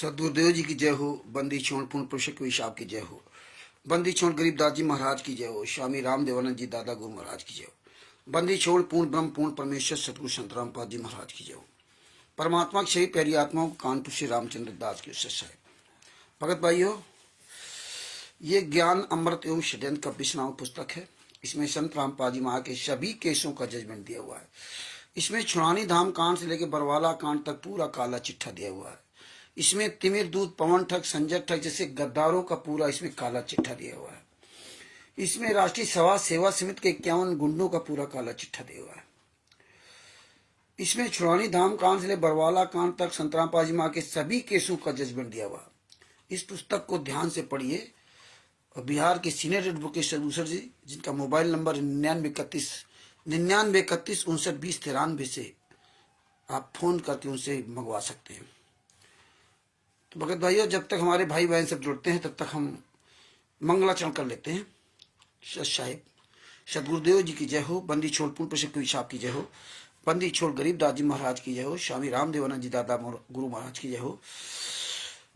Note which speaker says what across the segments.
Speaker 1: सदगुरुदेव जी की जय हो। बंदी छोड़ पूर्ण पुरुषोत्तम साहब की जय हो। बंदी छोड़ गरीबदास जी महाराज की जय हो। स्वामी रामदेवानंद जी दादा गुरु महाराज की जय हो। बंदी छोड़ पूर्ण ब्रह्म पूर्ण परमेश्वर सतगुरु संत रामपाद जी महाराज की जय हो। परमात्मा की सही प्यारी आत्माओं कानपुर श्री रामचंद्र दास के साहेब भगत भाइयों, ये ज्ञान अमृत एवं षड्यंत्र का विश्व पुस्तक है। इसमें संत रामपाद जी महाराज के सभी केसों का जजमेंट दिया हुआ है। इसमें छुड़ानी धाम कांड से लेकर बरवाला कांड तक पूरा काला चिट्ठा दिया हुआ है। इसमें तिमिर दूत पवन ठग संजय ठग जैसे गद्दारों का पूरा इसमें काला चिट्ठा दिया हुआ है। इसमें राष्ट्रीय सभा सेवा समिति के 51 गुंडों का पूरा काला चिट्ठा दिया हुआ है। इसमें छुड़ानी धाम कांड से लेकर बरवाला कांड तक संत रामपाद जी महाराज के सभी केसों का जजमेंट दिया हुआ। इस पुस्तक को ध्यान से पढ़िए। और बिहार के सीनियर एडवोकेट सदूसर जी, जिनका मोबाइल नंबर 9931 से आप फोन करके उनसे मंगवा सकते हैं। तो भगत भाइयों, जब तक हमारे भाई बहन सब जुड़ते हैं तब तक हम मंगलाचरण कर लेते हैं। सत साहिब सदगुरुदेव जी की जय हो। बंदी छोड़ पूर्ण पुरुषोत्तम साहब की जय हो। बंदी छोड़ गरीबदास जी महाराज की जय हो। स्वामी रामदेवानंद जी दादा गुरु महाराज की जय हो।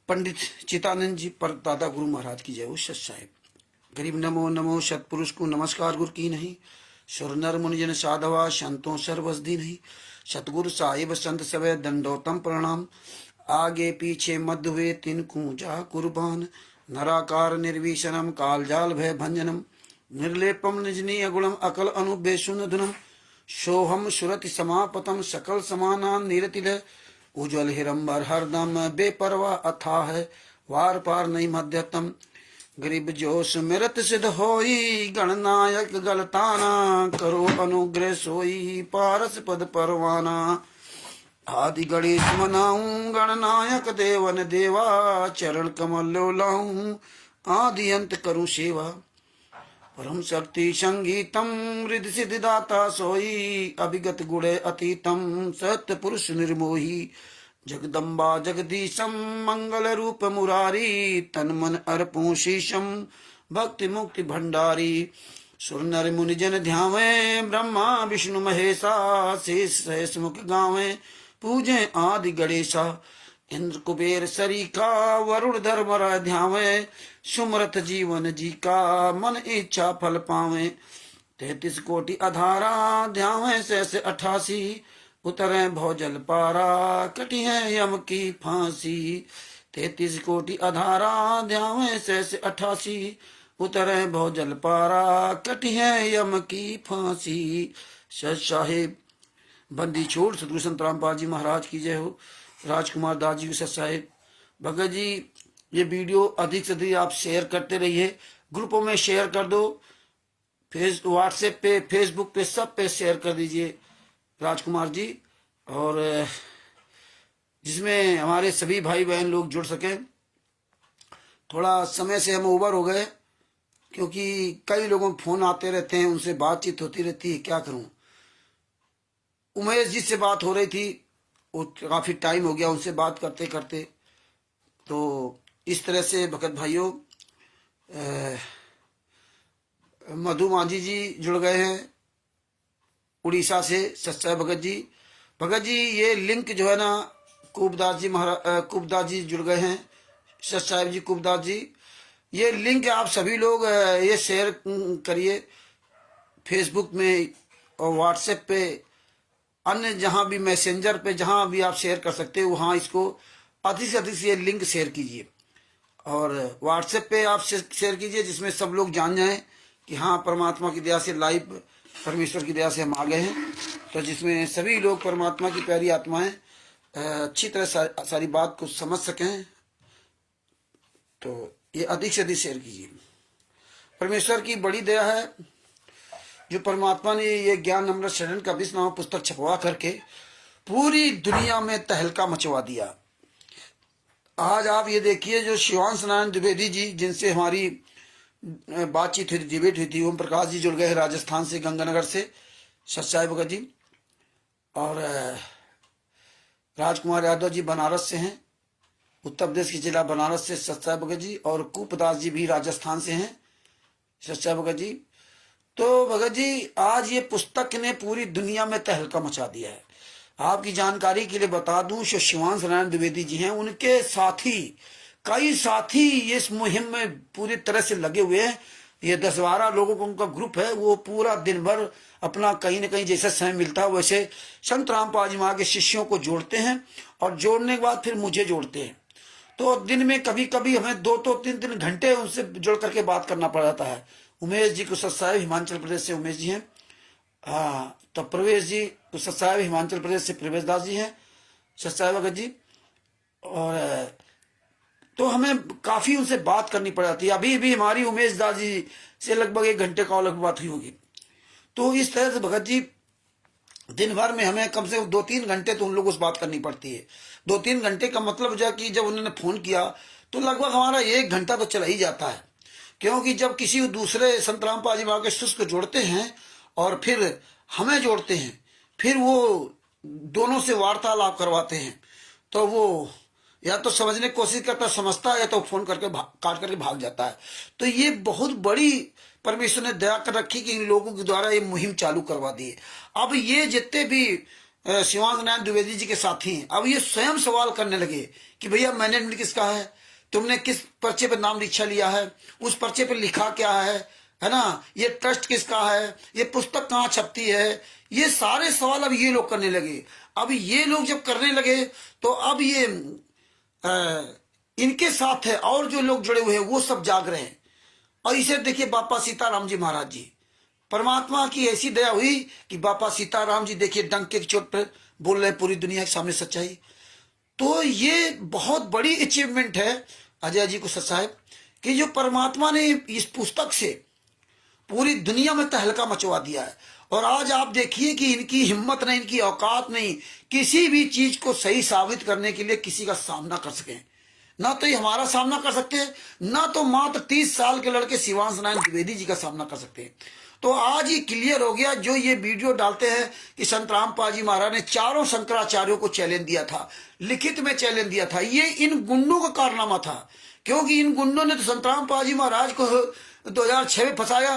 Speaker 1: पंडित चितानंद जी पर दादा गुरु महाराज की जय हो। सत साहिब गरीब नमो नमो सतपुरुष को नमस्कार गुरु की नहीं। सुर नर मुनिजन साधवा संतों सर्वसदी नहीं। सतगुरु साहिब संत सवै दंडोतम प्रणाम। आगे पीछे मध्य हुए तिनको जा कुर्बान। नराकार निर्विशनम कालजाल भय भंजनम। निर्लेपम निजनी अगुणम अकल अनुबेशुन धुनम। सोहम सुरति समापतम सकल समाना निरतिल। उज्ज्वल हिरंबर हरदम बेपरवा अथा है। वार पार नहीं मध्यतम। गरीब जोश मिरत सिद्ध होई। गणनायक गलताना करो अनुग्रह सोई। पारस पद परवाना। आदि गणेश मनाऊं गणनायक देवन देवा। चरण कमल लाऊं आदि अंत करूं सेवा। परम शक्ति संगीतम रिद्धि सिद्धि दाता सोई। अभिगत गुणे अतीतम सत्य पुरुष निर्मोही। जगदम्बा जगदीशम मंगल रूप मुरारी। तन मन अर्पूं शीशम भक्ति मुक्ति भंडारी। सुर नर मुनिजन ध्यावे ब्रह्मा विष्णु महेशा। शेष सहस मुख गावे पूजे आदि गणेशा। इंद्र कुबेर सरीखा वरुण धर्मरा ध्यावे। सुमरत जीवन जी का मन इच्छा फल पावे। 33 कोटि अधारा ध्यावे सहस 88। उतरे भौजल पारा कटी है यम की फांसी। 33 कोटि अधारा ध्यावे सहस 88। उतरे भौजल पारा कटी है यम की फांसी। सत साहिब बंदी छोड़ सतगुरु संत रामपाद जी महाराज की जय हो। राजकुमार दास जी की सत साहिब। भगत जी, ये वीडियो अधिक से अधिक आप शेयर करते रहिए। ग्रुपों में शेयर कर दो। व्हाट्सएप पे फेसबुक पे सब पे शेयर कर दीजिए राजकुमार जी। और जिसमें हमारे सभी भाई बहन लोग जुड़ सकें। थोड़ा समय से हम ओवर हो गए क्योंकि कई लोगों के फोन आते रहते हैं, उनसे बातचीत होती रहती है। क्या करूं। उमेश जी से बात हो रही थी, वो काफी टाइम हो गया उनसे बात करते करते। तो इस तरह से भगत भाइयों, मधु मांझी जी जुड़ गए हैं उड़ीसा से। सच्चा भगत जी। भगत जी, ये लिंक जो है ना, कुबदास जी जुड़ गए हैं। सच साहिब जी, कुबदास जी, ये लिंक आप सभी लोग ये शेयर करिए फेसबुक में और व्हाट्सएप पे, अन्य जहां भी मैसेंजर पे जहां भी आप शेयर कर सकते हो वहां इसको अधिक से अधिक ये लिंक शेयर कीजिए। और व्हाट्सएप पे आप शेयर कीजिए जिसमें सब लोग जान जाएं कि हाँ, परमात्मा की दया से लाइव परमेश्वर की दया से हम आ गए हैं। तो जिसमें सभी लोग परमात्मा की प्यारी आत्माएं अच्छी तरह सारी बात को समझ सकें। तो ये अधिक से अधिक शेयर कीजिए। परमेश्वर की बड़ी दया है जो परमात्मा ने ये ज्ञान अमृत शरण का 20 नामा पुस्तक छपवा करके पूरी दुनिया में तहलका मचवा दिया। आज आप ये देखिए, जो शिवांश नारायण द्विवेदी जी, जिनसे हमारी बातचीत हुई थी, डिबेट हुई थी, ओम प्रकाश जी जुड़ गए हैं राजस्थान से, गंगानगर से। सच्चाई भगत जी। और राजकुमार यादव जी बनारस से हैं, उत्तर प्रदेश के जिला बनारस से। सच्चाई भगत जी। और कुपदास जी भी राजस्थान से हैं। सच्चाई भगत जी। तो भगत जी, आज ये पुस्तक ने पूरी दुनिया में तहलका मचा दिया है। आपकी जानकारी के लिए बता दूं, जो शिवांश नारायण द्विवेदी जी हैं, उनके साथी, कई साथी इस मुहिम में पूरी तरह से लगे हुए हैं। ये 10-12 लोगों का उनका ग्रुप है। वो पूरा दिन भर अपना कहीं न कहीं जैसा समय मिलता है वैसे संत रामपाल जी महाराज के शिष्यों को जोड़ते हैं, और जोड़ने के बाद फिर मुझे जोड़ते हैं। तो दिन में कभी कभी हमें 2-3 घंटे उनसे जुड़ करके बात करना पड़ जाता है। उमेश जी कुशल साहब हिमाचल प्रदेश से उमेश जी हैं, हाँ, तो प्रवेश जी कुशल साहब हिमाचल प्रदेश से प्रवेश दास जी हैं, सत्साई भगत जी। और तो हमें काफी उनसे बात करनी पड़ जाती है। अभी भी हमारी उमेश दास जी से लगभग 1 घंटे का अलग बात हुई होगी। तो इस तरह से भगत जी दिन भर में हमें कम से कम 2-3 घंटे तो उन लोगों से बात करनी पड़ती है। 2-3 घंटे का मतलब जो कि जब उन्होंने फोन किया तो लगभग हमारा 1 घंटा तो चला ही जाता है, क्योंकि जब किसी दूसरे संत रामपाल जी महाराज के शिष्य को जोड़ते हैं और फिर हमें जोड़ते हैं, फिर वो दोनों से वार्तालाप करवाते हैं, तो वो या तो समझने की कोशिश करता समझता है, या तो फोन करके काट करके भाग जाता है। तो ये बहुत बड़ी परमेश्वर ने दया कर रखी कि इन लोगों के द्वारा ये मुहिम चालू करवा दी है। अब ये जितने भी शिवांश नारायण द्विवेदी जी के साथी हैं, अब ये स्वयं सवाल करने लगे कि भैया मैनेजमेंट किसका है, तुमने किस पर्चे पर नाम दीक्षा लिया है, उस पर्चे पर लिखा क्या है ना, ये ट्रस्ट किसका है, ये पुस्तक कहाँ छपती है, ये सारे सवाल अब ये लोग करने लगे। अब ये लोग जब करने लगे तो अब ये इनके साथ है और जो लोग जुड़े हुए हैं वो सब जाग रहे हैं। और इसे देखिए बापा सीताराम जी महाराज जी, परमात्मा की ऐसी दया हुई कि बापा सीताराम जी देखिए डंके की चोट पर बोल रहे पूरी दुनिया के सामने सच्चाई। तो ये बहुत बड़ी अचीवमेंट है अजय जी को साहब कि जो परमात्मा ने इस पुस्तक से पूरी दुनिया में तहलका मचवा दिया है। और आज आप देखिए कि इनकी हिम्मत नहीं, इनकी औकात नहीं किसी भी चीज को सही साबित करने के लिए किसी का सामना कर सके। ना तो ये हमारा सामना कर सकते हैं, ना तो मात्र 30 साल के लड़के शिवांश नारायण द्विवेदी जी का सामना कर सकते हैं। तो आज ये क्लियर हो गया, जो ये वीडियो डालते हैं कि संत रामपाल जी महाराज ने चारों शंकराचार्यों को चैलेंज दिया था, लिखित में चैलेंज दिया था, ये इन गुंडों का कारनामा था। क्योंकि इन गुंडों ने तो संत रामपाल जी महाराज को 2006 में फंसाया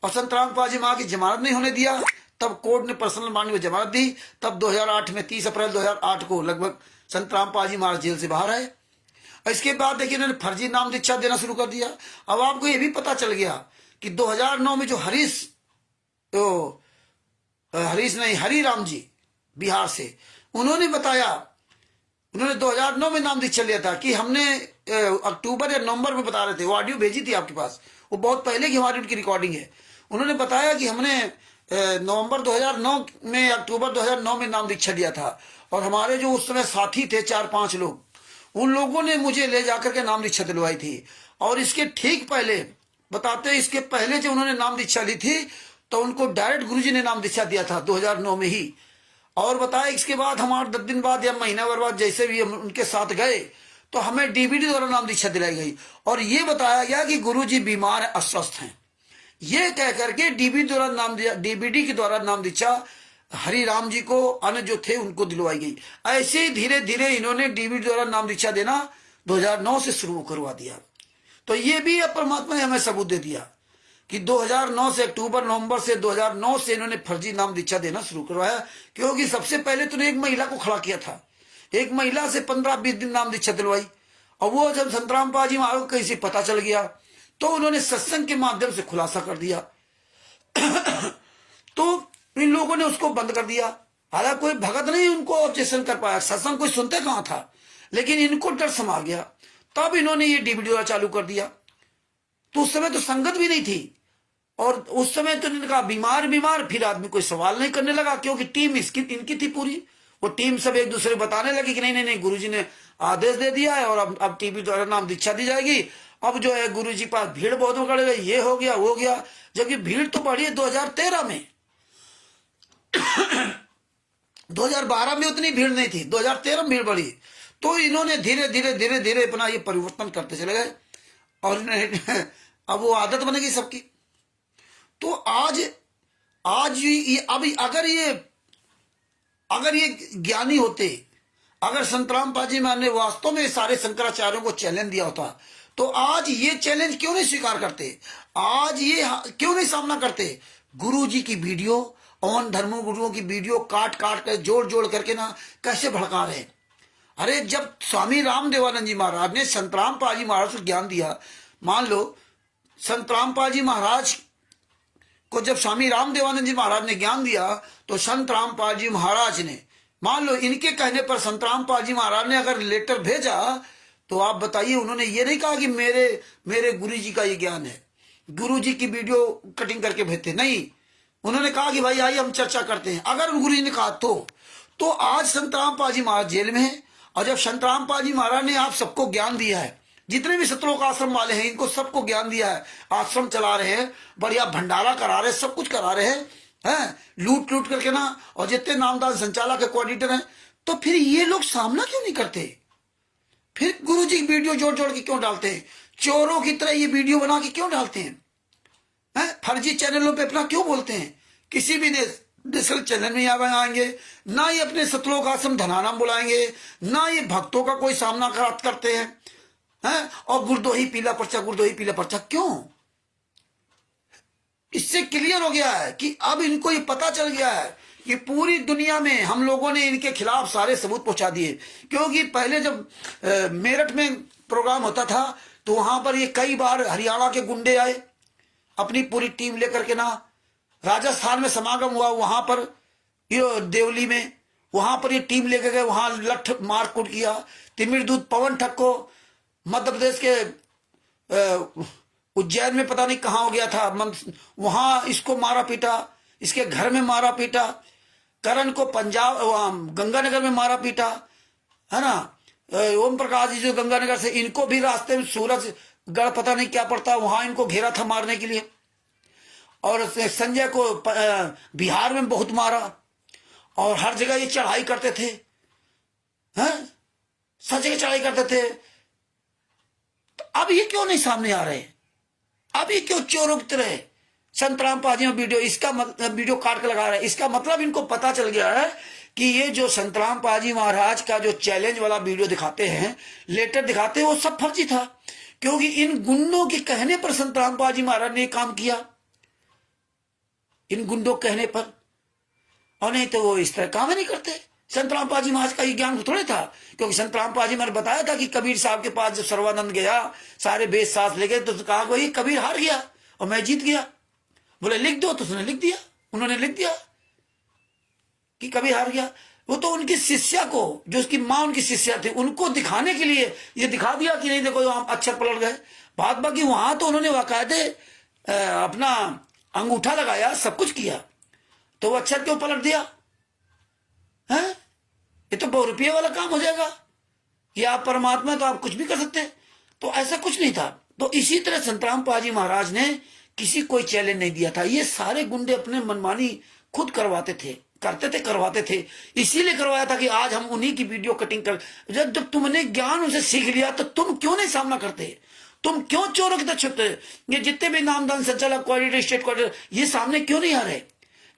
Speaker 1: और संत रामपाल जी महाराज की जमानत नहीं होने दिया। तब कोर्ट ने पर्सनल मांड में जमानत दी। तब 2008 में 30 अप्रैल 2008 को लगभग संत रामपाल जी महाराज जेल से बाहर आए। इसके बाद देखिए इन्होंने फर्जी नाम दीक्षा देना शुरू कर दिया। अब आपको ये भी पता चल गया कि 2009 में जो हरिराम जी बिहार से, उन्होंने बताया, उन्होंने 2009 में नाम दीक्षा लिया था कि हमने अक्टूबर या नवंबर में बता रहे थे, वो ऑडियो भेजी थी आपके पास, वो बहुत पहले की हमारी उनकी रिकॉर्डिंग है। उन्होंने बताया कि हमने नवंबर 2009 में, अक्टूबर 2009 में नाम दीक्षा लिया था, और हमारे जो उस समय साथी थे 4-5 लोग, उन लोगों ने मुझे ले जाकर के नाम दीक्षा दिलवाई थी। और इसके ठीक पहले बताते, इसके पहले जब उन्होंने नाम दीक्षा ली थी तो उनको डायरेक्ट गुरुजी ने नाम दीक्षा दिया था 2009 में ही। और बताया इसके बाद हमारे 10 दिन बाद या महीना भर बाद जैसे भी हम उनके साथ गए तो हमें डीबीडी द्वारा नाम दीक्षा दिलाई गई, और ये बताया गया कि गुरुजी बीमार है, अस्वस्थ हैं। ये कह करके डीबीडी के द्वारा नाम दीक्षा हरिराम जी को, अन्य जो थे उनको दिलवाई गई। ऐसे ही धीरे धीरे इन्होंने डीबीडी द्वारा नाम दीक्षा देना 2009 से शुरू करवा दिया। तो ये भी परमात्मा ने हमें सबूत दे दिया कि 2009 से अक्टूबर नवंबर से 2009 से इन्होंने फर्जी नाम दीक्षा देना शुरू करवाया। क्योंकि सबसे पहले तो एक महिला को खड़ा किया था, एक महिला से 15-20 दिन नाम दीक्षा दिलवाई, और वो जब संत रामपाल जी महाराज को कहीं से पता चल गया तो उन्होंने सत्संग के माध्यम से खुलासा कर दिया। तो इन लोगों ने उसको बंद कर दिया। हालांकि कोई भगत नहीं उनको ऑब्जेक्शन कर पाया, सत्संग कोई सुनते कहां था, लेकिन इनको डर समा गया, तब इन्होंने ये डीवीडी चालू कर दिया। तो उस समय तो संगत भी नहीं थी, और उस समय तो इन्होंने कहा बीमार, फिर आदमी कोई सवाल नहीं करने लगा, क्योंकि टीम इनकी थी पूरी। वो टीम सब एक दूसरे बताने लगी कि नहीं गुरुजी ने आदेश दे दिया है और अब टीवी द्वारा नाम दीक्षा दी जाएगी। अब जो है गुरुजी पास भीड़ बहुत बढ़ गई, ये हो गया वो गया, जबकि भीड़ तो बढ़ी है 2013 में। 2012 में उतनी भीड़ नहीं थी, 2013 में भीड़ बढ़ी। तो इन्होंने धीरे धीरे अपना ये परिवर्तन करते चले गए, और अब वो आदत बन गई सबकी। तो आज अगर ये ज्ञानी होते, अगर संत रामपाल जी महाराज ने वास्तव में सारे शंकराचार्यों को चैलेंज दिया होता, तो आज ये चैलेंज क्यों नहीं स्वीकार करते, आज ये क्यों नहीं सामना करते। गुरु जी की वीडियो और धर्मों गुरुओं की वीडियो काट काट कर जोड़ जोड़ करके ना कैसे भड़का रहे। अरे जब स्वामी रामदेवानंद जी महाराज ने संत रामपाल जी महाराज को ज्ञान दिया, मान लो संत रामपाल जी महाराज को जब स्वामी रामदेवानंद जी महाराज ने ज्ञान दिया, तो संत रामपाल जी महाराज ने, मान लो इनके कहने पर संत रामपाल जी महाराज ने अगर लेटर भेजा, तो आप बताइए, उन्होंने ये नहीं कहा कि मेरे गुरु जी का ये ज्ञान है, गुरु जी की वीडियो कटिंग करके भेजते, नहीं, उन्होंने कहा कि भाई आइए हम चर्चा करते हैं। अगर गुरु जी ने कहा तो आज संत रामपाल जी महाराज जेल में है। और जब संत रामपाल जी महाराज ने आप सबको ज्ञान दिया है, जितने भी सतलोक आश्रम वाले हैं इनको सबको ज्ञान दिया है, आश्रम चला रहे हैं, बढ़िया भंडारा करा रहे हैं, सब कुछ करा रहे हैं, लूट लूट करके ना, और जितने नामदान संचालक के कोऑर्डिनेटर हैं, तो फिर ये लोग सामना क्यों नहीं करते? फिर गुरु जी वीडियो जोड़ जोड़ के क्यों डालते हैं? चोरों की तरह ये वीडियो बना के क्यों डालते हैं? फर्जी चैनलों पे अपना क्यों बोलते हैं? किसी भी नेशनल चैनल में आएंगे ना, ये अपने सतलोक आश्रम धनानाम बुलाएंगे, ना ये भक्तों का कोई सामना करते हैं, और गुरदोही पीला पर्चा, गुरदोही पीला पर्चा क्यों? इससे क्लियर हो गया है कि अब इनको ये पता चल गया है कि पूरी दुनिया में हम लोगों ने इनके खिलाफ सारे सबूत पहुंचा दिए। क्योंकि पहले जब मेरठ में प्रोग्राम होता था, तो वहां पर ये कई बार हरियाणा के गुंडे आए अपनी पूरी टीम लेकर के ना, राजस्थान में समागम हुआ वहां पर देवली में, वहां पर ये टीम लेकर गए, वहां लठ मारकूट किया। तिमिर दूत पवन ठग को मध्य प्रदेश के उज्जैन में पता नहीं कहां हो गया था, वहां इसको मारा पीटा, इसके घर में मारा पीटा। करण को पंजाब गंगानगर में मारा पीटा, है ना। ओम प्रकाश जी जो गंगानगर से, इनको भी रास्ते में सूरजगढ़ पता नहीं क्या पड़ता, वहां इनको घेरा था मारने के लिए। और संजय को बिहार में बहुत मारा, और हर जगह ये चढ़ाई करते थे, हैं, सब जगह चढ़ाई करते थे। तो अब ये क्यों नहीं सामने आ रहे? अब ये क्यों चोरों की तरह संत रामपाल जी में वीडियो काट के लगा रहे हैं? इसका मतलब इनको पता चल गया है कि ये जो संत रामपाल जी महाराज का जो चैलेंज वाला वीडियो दिखाते हैं, लेटर दिखाते हैं, वो सब फर्जी था। क्योंकि इन गुंडों के कहने पर संत रामपाल जी महाराज ने काम किया, इन गुंडों कहने पर, और नहीं तो वो इस तरह काम ही नहीं करते। संत रामपाल जी महाराज का ये ज्ञान थोड़े था, क्योंकि संत रामपाल जी मैंने बताया था कि कबीर साहब के पास जब सर्वानंद गया, सारे वेद शास्त्र ले गए, तो कहा वही कबीर हार गया और मैं जीत गया। बोले लिख दो, तो उसने लिख दिया, उन्होंने लिख दिया कि कबीर हार गया। वो तो उनकी शिष्या को, जो उसकी माँ उनकी शिष्या थी, उनको दिखाने के लिए ये दिखा दिया कि नहीं देखो हम अक्षर पलट गए। बात बाकी वहां तो उन्होंने बाकायदे अपना अंगूठा लगाया, सब कुछ किया, तो वो अक्षर क्यों पलट दिया? है ये तो ₹100 वाला काम हो जाएगा कि आप परमात्मा, तो आप कुछ भी कर सकते। तो ऐसा कुछ नहीं था। तो इसी तरह संत रामपाल जी महाराज ने किसी कोई चैलेंज नहीं दिया था। ये सारे गुंडे अपने मनमानी खुद करवाते थे, करवाते थे। इसीलिए करवाया था कि आज हम उन्हीं की वीडियो कटिंग कर, जब तुमने ज्ञान उनसे सीख लिया, तो तुम क्यों नहीं सामना करते? तुम क्यों चोरों की तरह छुपते? ये जितने भी नामदान संचालक, कोऑर्डिनेटर, स्टेट कोऑर्डिनेटर, ये सामने क्यों नहीं आ रहे?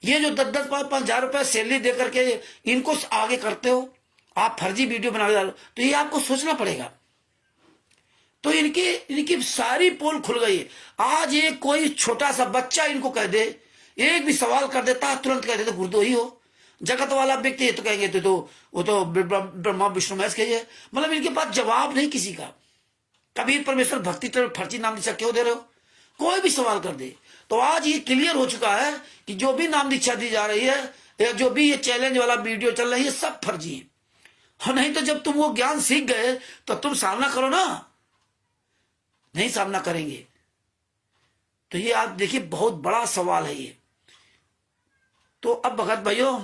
Speaker 1: ये जो 10-10, 5-5 हजार रुपए सैलरी दे करके इनको आगे करते हो, आप फर्जी वीडियो बना डालो, तो ये आपको सोचना पड़ेगा। तो इनकी सारी पोल खुल गई। आज ये कोई छोटा सा बच्चा इनको कह दे, एक भी सवाल कर देता है, तुरंत कह देते गुरुद्रोही हो। जगत वाला व्यक्ति तो कहेंगे तो वो तो ब्रह्मा विष्णु महेश कहिए, मतलब इनके पास जवाब नहीं किसी का। कबीर परमेश्वर भक्ति फर्जी नाम दीक्षा क्यों दे रहे हो? कोई भी सवाल कर दे। तो आज ये क्लियर हो चुका है कि जो भी नाम दीक्षा दी जा रही है, या जो भी ये चैलेंज वाला वीडियो चल रही है, सब फर्जी है। और नहीं तो जब तुम वो ज्ञान सीख गए तो तुम सामना करो ना, नहीं सामना करेंगे। तो ये आप देखिए बहुत बड़ा सवाल है ये। तो अब भगत भाइयों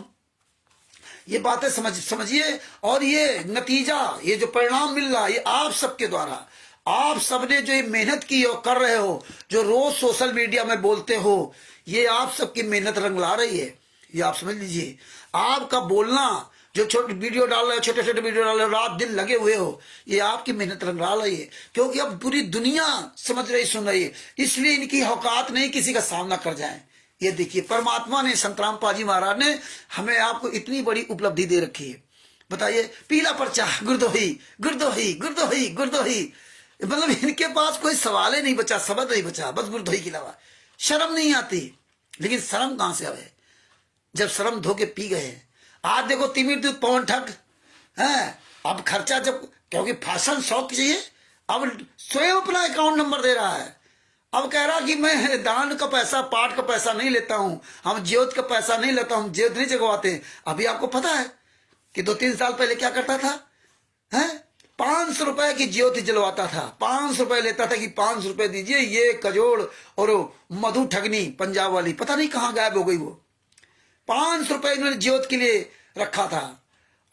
Speaker 1: ये बातें समझिए, और ये नतीजा, ये जो परिणाम मिल रहा है, ये आप सबके द्वारा, आप सबने जो ये मेहनत की और कर रहे हो, जो रोज सोशल मीडिया में बोलते हो, ये आप सबकी मेहनत रंग ला रही है। ये आप समझ लीजिए, आपका बोलना, जो छोटे वीडियो डाल रहे हो, छोटे छोटे वीडियो डाल रहे हो, रात दिन लगे हुए हो, ये आपकी मेहनत रंग ला रही है। क्योंकि अब पूरी दुनिया समझ रही, सुन रही है, इसलिए इनकी औकात नहीं किसी का सामना कर जाए। ये देखिए, परमात्मा ने, संत रामपाल जी महाराज ने हमें आपको इतनी बड़ी उपलब्धि दे रखी है। बताइए, पीला पर्चा, गुरदोही, गुरदोही, गुरदोही, गुरदोही, मतलब इनके पास कोई सवाल ही नहीं बचा, शब्द नहीं बचा, बस गुरदोही के अलावा। शर्म नहीं आती, लेकिन शर्म कहां से आवे? जब शर्म धो के पी गए। आज देखो तिमिर दूध पवन ठग है। अब खर्चा जब, क्योंकि फैशन शौक चाहिए, अब स्वयं अपना अकाउंट नंबर दे रहा है। अब कह रहा कि मैं दान का पैसा, पाठ का पैसा नहीं लेता हूं, हम ज्योत का पैसा नहीं लेता हूं, ज्योत नहीं जगवाते। अभी आपको पता है कि 2-3 साल पहले क्या करता था, है 500 रुपए की ज्योति जलवाता था। 500 रुपए लेता था कि 500 रुपए दीजिए। ये कजोड़ और मधु ठगनी पंजाब वाली पता नहीं कहां गायब हो गई। वो 500 रुपए इन्होंने ज्योत के लिए रखा था।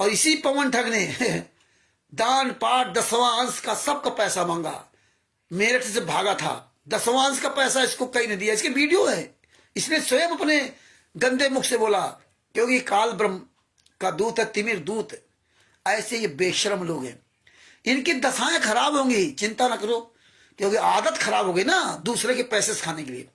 Speaker 1: और इसी पवन ठग ने दान पाठ 10वां अंश का सबका पैसा मांगा, मेरठ से भागा था। 10वां अंश का पैसा इसको कहीं नहीं दिया। इसके वीडियो है, इसने स्वयं अपने गंदे मुख से बोला, क्योंकि काल ब्रह्म का दूत है, तिमिर दूत। ऐसे ये बेशरम लोग हैं, इनकी दशाएं खराब होंगी, चिंता ना करो, क्योंकि आदत खराब हो गई ना दूसरे के पैसे खाने के लिए।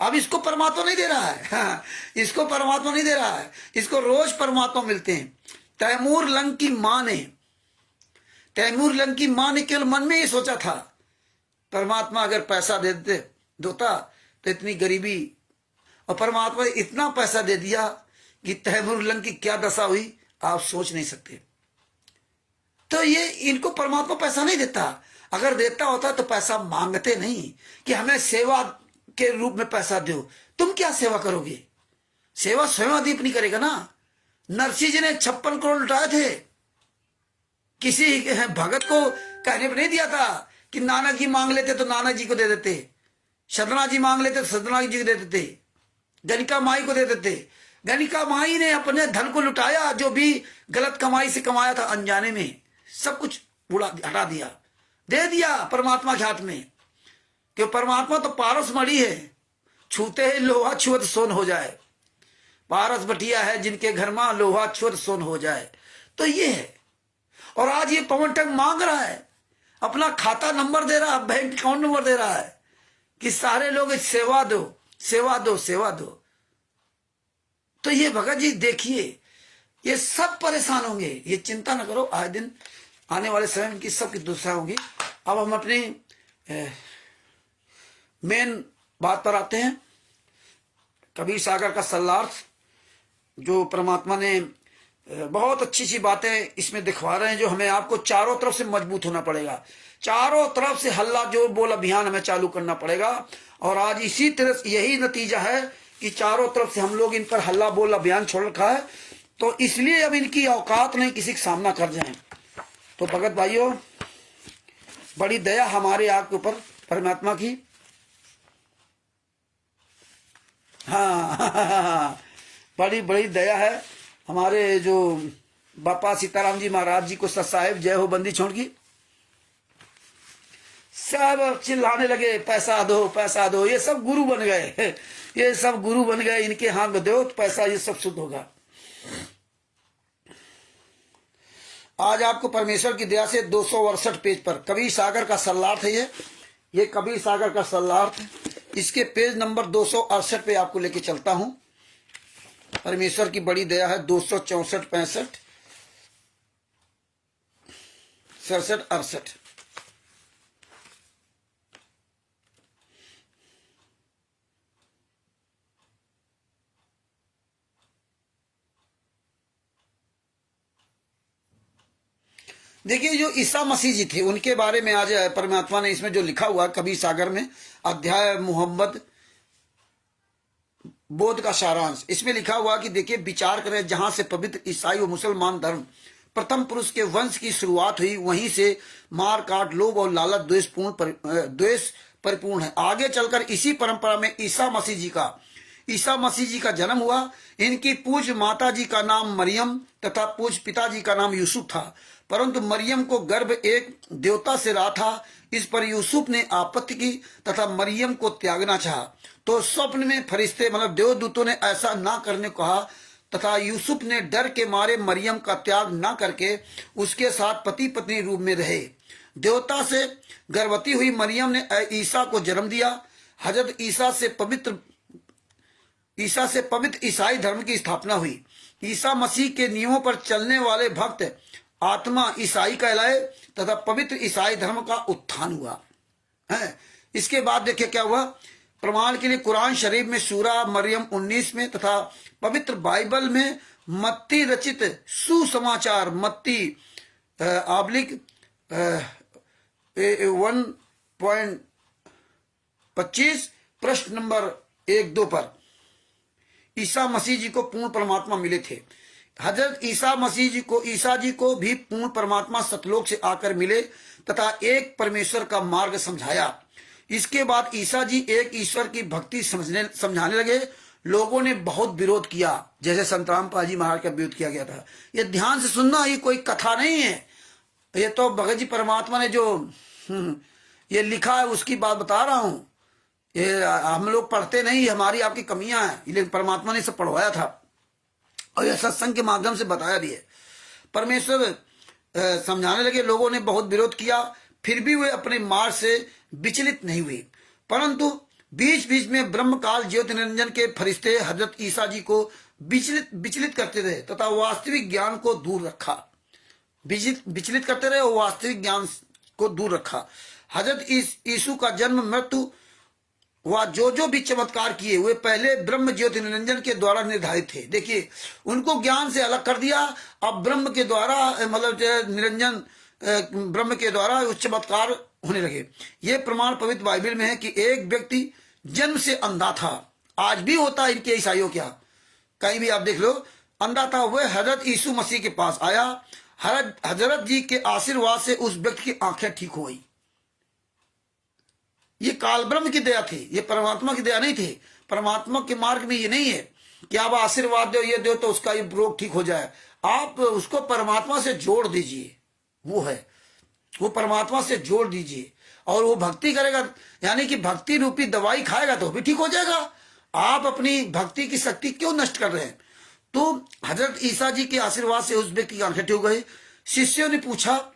Speaker 1: अब इसको परमात्मा नहीं दे रहा है, हाँ, इसको परमात्मा नहीं दे रहा है, इसको रोज परमात्मा मिलते हैं। तैमूर लंग की मां ने केवल मन में ही सोचा था, परमात्मा अगर पैसा दे देता तो इतनी गरीबी, और परमात्मा ने इतना पैसा दे दिया कि तैमूर लंग की क्या दशा हुई आप सोच नहीं सकते। तो ये इनको परमात्मा पैसा नहीं देता। अगर देता होता तो पैसा मांगते नहीं कि हमें सेवा के रूप में पैसा दो। तुम क्या सेवा करोगे? सेवा स्वयं आदमी अपनी करेगा ना। नरसिंह जी ने 56 करोड़ लुटाए थे, किसी भगत को कहने पर नहीं दिया था कि नानक जी मांग लेते तो नानक जी को दे देते, सदना जी मांग लेते तो सदना जी को दे देते, गणिका माई को दे देते। गणिका माई ने अपने धन को लुटाया, जो भी गलत कमाई से कमाया था अनजाने में, सब कुछ उड़ा हटा दिया, दे दिया परमात्मा के हाथ में। कि परमात्मा तो पारस मणि है, छूते ही लोहा छुअत सोन हो जाए। पारस बटिया है जिनके घर में लोहा छुअत सोन हो जाए। तो ये है। और आज ये पवन ठग मांग रहा है, अपना खाता नंबर दे रहा है, बैंक अकाउंट नंबर दे रहा है कि सारे लोग सेवा दो, सेवा दो, सेवा दो। तो ये भगत जी देखिए, ये सब परेशान होंगे, ये चिंता न करो। आए दिन आने वाले समय में सबकी दुर्दशा होंगी। अब हम अपनी मेन बात पर आते हैं। कबीर सागर का सल्लार्थ, जो परमात्मा ने बहुत अच्छी सी बातें इसमें दिखवा रहे हैं, जो हमें आपको चारों तरफ से मजबूत होना पड़ेगा। चारों तरफ से हल्ला जो बोल अभियान हमें चालू करना पड़ेगा। और आज इसी तरह यही नतीजा है कि चारों तरफ से हम लोग इन पर हल्ला बोल अभियान छोड़ रखा है। तो इसलिए अब इनकी औकात नहीं किसी का सामना कर जाए। तो भगत भाइयों, बड़ी दया हमारे आपके ऊपर परमात्मा की। हाँ, बड़ी बड़ी दया है हमारे जो बापा सीताराम जी महाराज जी को सत साहेब जय हो बंदी छोड़ की। सब चिल्लाने लगे पैसा दो, पैसा दो। ये सब गुरु बन गए, ये सब गुरु बन गए। इनके हाथ में दो पैसा, ये सब शुद्ध होगा। आज आपको परमेश्वर की दया से 268 पेज पर कबीर सागर का सल्लार्थ है। ये कबीर सागर का सल्लार्थ, इसके पेज नंबर 268 पे आपको लेके चलता हूं। परमेश्वर की बड़ी दया है। 264, 65, 67, 68। देखिए, जो ईसा मसीह जी थे उनके बारे में आज परमात्मा ने इसमें जो लिखा हुआ कबीर सागर में, अध्याय मोहम्मद बोध का सारांश, इसमें लिखा हुआ कि देखिए, विचार करें, जहां से पवित्र ईसाई और मुसलमान धर्म प्रथम पुरुष के वंश की शुरुआत हुई, वहीं से मार काट, लोभ और लालच, द्वेष परिपूर्ण है। आगे चलकर इसी परंपरा में ईसा मसीह जी का जन्म हुआ। इनकी पूज्य माता जी का नाम मरियम तथा पूज्य पिताजी का नाम यूसुफ था, परंतु मरियम को गर्भ एक देवता से रहा था। इस पर यूसुफ ने आपत्ति की तथा मरियम को त्यागना चाहा। तो स्वप्न में फरिश्ते मतलब देवदूतों ने ऐसा ना करने को कहा तथा यूसुफ ने डर के मारे मरियम का त्याग ना करके उसके साथ पति पत्नी रूप में रहे। देवता से गर्भवती हुई मरियम ने ईसा को जन्म दिया। हजरत ईसा से पवित्र ईसाई धर्म की स्थापना हुई। ईसा मसीह के नियमों पर चलने वाले भक्त आत्मा ईसाई कहलाए तथा पवित्र ईसाई धर्म का उत्थान हुआ है। इसके बाद देखिए क्या हुआ। प्रमाण के लिए कुरान शरीफ में सूरा मरियम 19 में तथा पवित्र बाइबल में मत्ती रचित सुसमाचार मत्ती आबलिक 1.25 प्रश्न नंबर 1-2 पर ईसा मसीह जी को पूर्ण परमात्मा मिले थे। हजरत ईसा जी को भी पूर्ण परमात्मा सतलोक से आकर मिले तथा एक परमेश्वर का मार्ग समझाया। इसके बाद ईसा जी एक ईश्वर की भक्ति समझाने लगे। लोगों ने बहुत विरोध किया, जैसे संत रामपाल जी महाराज का विरोध किया गया था। ये ध्यान से सुनना, ये कोई कथा नहीं है, ये तो भगत जी परमात्मा ने जो ये लिखा है उसकी बात बता रहा हूं। ये हम लोग पढ़ते नहीं, हमारी आपकी कमियां हैं, लेकिन परमात्मा ने सब पढ़वाया था और यह सत्संग के माध्यम से बताया भी है। परमेश्वर समझाने लगे। लोगों ने बहुत विरोध किया, फिर भी वे अपने मार्ग से विचलित नहीं हुए, परंतु बीच बीच में ब्रह्मकाल ज्योति निरंजन के फरिश्ते हजरत ईसा जी को विचलित करते रहे तथा वास्तविक ज्ञान को दूर रखा। विचलित करते रहे और वास्तविक ज्ञान को दूर रखा। हजरत यीशु का जन्म, मृत्यु वह जो भी चमत्कार किए वे पहले ब्रह्म ज्योति निरंजन के द्वारा निर्धारित थे। देखिए, उनको ज्ञान से अलग कर दिया, अब ब्रह्म के द्वारा मतलब निरंजन ब्रह्म के द्वारा उस चमत्कार होने लगे। ये प्रमाण पवित्र बाइबल में है कि एक व्यक्ति जन्म से अंधा था। आज भी होता है इनके ईसाइयों क्या, कहीं भी आप देख लो, अंधा था। वह हजरत यीशु मसीह के पास आया। हजरत जी के आशीर्वाद से उस व्यक्ति की आंखें ठीक हो गई। ये काल ब्रह्म की दया थी, ये परमात्मा की दया नहीं थी। परमात्मा के मार्ग में ये नहीं है कि आप आशीर्वाद दो, ये दो तो उसका ये रोग ठीक हो जाए। आप उसको परमात्मा से जोड़ दीजिए, वो है, वो परमात्मा से जोड़ दीजिए और वो भक्ति करेगा, यानी कि भक्ति रूपी दवाई खाएगा तो भी ठीक हो जाएगा। आप अपनी भक्ति की शक्ति क्यों नष्ट कर रहे हैं? तो हजरत ईसा जी के आशीर्वाद से उस व्यक्ति की आंखें ठीक हो गई। शिष्यों ने पूछा,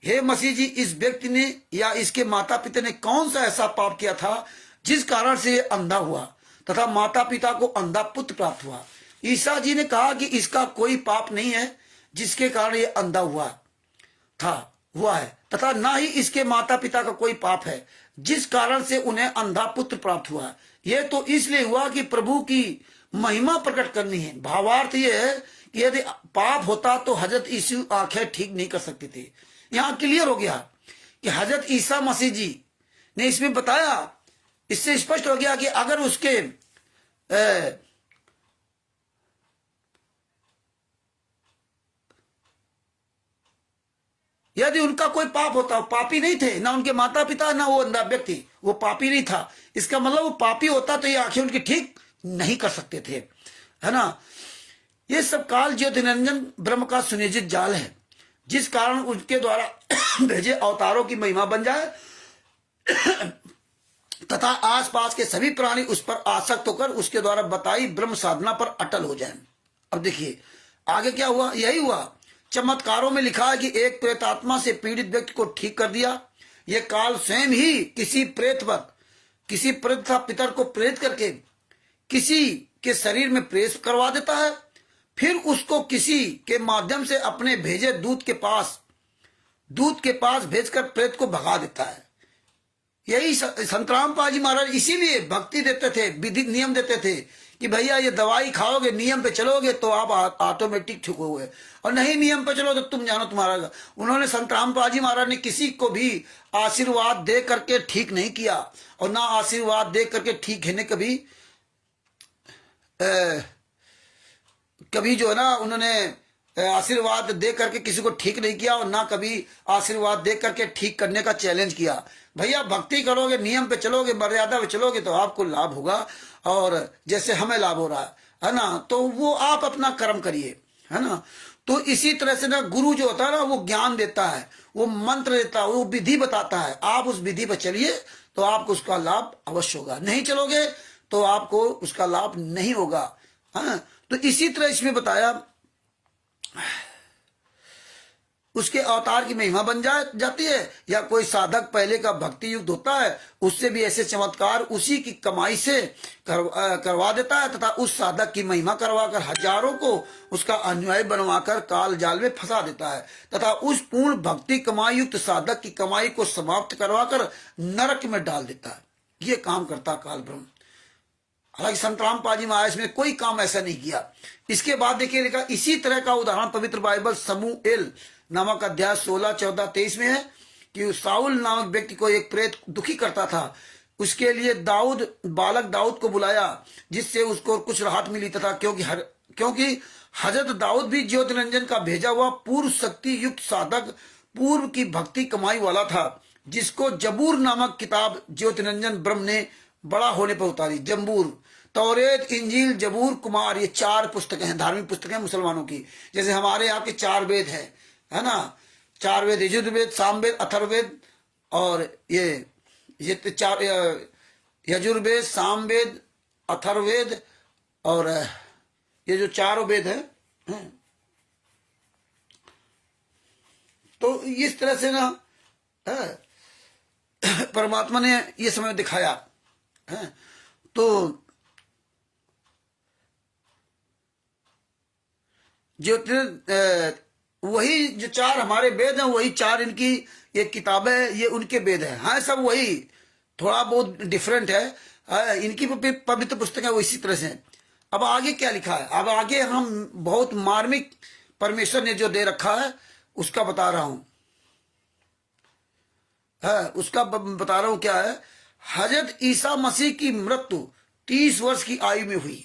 Speaker 1: हे मसीह जी, इस व्यक्ति ने या इसके माता पिता ने कौन सा ऐसा पाप किया था जिस कारण से ये अंधा हुआ तथा माता पिता को अंधा पुत्र प्राप्त हुआ? ईसा जी ने कहा कि इसका कोई पाप नहीं है जिसके कारण ये अंधा हुआ है तथा ना ही इसके माता पिता का कोई पाप है जिस कारण से उन्हें अंधा पुत्र प्राप्त हुआ। यह तो इसलिए हुआ कि प्रभु की महिमा प्रकट करनी है। भावार्थ यह है कि यदि पाप होता तो हजरत यीशु आंखें ठीक नहीं कर सकते थे। यहां क्लियर हो गया कि हजरत ईसा मसीह जी ने इसमें बताया, इससे स्पष्ट हो गया कि अगर उसके यदि उनका कोई पाप होता, पापी नहीं थे, ना उनके माता पिता ना वो अंधा व्यक्ति, वो पापी नहीं था। इसका मतलब वो पापी होता तो ये आंखें उनकी ठीक नहीं कर सकते थे, है ना। ये सब काल ज्योति निरंजन ब्रह्म का सुनियोजित जाल है जिस कारण उनके द्वारा भेजे अवतारों की महिमा बन जाए तथा आसपास के सभी प्राणी उस पर आसक्त होकर उसके द्वारा बताई ब्रह्म साधना पर अटल हो जाएं। अब देखिए आगे क्या हुआ, यही हुआ। चमत्कारों में लिखा है कि एक प्रेतात्मा से पीड़ित व्यक्ति को ठीक कर दिया। यह काल स्वयं ही किसी प्रेत पितर को प्रेरित करके किसी के शरीर में प्रवेश करवा देता है, फिर उसको किसी के माध्यम से अपने भेजे दूत के पास भेजकर प्रेत को भगा देता है। यही संत रामपाल जी महाराज इसीलिए भक्ति देते थे, विधि नियम देते थे कि भैया ये दवाई खाओगे, नियम पे चलोगे तो आप ऑटोमेटिक ठीक हो गए, और नहीं नियम पे चलो तो तुम जानो तुम्हारा। उन्होंने संत रामपाल जी महाराज ने किसी को भी आशीर्वाद दे करके ठीक नहीं किया और ना आशीर्वाद दे करके ठीक है कभी जो है ना उन्होंने आशीर्वाद दे करके किसी को ठीक नहीं किया और ना कभी आशीर्वाद दे करके ठीक करने का चैलेंज किया। भैया भक्ति करोगे, नियम पे चलोगे, मर्यादा पे चलोगे तो आपको लाभ होगा, और जैसे हमें लाभ हो रहा है ना, तो वो आप अपना कर्म करिए, है ना। तो इसी तरह से ना गुरु जो होता है ना वो ज्ञान देता है, वो मंत्र देता है, वो विधि बताता है। आप उस विधि पर चलिए तो आपको उसका लाभ अवश्य होगा, नहीं चलोगे तो आपको उसका लाभ नहीं होगा। हाँ, तो इसी तरह इसमें बताया उसके अवतार की महिमा बन जाती है, या कोई साधक पहले का भक्ति युक्त होता है उससे भी ऐसे चमत्कार उसी की कमाई से करवा देता है तथा उस साधक की महिमा करवाकर हजारों को उसका अनुयायी बनवाकर काल जाल में फंसा देता है तथा उस पूर्ण भक्ति कमाई युक्त साधक की कमाई को समाप्त करवाकर नरक में डाल देता है। ये काम करता काल ब्रह्म। हालांकि संत रामपाल जी महाराज में कोई काम ऐसा नहीं किया। इसके बाद देखिए लिखा, इसी तरह का उदाहरण पवित्र बाइबल समूएल नामक अध्याय 16, 14, 23 में है कि साउल नामक व्यक्ति को एक प्रेत दुखी करता था। उसके लिए बालक दाऊद को बुलाया, जिससे उसको कुछ राहत मिली तथा क्योंकि हजरत दाऊद भी ज्योतिरंजन का भेजा हुआ पूर्व शक्ति युक्त साधक, पूर्व की भक्ति कमाई वाला था, जिसको जबूर नामक किताब ज्योतिरंजन ब्रह्म ने बड़ा होने पर उतारी। जबूर, तौरेत, इंजील, जबूर, कुमार, ये 4 पुस्तकें हैं, धार्मिक पुस्तकें मुसलमानों की। जैसे हमारे यहाँ के 4 वेद है ना, 4 वेद, यजुर्वेद, सामवेद, अथर्ववेद और ये 4 यजुर्वेद, सामवेद, अथर्ववेद और ये जो 4 वेद है। तो इस तरह से ना परमात्मा ने ये समय दिखाया है। तो वही जो 4 हमारे वेद हैं, वही 4 इनकी ये किताबें, ये उनके वेद हैं। हाँ, सब वही, थोड़ा बहुत डिफरेंट है। इनकी पवित्र पुस्तकें वो इसी तरह से हैं। अब आगे क्या लिखा है, अब आगे हम बहुत मार्मिक परमेश्वर ने जो दे रखा है उसका बता रहा हूं। उसका बता रहा हूं क्या है। हजरत ईसा मसीह की मृत्यु 30 वर्ष की आयु में हुई।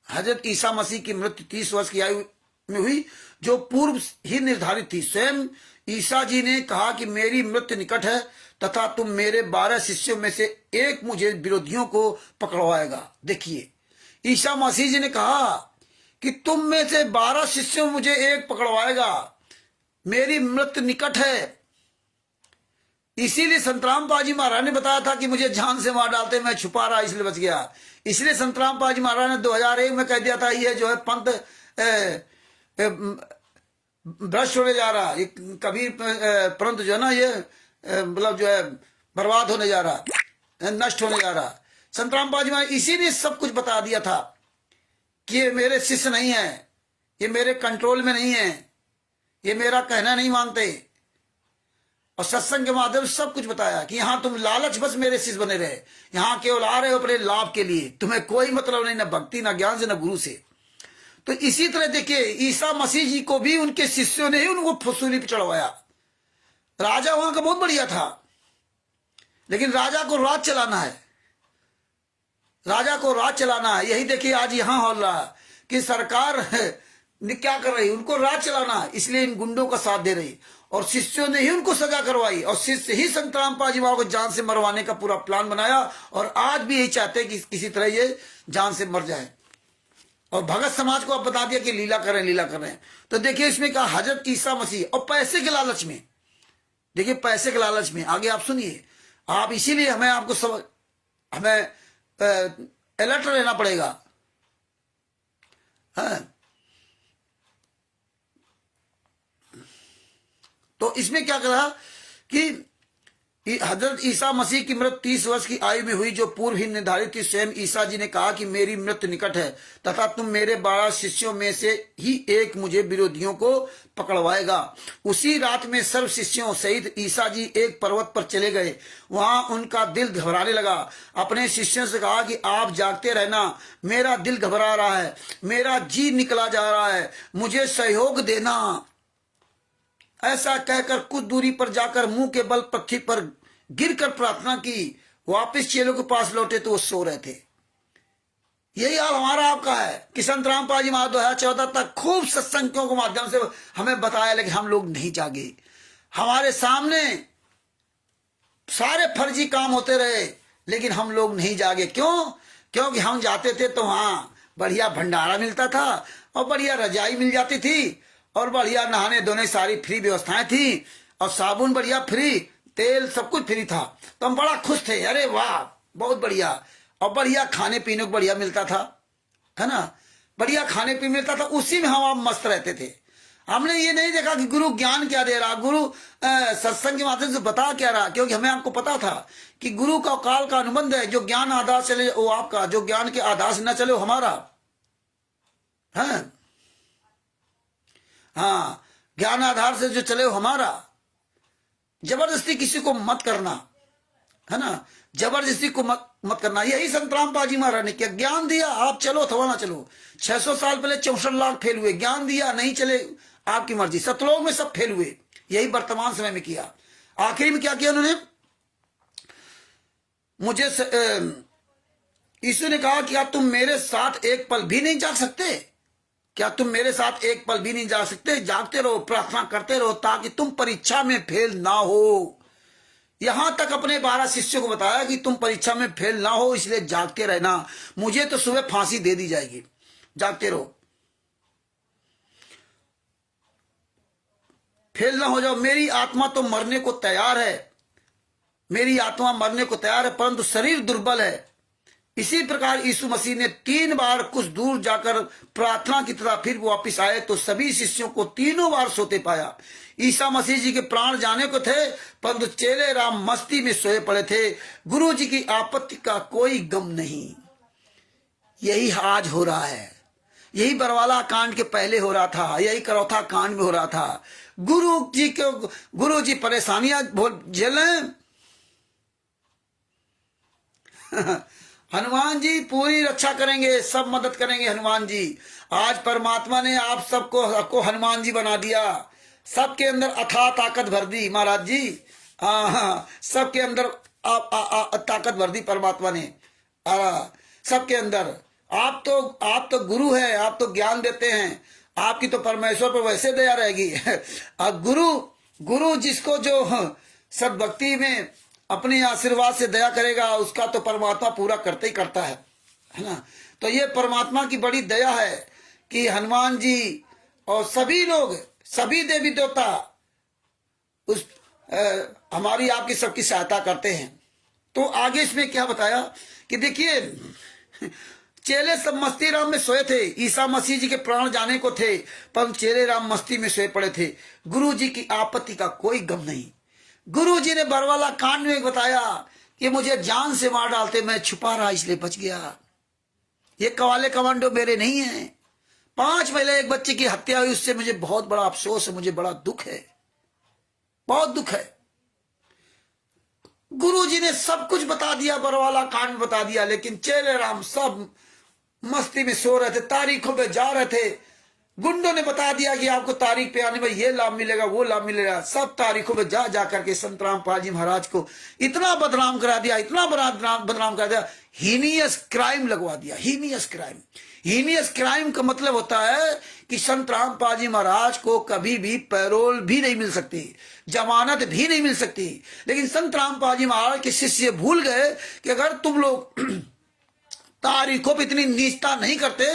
Speaker 1: हजरत ईसा मसीह की मृत्यु 30 वर्ष की आयु में हुई, जो पूर्व ही निर्धारित थी। स्वयं ईसा जी ने कहा कि मेरी मृत्यु निकट है तथा तुम मेरे 12 शिष्यों में से एक मुझे विरोधियों को पकड़वाएगा। देखिए, ईसा मसीह जी ने कहा कि तुम में से 12 शिष्यों में मुझे एक पकड़वाएगा, मेरी मृत्यु निकट है। इसीलिए संतराम पाजी महाराज ने बताया था कि मुझे जान से मार डालते, मैं छुपा रहा इसलिए बच गया। इसलिए संतराम पाजी महाराज ने 2001 में कह दिया था, ये जो है पंथ भ्रष्ट होने जा रहा, ये कबीर पंथ जो है ना, ये मतलब जो है बर्बाद होने जा रहा, नष्ट होने जा रहा। संतराम पाजी महाराज इसीलिए सब कुछ बता दिया था कि ये मेरे शिष्य नहीं है, ये मेरे कंट्रोल में नहीं है, ये मेरा कहना नहीं मानते। और सत्संग के माध्यम से सब कुछ बताया कि यहाँ तुम लालच बस मेरे शिष्य बने रहे, यहाँ केवल आ रहे हो अपने लाभ के लिए, तुम्हें कोई मतलब नहीं, ना भक्ति, ना ज्ञान से, ना गुरु से। तो इसी तरह देखिए, ईसा मसीह जी को भी उनके शिष्यों ने ही उनको फसूली पे चढ़वाया। राजा वहां का बहुत बढ़िया था, लेकिन राजा को राज चलाना है, राजा को राज चलाना है। यही देखिए आज यहां हो रहा है कि सरकार ने क्या कर रही, उनको राज चलाना है, इसलिए इन गुंडों का साथ दे रही, और शिष्यों ने ही उनको सजा करवाई, और शिष्य ही संत रामपाल जी को जान से मरवाने का पूरा प्लान बनाया। और आज भी यही चाहते हैं कि किसी तरह ये जान से मर जाए। और भगत समाज को अब बता दिया कि लीला कर रहे हैं, लीला कर रहे हैं। तो देखिए इसमें कहा हजरत ईसा मसीह, और पैसे के लालच में, देखिए पैसे के लालच में, आगे आप सुनिए। आप इसीलिए हमें आपको हमें अलर्ट रहना पड़ेगा। तो इसमें क्या कहा कि हजरत ईसा मसीह की मृत्यु 30 वर्ष की आयु में हुई, जो पूर्व ही निर्धारित थी। स्वयं ईसा जी ने कहा कि मेरी मृत्यु निकट है तथा तुम मेरे 12 शिष्यों में से ही एक मुझे विरोधियों को पकड़वाएगा। उसी रात में सर्व शिष्यों सहित ईसा जी एक पर्वत पर चले गए। वहां उनका दिल घबराने लगा। अपने शिष्यों से कहा कि आप जागते रहना, मेरा दिल घबरा रहा है, मेरा जी निकला जा रहा है, मुझे सहयोग देना। ऐसा कहकर कुछ दूरी पर जाकर मुंह के बल पृथ्वी पर गिरकर प्रार्थना की। वापस चेलों के पास लौटे तो वो सो रहे थे। यही हाल हमारा आपका है कि संत रामपाल जी महाराज 2014 तक खूब सत्संगों के माध्यम से हमें बताया, लेकिन हम लोग नहीं जागे। हमारे सामने सारे फर्जी काम होते रहे, लेकिन हम लोग नहीं जागे। क्यों? क्योंकि हम जाते थे तो वहां बढ़िया भंडारा मिलता था, और बढ़िया रजाई मिल जाती थी, और बढ़िया नहाने धोने सारी फ्री व्यवस्थाएं थी, और साबुन बढ़िया फ्री, तेल सब कुछ फ्री था। तो हम बड़ा खुश थे, अरे वाह बहुत बढ़िया। और बढ़िया खाने पीने को बढ़िया मिलता था, है ना, बढ़िया खाने पीने मिलता था, उसी में हम मस्त रहते थे। हमने ये नहीं देखा कि गुरु ज्ञान क्या दे रहा, गुरु सत्संग के माध्यम से बता क्या रहा, क्योंकि हमें आपको पता था कि गुरु का काल का अनुबंध है। जो ज्ञान आधार चले वो आपका, जो ज्ञान के आधार से न चले वो हमारा है। हाँ, ज्ञान आधार से जो चले वो हमारा। जबरदस्ती किसी को मत करना, है ना। जबरदस्ती को मत करना। यही संत रामपाल जी महाराज ने किया, ज्ञान दिया, आप चलो अथवा ना चलो। 600 साल पहले 64 लाख फेल हुए, ज्ञान दिया, नहीं चले आपकी मर्जी। सतलोक में सब फेल हुए, यही वर्तमान समय में किया। आखिरी में क्या किया उन्होंने, मुझे यीशु ने कहा क्या तुम मेरे साथ एक पल भी नहीं जाग सकते? क्या तुम मेरे साथ एक पल भी नहीं जाग सकते? जागते रहो, प्रार्थना करते रहो, ताकि तुम परीक्षा में फेल ना हो। यहां तक अपने 12 शिष्यों को बताया कि तुम परीक्षा में फेल ना हो, इसलिए जागते रहना। मुझे तो सुबह फांसी दे दी जाएगी, जागते रहो, फेल ना हो जाओ। मेरी आत्मा तो मरने को तैयार है, मेरी आत्मा मरने को तैयार है, परंतु शरीर दुर्बल है। इसी प्रकार यीशु मसीह ने 3 बार कुछ दूर जाकर प्रार्थना की तरह फिर वापिस आए तो सभी शिष्यों को तीनों बार सोते पाया। ईसा मसीह जी के प्राण जाने को थे, परंतु चेले राम मस्ती में सोए पड़े थे। गुरु जी की आपत्ति का कोई गम नहीं। यही आज हो रहा है, यही बरवाला कांड के पहले हो रहा था, यही करौथा कांड में हो रहा था। गुरु जी परेशानियां झेलें, हनुमान जी पूरी रक्षा करेंगे, सब मदद करेंगे हनुमान जी। आज परमात्मा ने आप सबको हनुमान जी बना दिया, सबके अंदर अथाह ताकत भर दी महाराज जी। सबके अंदर ताकत भर दी परमात्मा ने, सबके अंदर। आप तो गुरु हैं, आप तो ज्ञान देते हैं, आपकी तो परमेश्वर पर वैसे दया रहेगी। गुरु जिसको जो सब भक्ति में अपने आशीर्वाद से दया करेगा, उसका तो परमात्मा पूरा करते ही करता है ना। तो ये परमात्मा की बड़ी दया है कि हनुमान जी और सभी लोग, सभी देवी देवता हमारी आपकी सबकी सहायता करते हैं। तो आगे इसमें क्या बताया कि देखिए, चेले सब मस्ती राम में सोए थे। ईसा मसीह जी के प्राण जाने को थे, पर चेले राम मस्ती में सोए पड़े थे। गुरु जी की आपत्ति का कोई गम नहीं। गुरु जी ने बरवाला कांड में बताया कि मुझे जान से मार डालते, मैं छुपा रहा इसलिए बच गया। ये कवाले कमांडो मेरे नहीं है। 5 महिला एक बच्चे की हत्या हुई, उससे मुझे बहुत बड़ा अफसोस है, मुझे बड़ा दुख है, बहुत दुख है। गुरु जी ने सब कुछ बता दिया, बरवाला कांड में बता दिया, लेकिन चेले राम सब मस्ती में सो रहे थे, तारीखों पे जा रहे थे। गुंडों ने बता दिया कि आपको तारीख पे आने में ये लाभ मिलेगा, वो लाभ मिलेगा। सब तारीखों पे जा जा करके संत रामपाल जी महाराज को इतना बदनाम करा दिया, इतना बदनाम करा दिया, हीनियस क्राइम लगवा दिया। हीनियस क्राइम, हीनियस क्राइम का मतलब होता है कि संत रामपाल जी महाराज को कभी भी पैरोल भी नहीं मिल सकती, जमानत भी नहीं मिल सकती। लेकिन संत रामपाल जी महाराज के शिष्य भूल गए कि अगर तुम लोग तारीखों पर इतनी नीचता नहीं करते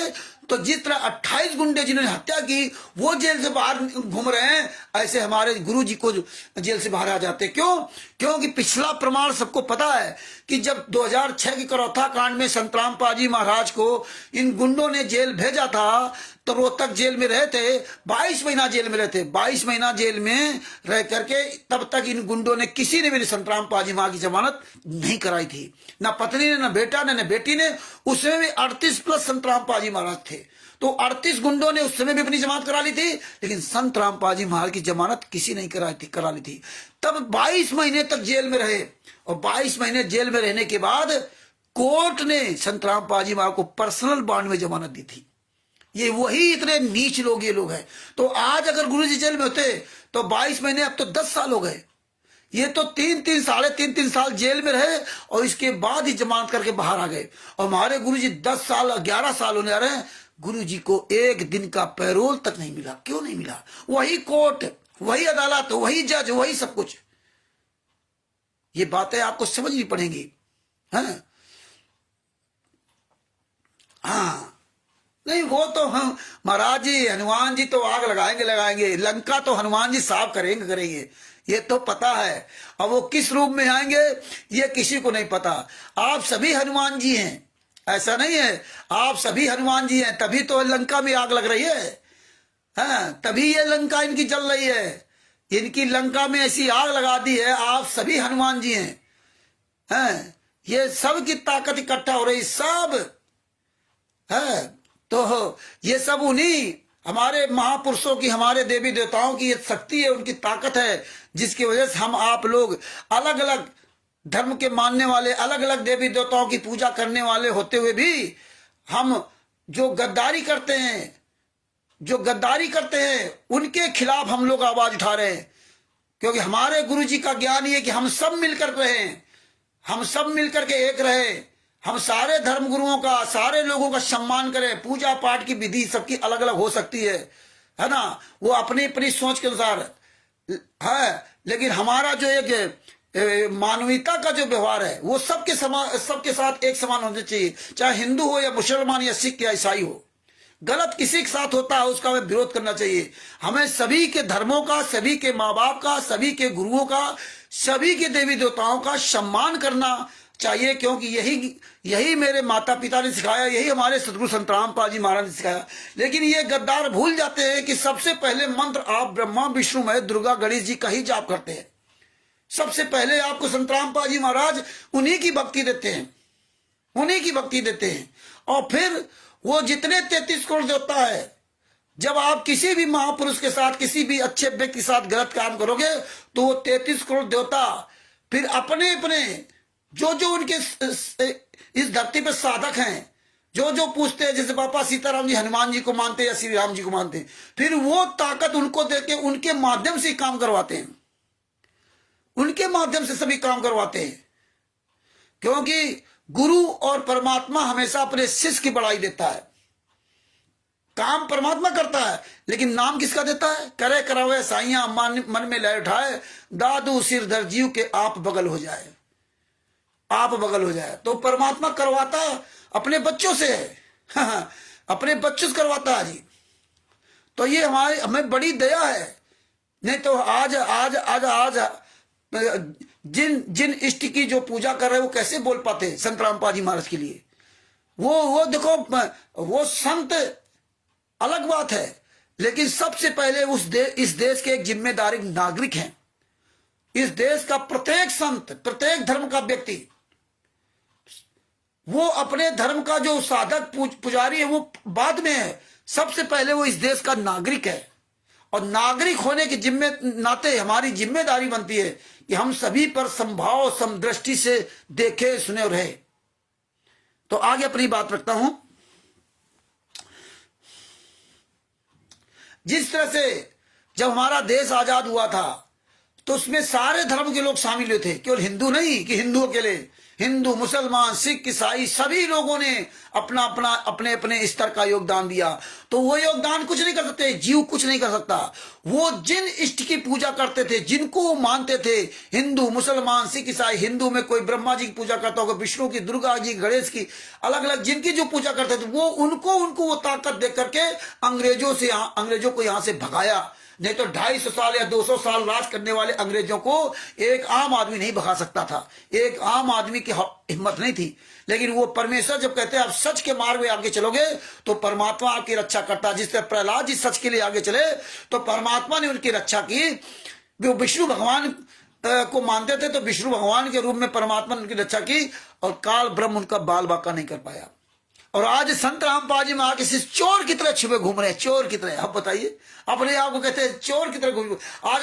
Speaker 1: तो जिस तरह 28 गुंडे जिन्होंने हत्या की वो जेल से बाहर घूम रहे हैं, ऐसे हमारे गुरु जी को जेल से बाहर आ जाते। क्यों? क्योंकि पिछला प्रमाण सबको पता है कि जब 2006 की करौथा कांड में संत रामपाल जी महाराज को इन गुंडों ने जेल भेजा था तो रोहतक जेल में रहे थे, 22 महीना जेल में रहे थे। 22 महीना जेल में रह करके तब तक इन गुंडों ने किसी ने भी संत रामपाल जी महाराज की जमानत नहीं कराई थी, ना पत्नी ने, ना बेटा ने, ना बेटी ने। उसमें भी 38 प्लस संत रामपाल जी महाराज थे, तो 38 गुंडों ने उस समय भी अपनी जमानत करा ली थी, लेकिन संत रामपाल जी महाराज की जमानत किसी नहीं करा ली थी। तब 22 महीने तक जेल में रहे, और 22 महीने जेल में रहने के बाद कोर्ट ने संत रामपाल जी महाराज को पर्सनल बॉन्ड में जमानत दी थी। ये वही इतने नीच लोग ये लोग हैं। तो आज अगर गुरु जी जेल में होते तो 22 महीने, अब तो 10 साल हो गए। ये तो 3-3 साढ़े 3 साल जेल में रहे और इसके बाद ही जमानत करके बाहर आ गए। और हमारे गुरु जी 10 साल 11 साल होने आ रहे हैं, गुरु जी को एक दिन का पैरोल तक नहीं मिला। क्यों नहीं मिला? वही कोर्ट, वही अदालत, वही जज, वही सब कुछ। ये बातें आपको समझनी पड़ेंगी। हाँ, नहीं वो तो हम महाराज जी, हनुमान जी तो आग लगाएंगे, लंका तो हनुमान जी साफ करेंगे, ये तो पता है। अब वो किस रूप में आएंगे ये किसी को नहीं पता। आप सभी हनुमान जी हैं, ऐसा नहीं है, आप सभी हनुमान जी हैं, तभी तो लंका में आग लग रही है। तभी ये लंका इनकी जल रही है, इनकी लंका में ऐसी आग लगा दी है। आप सभी हनुमान जी हैं, ये सब की ताकत इकट्ठा हो रही, सब है। तो ये सब उन्हीं हमारे महापुरुषों की, हमारे देवी देवताओं की ये शक्ति है, उनकी ताकत है, जिसकी वजह से हम आप लोग अलग अलग धर्म के मानने वाले, अलग अलग देवी देवताओं की पूजा करने वाले होते हुए भी हम जो गद्दारी करते हैं, उनके खिलाफ हम लोग आवाज उठा रहे हैं। क्योंकि हमारे गुरु जी का ज्ञान ये है कि हम सब मिलकर रहें, हम सब मिलकर के एक रहे, हम सारे धर्म गुरुओं का, सारे लोगों का सम्मान करें। पूजा पाठ की विधि सबकी अलग अलग हो सकती है ना, वो अपनी अपनी सोच के अनुसार है, लेकिन हमारा जो एक मानवीयता का जो व्यवहार है वो सबके साथ एक समान होना चाहिए। चाहे हिंदू हो या मुसलमान या सिख या ईसाई हो, गलत किसी के साथ होता है उसका हमें विरोध करना चाहिए। हमें सभी के धर्मों का, सभी के माँ बाप का, सभी के गुरुओं का, सभी के देवी देवताओं का सम्मान करना चाहिए। क्योंकि यही मेरे माता पिता ने सिखाया, यही हमारे सदगुरु संत रामपाल जी महाराज ने सिखाया। लेकिन ये गद्दार भूल जाते हैं कि सबसे पहले मंत्र आप ब्रह्मा विष्णु महेश दुर्गा गणेश जी का ही जाप करते हैं। सबसे पहले आपको संत रामपाल जी महाराज उन्हीं की भक्ति देते हैं, उन्हीं की भक्ति देते हैं। और फिर वो जितने 33 करोड़ देवता है, जब आप किसी भी महापुरुष के साथ, किसी भी अच्छे व्यक्ति के साथ गलत काम करोगे तो वो 33 करोड़ देवता फिर अपने अपने जो उनके इस धरती पर साधक हैं, जो पूछते हैं, जैसे बाबा सीताराम जी हनुमान जी को मानते हैं या श्री राम जी को मानते हैं, फिर वो ताकत उनको देके उनके माध्यम से काम करवाते हैं, उनके माध्यम से सभी काम करवाते हैं। क्योंकि गुरु और परमात्मा हमेशा अपने शिष्य की बड़ाई देता है। काम परमात्मा करता है लेकिन नाम किसका देता है? करे करावे साइया मन में लय उठाए, दादू सिरधर जीव के आप बगल हो जाए, आप बगल हो जाए। तो परमात्मा करवाता अपने बच्चों से है, अपने बच्चों से करवाता है जी। तो ये हमें बड़ी दया है। नहीं तो आज जिन इष्ट की जो पूजा कर रहे हैं वो कैसे बोल पाते संत रामपाल जी महाराज के लिए? वो देखो, वो संत अलग बात है, लेकिन सबसे पहले इस देश के एक जिम्मेदारी नागरिक हैं। इस देश का प्रत्येक संत, प्रत्येक धर्म का व्यक्ति, वो अपने धर्म का जो साधक पुजारी है वो बाद में है, सबसे पहले वो इस देश का नागरिक है। और नागरिक होने के नाते हमारी जिम्मेदारी बनती है कि हम सभी पर समभाव समदृष्टि से देखे सुने और रहे। तो आगे अपनी बात रखता हूं। जिस तरह से जब हमारा देश आजाद हुआ था तो उसमें सारे धर्म के लोग शामिल हुए थे, केवल हिंदू नहीं कि हिंदुओं के लिए, हिंदू मुसलमान सिख ईसाई सभी लोगों ने अपना अपना अपने अपने स्तर का योगदान दिया। तो वो योगदान कुछ नहीं कर सकते, जीव कुछ नहीं कर सकता। वो जिन इष्ट की पूजा करते थे, जिनको वो मानते थे, हिंदू मुसलमान सिख ईसाई, हिंदू में कोई ब्रह्मा जी की पूजा करता होगा, विष्णु की, दुर्गा जी, गणेश की, अलग अलग जिनकी जो पूजा करते थे, वो उनको वो ताकत दे करके अंग्रेजों को यहां से भगाया। नहीं तो 250 साल या 200 साल राज करने वाले अंग्रेजों को एक आम आदमी नहीं भगा सकता था, एक आम आदमी की हिम्मत नहीं थी। लेकिन वो परमेश्वर जब कहते हैं आप सच के मार्ग में आगे चलोगे तो परमात्मा आपकी रक्षा करता है। जिस तरह प्रहलाद जी सच के लिए आगे चले तो परमात्मा ने उनकी रक्षा की। वो विष्णु भगवान को मानते थे तो विष्णु भगवान के रूप में परमात्मा ने उनकी रक्षा की और काल ब्रह्म उनका बाल बाका नहीं कर पाया। और आज संत रामपाल जी महाराज किसी चोर की तरह छुपे घूम रहे हैं, चोर की तरह। आप बताइए, अपने आप को कहते हैं चोर की तरह घूम। आज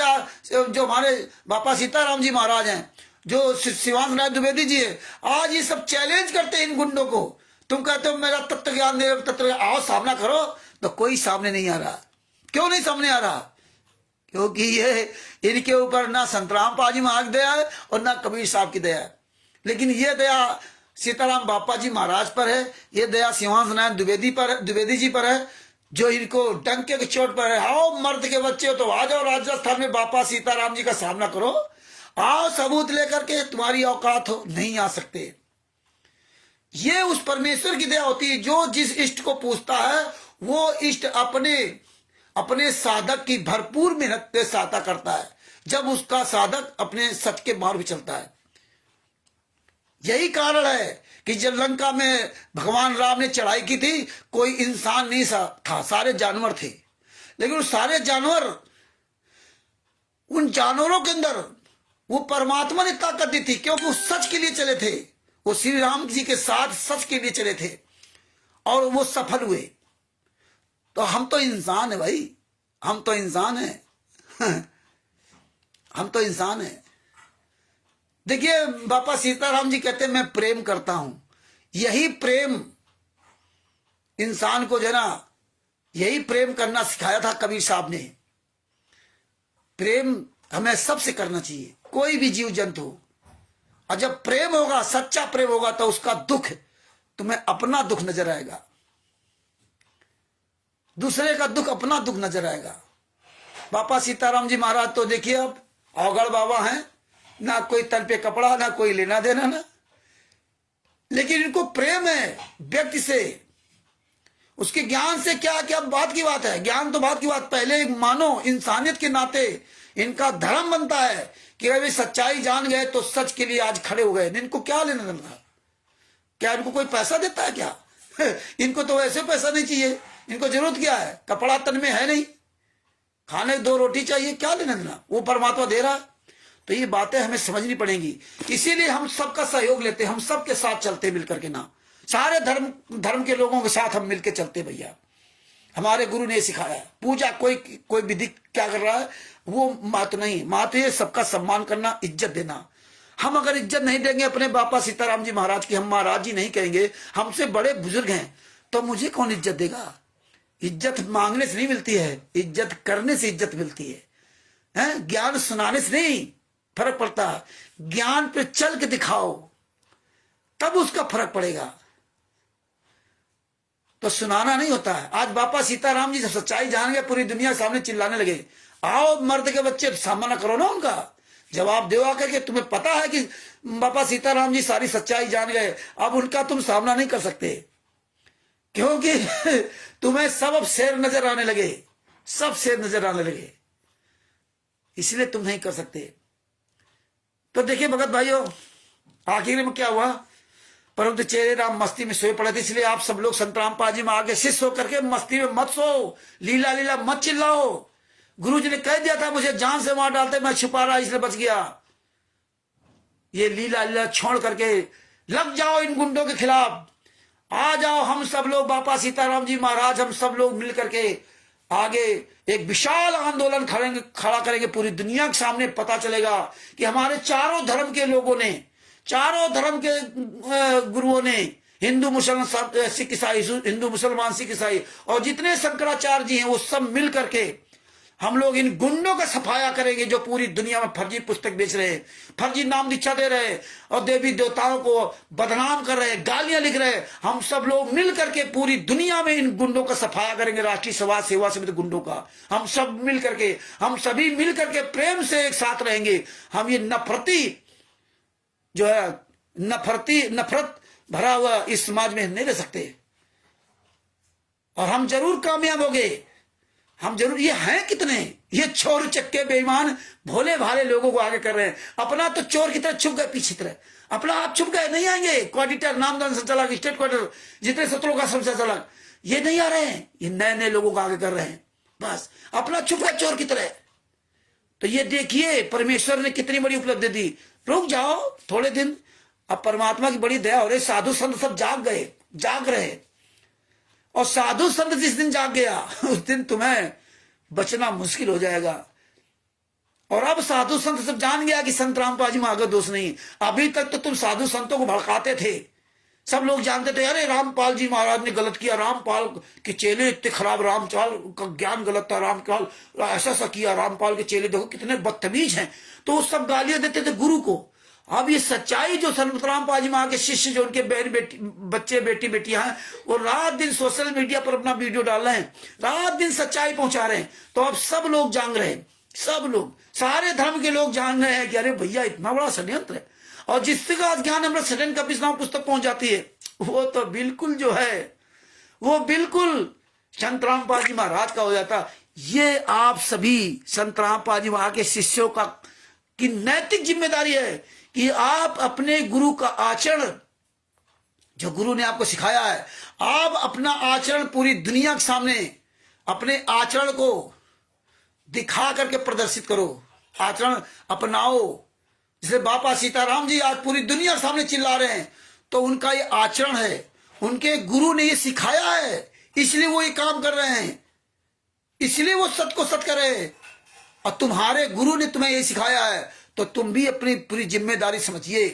Speaker 1: जो हमारे बाबा सीताराम जी महाराज हैं, जो शिवांश नाथ द्विवेदी जी है, आज ये सब चैलेंज करते हैं इन गुंडों को। तुम कहते हो मेरा तत्व ज्ञान दे, तत्व आओ सामना करो, तो कोई सामने नहीं आ रहा। क्यों नहीं सामने आ रहा? क्योंकि ये इनके ऊपर ना संत रामपाल जी महाराज दया है और ना कबीर साहब की दया है। लेकिन ये दया सीताराम बापा जी महाराज पर है, ये दया शिवांश नारायण द्विवेदी जी पर है, जो इनको डंके की चोट पर है। आओ मर्द के बच्चे हो तो आ जाओ राजस्थान में बापा सीताराम जी का सामना करो, आओ सबूत लेकर के, तुम्हारी औकात हो, नहीं आ सकते। ये उस परमेश्वर की दया होती है। जो जिस इष्ट को पूछता है वो इष्ट अपने साधक की भरपूर मेहनत से सहायता करता है, जब उसका साधक अपने सच के मार्ग में चलता है। यही कारण है कि जब लंका में भगवान राम ने चढ़ाई की थी, कोई इंसान नहीं था, सारे जानवर थे। लेकिन सारे जानवर, उन जानवरों के अंदर वो परमात्मा ने ताकत दी थी, क्योंकि वो सच के लिए चले थे। वो श्री राम जी के साथ सच के लिए चले थे और वो सफल हुए। तो हम तो इंसान है भाई, हम तो इंसान है हम तो इंसान है। देखिए बापा सीताराम जी कहते हैं मैं प्रेम करता हूं। यही प्रेम इंसान को जो है ना, यही प्रेम करना सिखाया था कबीर साहब ने। प्रेम हमें सबसे करना चाहिए, कोई भी जीव जंतु हो। और जब प्रेम होगा, सच्चा प्रेम होगा, तो उसका दुख तुम्हें अपना दुख नजर आएगा, दूसरे का दुख अपना दुख नजर आएगा। बापा सीताराम जी महाराज तो देखिए अब अवगढ़ बाबा हैं, ना कोई तल पे कपड़ा, ना कोई लेना देना ना, लेकिन इनको प्रेम है व्यक्ति से, उसके ज्ञान से। क्या क्या बात की बात है, ज्ञान तो बात की बात। पहले मानो इंसानियत के नाते इनका धर्म बनता है कि अभी सच्चाई जान गए तो सच के लिए आज खड़े हो गए। इनको क्या लेना देना, क्या इनको कोई पैसा देता है क्या? इनको तो वैसे पैसा नहीं चाहिए, इनको जरूरत क्या है, कपड़ा तन में है नहीं, खाने 2 रोटी चाहिए, क्या लेना देना, वो परमात्मा दे रहा। तो ये बातें हमें समझनी पड़ेंगी। इसीलिए हम सबका सहयोग लेते हैं, हम सबके साथ चलते मिलकर के ना, सारे धर्म के लोगों के साथ हम मिलकर चलते। भैया हमारे गुरु ने सिखाया है, पूजा कोई विधि क्या कर रहा है वो मात नहीं, मात ये सबका सम्मान करना, इज्जत देना। हम अगर इज्जत नहीं देंगे अपने बापा सीताराम जी महाराज की, हम महाराज जी नहीं कहेंगे, हमसे बड़े बुजुर्ग हैं, तो मुझे कौन इज्जत देगा? इज्जत मांगने से नहीं मिलती है, इज्जत करने से इज्जत मिलती है? ज्ञान सुनाने से नहीं फर्क पड़ता, ज्ञान पे चल के दिखाओ तब उसका फर्क पड़ेगा। तो सुनाना नहीं होता है। आज बापा सीताराम जी जब सच्चाई जान गए, पूरी दुनिया सामने चिल्लाने लगे, आओ मर्द के बच्चे सामना करो ना, उनका जवाब दो आकर के। तुम्हें पता है कि बापा सीताराम जी सारी सच्चाई जान गए, अब उनका तुम सामना नहीं कर सकते, क्योंकि तुम्हें सब अब शेर नजर आने लगे, सब शेर नजर आने लगे, इसलिए तुम नहीं कर सकते। तो देखिए भगत भाइयों, आखिर में क्या हुआ, परंतु चेहरे राम मस्ती में सोए पड़े थे। इसलिए आप सब लोग संत रामपाल जी में आगे शिष्य होकर के मस्ती में मत सो, लीला लीला मत चिल्लाओ। गुरु जी ने कह दिया था मुझे जान से मार डालते, मैं छुपा रहा इसलिए बच गया। ये लीला लीला छोड़ करके लग जाओ इन गुंडों के खिलाफ, आ जाओ हम सब लोग, बापा सीताराम जी महाराज हम सब लोग मिल करके आगे एक विशाल आंदोलन खड़ा करेंगे। पूरी दुनिया के सामने पता चलेगा कि हमारे चारों धर्म के लोगों ने, चारों धर्म के गुरुओं ने, हिंदू मुसलमान सिख ईसाई, हिंदू मुसलमान सिख ईसाई और जितने शंकराचार्य जी हैं, वो सब मिल करके हम लोग इन गुंडों का सफाया करेंगे जो पूरी दुनिया में फर्जी पुस्तक बेच रहे हैं, फर्जी नाम दीक्षा दे रहे हैं और देवी देवताओं को बदनाम कर रहे हैं, गालियां लिख रहे हैं। हम सब लोग मिल करके पूरी दुनिया में इन गुंडों का सफाया करेंगे। राष्ट्रीय समाज सेवा समिति गुंडों का हम सब मिल करके, हम सभी मिल करके प्रेम से एक साथ रहेंगे। हम ये नफरती जो है, नफरत भरा हुआ इस समाज में नहीं रह सकते, और हम जरूर कामयाब होंगे। हम जरूर, ये हैं कितने, ये चोर चक्के बेईमान भोले भाले लोगों को आगे कर रहे हैं। अपना तो चोर की तरह छुप गए पीछे तरह, अपना आप छुप गए, नहीं आएंगे। क्वार्टर, नामदान संचालक, स्टेट क्वार्टर, जितने सत्रों का संचालक, ये नहीं आ रहे हैं, ये नए नए लोगों को आगे कर रहे हैं। बस अपना छुप गए चोर की तरह। तो ये देखिए परमेश्वर ने कितनी बड़ी उपलब्धि दी। रुक जाओ थोड़े दिन, अब परमात्मा की बड़ी दया हो रही, साधु संत सब जाग रहे। और साधु संत जिस दिन जाग गया, उस दिन तुम्हें बचना मुश्किल हो जाएगा। और अब साधु संत सब जान गया कि संत रामपाल जी में आगे दोष नहीं। अभी तक तो तुम साधु संतों को भड़काते थे, सब लोग जानते थे अरे रामपाल जी महाराज ने गलत किया, रामपाल के चेले इतने खराब, रामपाल का ज्ञान गलत था, रामपाल ऐसा किया, रामपाल के चेले देखो कितने बदतमीज हैं। तो वो सब गालियां देते थे गुरु को। अब ये सच्चाई जो संत रामपाल जी महाराज के शिष्य, जो उनके बच्चे बेटी बेटियां हैं, वो रात दिन सोशल मीडिया पर अपना वीडियो डाल रहे हैं, रात दिन सच्चाई पहुंचा रहे हैं। तो अब सब लोग जान रहे हैं, सब लोग, सारे धर्म के लोग जान रहे हैं कि अरे भैया इतना बड़ा षड्यंत्र है। और जिससे का ज्ञान अमृत सदन का नाम पुस्तक पहुंच जाती है, वो तो बिल्कुल जो है, वो बिल्कुल संत रामपाल जी महाराज का हो जाता। ये आप सभी संत रामपाल जी महाराज के शिष्यों का की नैतिक जिम्मेदारी है कि आप अपने गुरु का आचरण, जो गुरु ने आपको सिखाया है, आप अपना आचरण पूरी दुनिया के सामने अपने आचरण को दिखा करके प्रदर्शित करो, आचरण अपनाओ। जैसे बापा सीताराम जी आज पूरी दुनिया के सामने चिल्ला रहे हैं, तो उनका ये आचरण है, उनके गुरु ने ये सिखाया है, इसलिए वो ये काम कर रहे हैं, इसलिए वो सत्य को सत्य कर रहे हैं। और तुम्हारे गुरु ने तुम्हें ये सिखाया है, तो तुम भी अपनी पूरी जिम्मेदारी समझिए,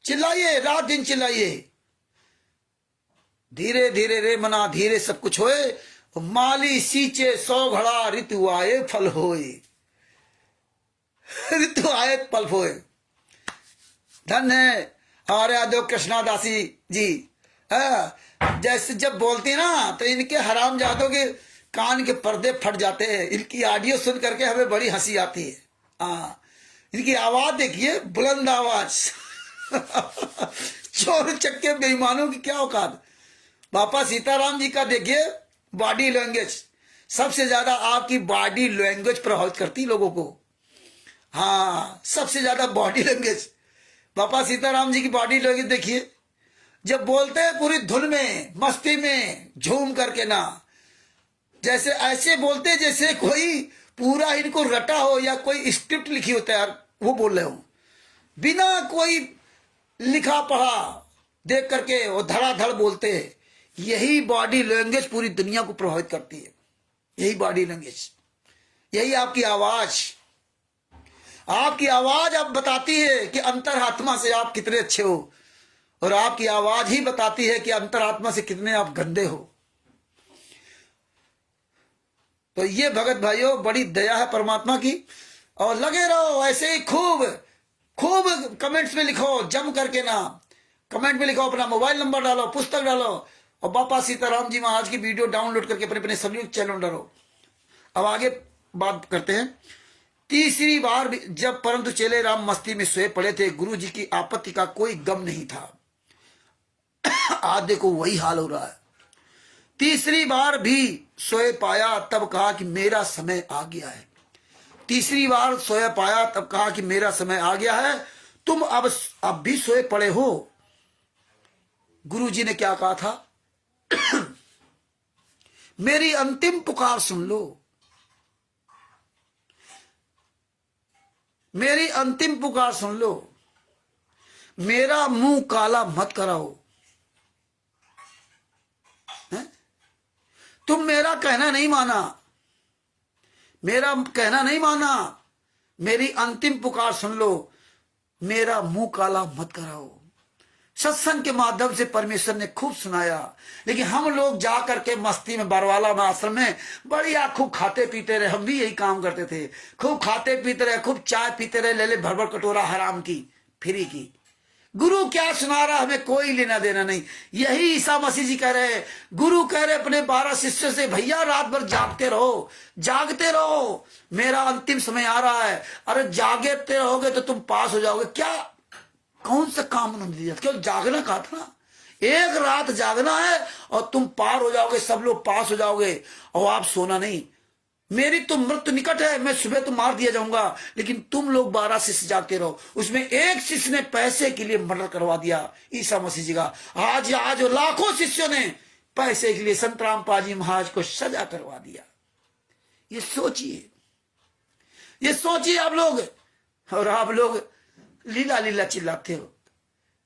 Speaker 1: चिल्लाइए, रात दिन चिल्लाइए। धीरे धीरे रे मना धीरे सब कुछ होए, माली सींचे 100 घड़ा, ऋतु आए फल होए। ऋतु आए फल होए। धन है हमारे यादव कृष्णादासी जी। जैसे जब बोलते हैं ना तो इनके हराम जादों के कान के पर्दे फट जाते हैं। इनकी ऑडियो सुन करके हमें बड़ी हंसी आती है। इनकी आवाज देखिए, बुलंद आवाज। चोर चक्के बेईमानों की क्या औकात। बापा सीताराम जी का देखिए बॉडी लैंग्वेज, सबसे ज्यादा आपकी बॉडी लैंग्वेज प्रभावित करती लोगों को। हाँ, सबसे ज्यादा बॉडी लैंग्वेज बापा सीताराम जी की बॉडी लैंग्वेज देखिए। जब बोलते हैं पूरी धुन में, मस्ती में, झूम करके ना, जैसे ऐसे बोलते हैं जैसे कोई पूरा इनको रटा हो या कोई स्क्रिप्ट लिखी हो तैयार, वो बोल रहे हो, बिना कोई लिखा पढ़ा देख करके वो धड़ाधड़ बोलते हैं। यही बॉडी लैंग्वेज पूरी दुनिया को प्रभावित करती है। यही बॉडी लैंग्वेज, यही आपकी आवाज। आपकी आवाज आप बताती है कि अंतरात्मा से आप कितने अच्छे हो, और आपकी आवाज ही बताती है कि अंतरात्मा से कितने आप गंदे हो। तो ये भगत भाइयों बड़ी दया है परमात्मा की। और लगे रहो ऐसे ही, खूब खूब कमेंट्स में लिखो, जम करके ना कमेंट में लिखो, अपना मोबाइल नंबर डालो, पुस्तक डालो, और बापा सीताराम जी महाराज की वीडियो डाउनलोड करके अपने अपने सभी चैनल डालो। अब आगे बात करते हैं। तीसरी बार जब परंतु चेले राम मस्ती में सोए पड़े थे, गुरु जी की आपत्ति का कोई गम नहीं था। आज देखो वही हाल हो रहा है। तीसरी बार भी सोए पाया तब कहा कि मेरा समय आ गया है। तीसरी बार सोया पाया तब कहा कि मेरा समय आ गया है, तुम अब भी सोए पड़े हो। गुरु जी ने क्या कहा था? मेरी अंतिम पुकार सुन लो, मेरी अंतिम पुकार सुन लो, मेरा मुंह काला मत कराओ। तुम मेरा कहना नहीं माना, मेरा कहना नहीं माना, मेरी अंतिम पुकार सुन लो, मेरा मुंह काला मत कराओ। सत्संग के माध्यम से परमेश्वर ने खूब सुनाया, लेकिन हम लोग जा करके मस्ती में बरवाला में आश्रम में बढ़िया खूब खाते पीते रहे। हम भी यही काम करते थे, खूब खाते पीते रहे, खूब चाय पीते रहे, ले ले भर भर कटोरा हराम की, फ्री की। गुरु क्या सुना रहा हमें कोई लेना देना नहीं। यही ईसा मसीह जी कह रहे हैं। गुरु कह रहे अपने 12 शिष्यों से, भैया रात भर जागते रहो, जागते रहो, मेरा अंतिम समय आ रहा है। अरे जागते रहोगे तो तुम पास हो जाओगे। क्या कौन सा काम उन्होंने दिया? केवल जागना कहा था ना, एक रात जागना है और तुम पार हो जाओगे, सब लोग पास हो जाओगे। और आप सोना नहीं। मेरी तो मृत्यु निकट है, मैं सुबह तो मार दिया जाऊंगा, लेकिन तुम लोग 12 शिष्य जागते रहो। उसमें एक शिष्य ने पैसे के लिए मर्डर करवा दिया ईसा मसीह जी का। आज लाखों शिष्यों ने पैसे के लिए संत रामपाल जी महाराज को सजा करवा दिया। ये सोचिए, ये सोचिए आप लोग। और आप लोग लीला लीला चिल्लाते हो।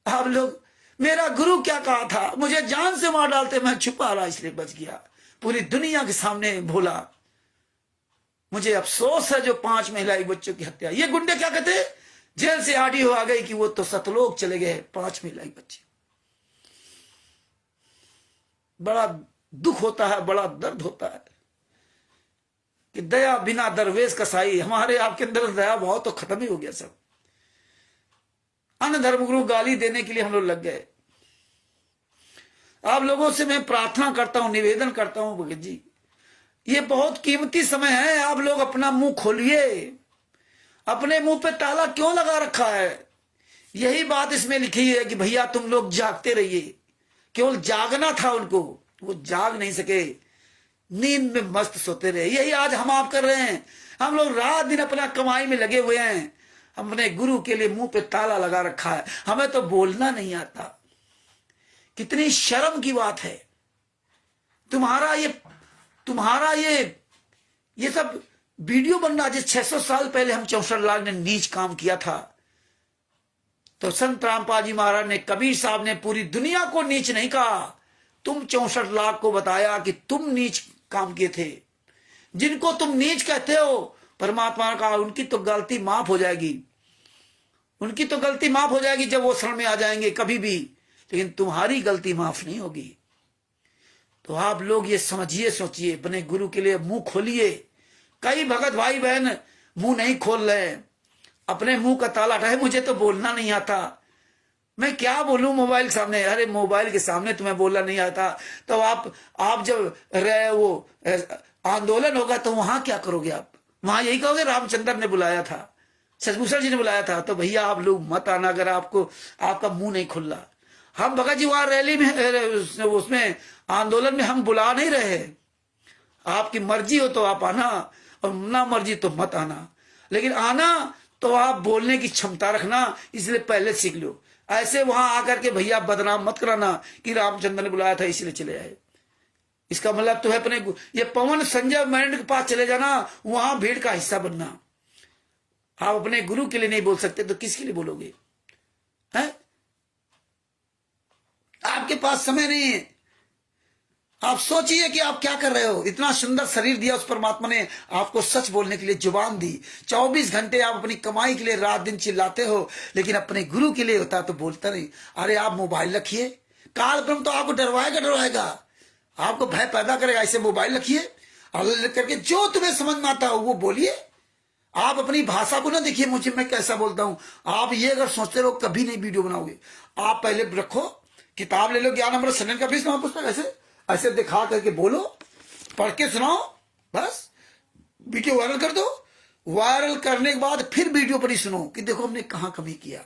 Speaker 1: आप लोग, मेरा गुरु क्या कहा था, मुझे जान से मार डालते, मैं छुपा रहा इसलिए बच गया। पूरी दुनिया के सामने बोला। मुझे अफसोस है जो 5 महिला बच्चों की हत्या। ये गुंडे क्या कहते हैं, जेल से ऑडियो आ गई कि वो तो सतलोक चले गए, 5 महिला बच्चे। बड़ा दुख होता है, बड़ा दर्द होता है कि दया बिना दरवेश कसाई। हमारे आपके अंदर दया भाव तो खत्म ही हो गया सब। अन्य धर्मगुरु गाली देने के लिए हम लोग लग गए। आप लोगों से मैं प्रार्थना करता हूं, निवेदन करता हूं, भगत जी, ये बहुत कीमती समय है। आप लोग अपना मुंह खोलिए। अपने मुंह पे ताला क्यों लगा रखा है? यही बात इसमें लिखी है कि भैया तुम लोग जागते रहिए। केवल जागना था उनको, वो जाग नहीं सके, नींद में मस्त सोते रहे। यही आज हम आप कर रहे हैं। हम लोग रात दिन अपना कमाई में लगे हुए हैं। हमने गुरु के लिए मुंह पे ताला लगा रखा है। हमें तो बोलना नहीं आता। कितनी शर्म की बात है। तुम्हारा ये सब वीडियो बनना। जिस 600 साल पहले हम 64 लाख ने नीच काम किया था, तो संत रामपाल जी महाराज ने, कबीर साहब ने पूरी दुनिया को नीच नहीं कहा। तुम 64 लाख को बताया कि तुम नीच काम किए थे। जिनको तुम नीच कहते हो परमात्मा ने कहा उनकी तो गलती माफ हो जाएगी, उनकी तो गलती माफ हो जाएगी जब वो शरण में आ जाएंगे कभी भी, लेकिन तुम्हारी गलती माफ नहीं होगी। तो आप लोग ये समझिए, सोचिए, अपने गुरु के लिए मुंह खोलिए। कई भगत भाई बहन मुंह नहीं खोल रहे, अपने मुंह का ताला हटाए, मुझे तो बोलना नहीं आता, मैं क्या बोलूं मोबाइल के सामने। अरे मोबाइल के सामने तुम्हें बोलना नहीं आता तो आप जब रहे वो आंदोलन होगा तो वहां क्या करोगे? आप वहां यही कहोगे रामचंद्र ने बुलाया था, सतभूषण जी ने बुलाया था। तो भैया आप लोग मत आना अगर आपको आपका मुंह नहीं खुल रहा। हम भगत जी वहां रैली में उसमें आंदोलन में हम बुला नहीं रहे, आपकी मर्जी हो तो आप आना और ना मर्जी तो मत आना, लेकिन आना तो आप बोलने की क्षमता रखना, इसलिए पहले सीख लो। ऐसे वहां आकर के भैया बदनाम मत कराना कि रामचंद्र ने बुलाया था इसलिए चले आए। इसका मतलब तो है अपने ये पवन संजय मैंड के पास चले जाना, वहां भीड़ का हिस्सा बनना। आप अपने गुरु के लिए नहीं बोल सकते तो किसके लिए बोलोगे? हैं? आपके पास समय नहीं है। आप सोचिए कि आप क्या कर रहे हो। इतना सुंदर शरीर दिया उस परमात्मा ने आपको, सच बोलने के लिए जुबान दी। 24 घंटे आप अपनी कमाई के लिए रात दिन चिल्लाते हो, लेकिन अपने गुरु के लिए होता तो बोलता नहीं। अरे आप मोबाइल रखिए, काल ब्रह्म तो आपको डरवाएगा, आपको भय पैदा करेगा। ऐसे मोबाइल रखिए और करके जो तुम्हें समझ में आता हो वो बोलिए। आप अपनी भाषा को ना देखिए मुझे मैं कैसा बोलता हूं। आप ये अगर सोचते रहो कभी नहीं वीडियो बनाओगे। आप पहले रखो, किताब ले लो, ज्ञान अमृत सन्न का भी पुस्तक, ऐसे ऐसे दिखा करके बोलो, पढ़ के सुनाओ, बस वीडियो वायरल कर दो। वायरल करने के बाद फिर वीडियो पर ही सुनो कि देखो हमने कहां कमी किया।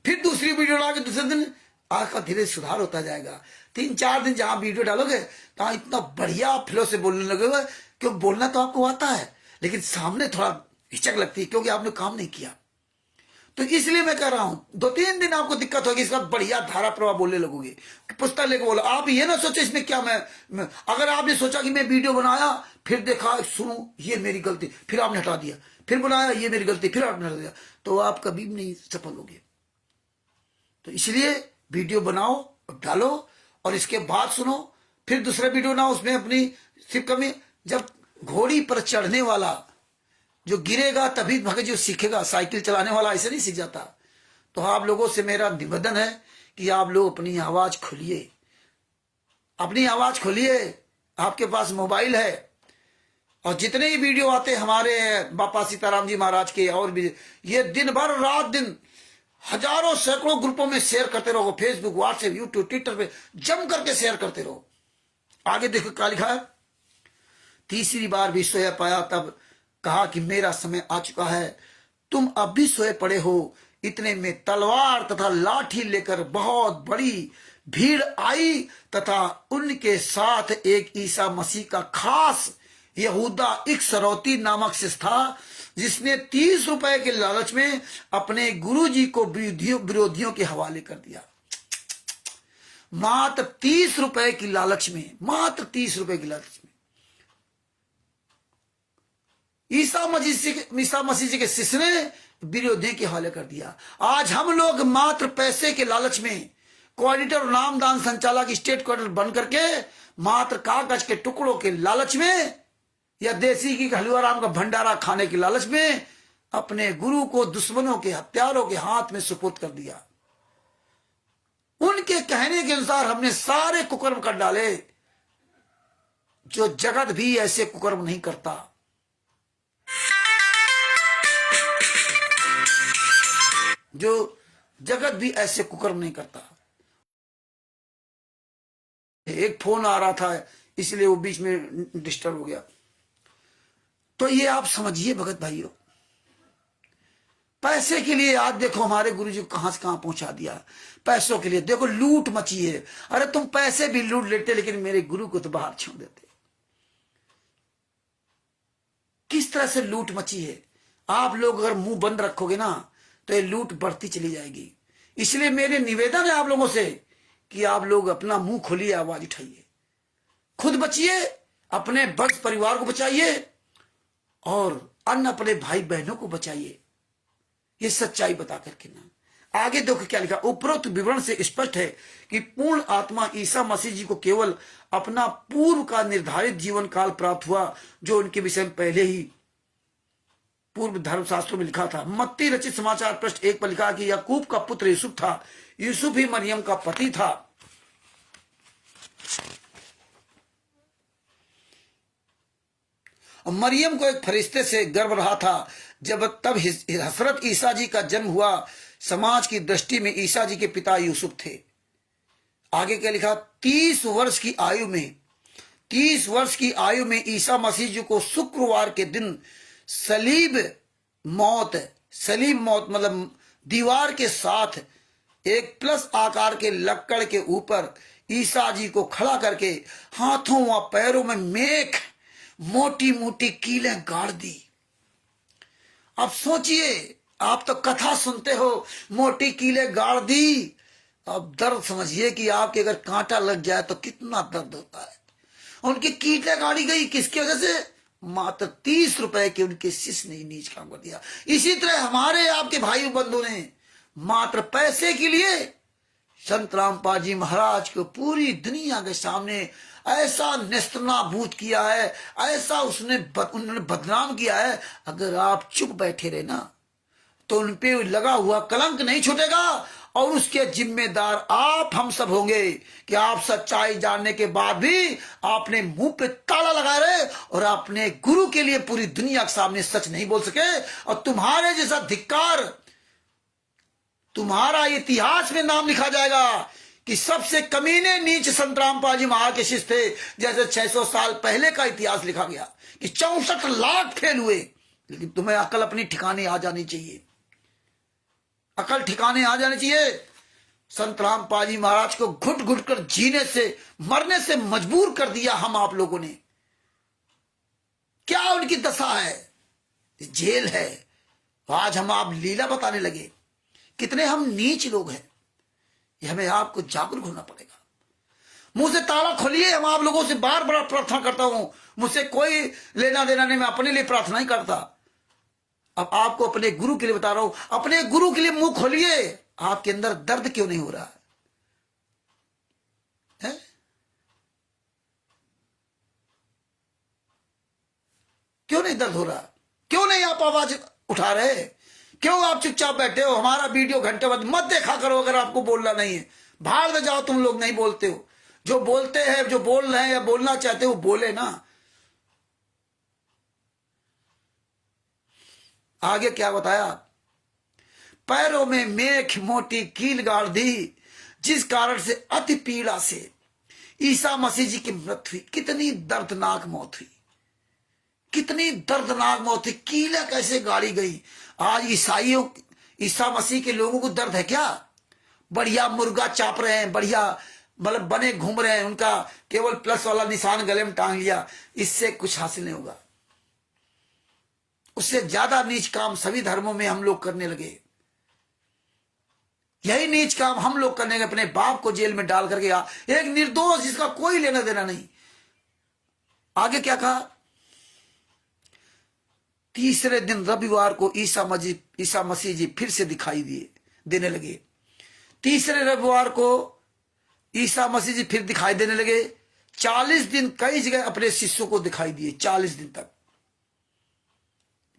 Speaker 1: फिर दूसरी वीडियो डाल के दूसरे दिन आपका धीरे सुधार होता जाएगा। 3-4 दिन जहां वीडियो डालोगे तहां इतना बढ़िया फ्लो से बोलने लगेगा। क्यों? बोलना तो आपको आता है, लेकिन सामने थोड़ा हिचक लगती है क्योंकि आपने काम नहीं किया। तो इसलिए मैं कह रहा हूं 2-3 दिन आपको दिक्कत होगी, इसका बढ़िया धारा प्रवाह बोलने लगोगे, पुस्तक लेके बोलो। आप ये ना सोचो इसमें क्या मैं अगर आपने सोचा कि मैं वीडियो बनाया फिर देखा सुनो ये मेरी गलती, फिर आपने हटा दिया, फिर बनाया ये मेरी गलती, फिर आपने हटा दिया, तो आप कभी भी नहीं सफल होगे। तो इसलिए वीडियो बनाओ, डालो और इसके बाद सुनो, फिर दूसरा वीडियो बनाओ, उसमें अपनी सिर्फ कमी। जब घोड़ी पर चढ़ने वाला जो गिरेगा तभी भगत जो सीखेगा, साइकिल चलाने वाला ऐसे नहीं सीख जाता। तो आप लोगों से मेरा निवेदन है कि आप लोग अपनी आवाज खोलिए, अपनी आवाज खोलिए। आपके पास मोबाइल है और जितने ही वीडियो आते हमारे बापा सीताराम जी महाराज के और भी, ये दिन भर रात दिन हजारों सैकड़ों ग्रुपों में शेयर करते रहो, फेसबुक, व्हाट्सएप, यूट्यूब, ट्विटर पे जम करके शेयर करते रहो। आगे देखो क्या लिखा है। तीसरी बार भी सोया पाया तब कहा कि मेरा समय आ चुका है, तुम अब भी सोए पड़े हो। इतने में तलवार तथा लाठी लेकर बहुत बड़ी भीड़ आई तथा उनके साथ एक ईसा मसीह का खास यहूदा इस्करियोती नामक शख्स था, जिसने 30 रुपए के लालच में अपने गुरुजी को विरोधियों के हवाले कर दिया। मात्र 30 रुपए की लालच में, मात्र 30 रुपए की लालच में ईसा मसीह जी के शिष्य ने विरोधी के हवाले कर दिया। आज हम लोग मात्र पैसे के लालच में कोऑर्डिनेटर और नामदान संचालक स्टेट क्वार्टर बन करके मात्र कागज के टुकड़ों के लालच में या देसी की हलवा राम का भंडारा खाने के लालच में अपने गुरु को दुश्मनों के हत्यारों के हाथ में सुपुर्द कर दिया। उनके कहने के अनुसार हमने सारे कुकर्म कर डाले, जो जगत भी ऐसे कुकर्म नहीं करता। जो जगत भी ऐसे कुकर्म नहीं करता। एक फोन आ रहा था इसलिए वो बीच में डिस्टर्ब हो गया। तो ये आप समझिए भगत भाइयों, पैसे के लिए आज देखो हमारे गुरुजी को कहां से कहां पहुंचा दिया। पैसों के लिए देखो लूट मची है। अरे तुम पैसे भी लूट लेते लेकिन मेरे गुरु को तो बाहर छोड़ देते। किस तरह से लूट मची है। आप लोग अगर मुंह बंद रखोगे ना तो ये लूट बढ़ती चली जाएगी। इसलिए मेरे निवेदन है आप लोगों से कि आप लोग अपना मुंह खोलिए, आवाज उठाइए, खुद बचिए, अपने वंश परिवार को बचाइए और अन्य अपने भाई बहनों को बचाइए। ये सच्चाई बता करके ना। आगे देखो क्या लिखा। उपरोक्त विवरण से स्पष्ट है कि पूर्ण आत्मा ईसा मसीह जी को केवल अपना पूर्व का निर्धारित जीवन काल प्राप्त हुआ, जो उनके विषय में पहले ही पूर्व धर्मशास्त्रों में लिखा था। मत्ती रचित समाचार पृष्ठ 1 पर लिखा कि याकूब का पुत्र यूसुफ था, यूसुफ ही मरियम का पति था। और मरियम को एक फरिश्ते से गर्भ रहा था। जब तब हजरत ईसा जी का जन्म हुआ। समाज की दृष्टि में ईसा जी के पिता यूसुफ थे। आगे क्या लिखा, 30 वर्ष की आयु में ईसा मसीह जी को शुक्रवार के दिन सलीब मौत मतलब दीवार के साथ एक प्लस आकार के लक्कड़ के ऊपर ईसा जी को खड़ा करके हाथों व पैरों में मेख मोटी मोटी कीलें गाड़ दी। अब सोचिए, आप तो कथा सुनते हो, मोटी कीलें गाड़ दी। अब दर्द समझिए कि आपके अगर कांटा लग जाए तो कितना दर्द होता है। उनकी कीलें गाड़ी गई किसकी वजह से? मात्र 30 रुपए के उनके शिष्य ने नीच काम कर दिया। इसी तरह हमारे आपके भाई बंधु ने मात्र पैसे के लिए संत रामपाल जी महाराज को पूरी दुनिया के सामने ऐसा नेस्तनाबूद किया है, ऐसा उन्होंने बदनाम किया है। अगर आप चुप बैठे रहे ना तो उन पे लगा हुआ कलंक नहीं छूटेगा और उसके जिम्मेदार आप हम सब होंगे कि आप सच्चाई जानने के बाद भी आपने मुंह पे ताला लगाए रहे और अपने गुरु के लिए पूरी दुनिया के सामने सच नहीं बोल सके। और तुम्हारे जैसा धिक्कार, तुम्हारा इतिहास में नाम लिखा जाएगा कि सबसे कमीने नीच संत रामपाल जी महाराज के शिष्य थे। जैसे 600 साल पहले का इतिहास लिखा गया कि 64 लाख फेल हुए। लेकिन तुम्हें अकल अपनी ठिकाने आ जानी चाहिए, अकल ठिकाने आ जानी चाहिए। संत रामपाल जी महाराज को घुट घुट कर जीने से, मरने से मजबूर कर दिया हम आप लोगों ने। क्या उनकी दशा है? जेल है। आज हम आप लीला बताने लगे। कितने हम नीच लोग हैं, ये हमें आपको जागरूक होना पड़ेगा। मुंह से ताला खोलिए। हम आप लोगों से बार बार प्रार्थना करता हूं, मुझसे कोई लेना देना नहीं, मैं अपने लिए प्रार्थना ही करता। अब आपको अपने गुरु के लिए बता रहा हूं, अपने गुरु के लिए मुंह खोलिए। आपके अंदर दर्द क्यों नहीं हो रहा है? क्यों नहीं दर्द हो रहा? क्यों नहीं आप आवाज उठा रहे? क्यों आप चुपचाप बैठे हो? हमारा वीडियो घंटे बाद मत देखा करो। अगर आपको बोलना नहीं है, भाड़ में जाओ। तुम लोग नहीं बोलते हो। जो बोलते हैं, जो बोल रहे हैं या बोलना चाहते हो, बोले ना। आगे क्या बताया? पैरों में मेख मोटी कील गाड़ दी, जिस कारण से अति पीड़ा से ईसा मसीह जी की मृत्यु हुई। कितनी दर्दनाक मौत हुई, कितनी दर्दनाक मौत हुई। कीलें कैसे गाड़ी गई? आज ईसा मसीह के लोगों को दर्द है क्या? बढ़िया मुर्गा चाप रहे हैं, बढ़िया मतलब बने घूम रहे हैं, उनका केवल प्लस वाला निशान गले में टांग लिया। इससे कुछ हासिल नहीं होगा। उससे ज्यादा नीच काम सभी धर्मों में हम लोग करने लगे। यही नीच काम हम लोग करने लगे, अपने बाप को जेल में डाल करके। एक निर्दोष जिसका कोई लेना देना नहीं। आगे क्या कहा? तीसरे दिन रविवार को ईसा मसीह जी फिर से दिखाई देने लगे। तीसरे रविवार को ईसा मसीह जी फिर दिखाई देने लगे। 40 दिन कई जगह अपने शिष्यों को दिखाई दिए, 40 दिन तक।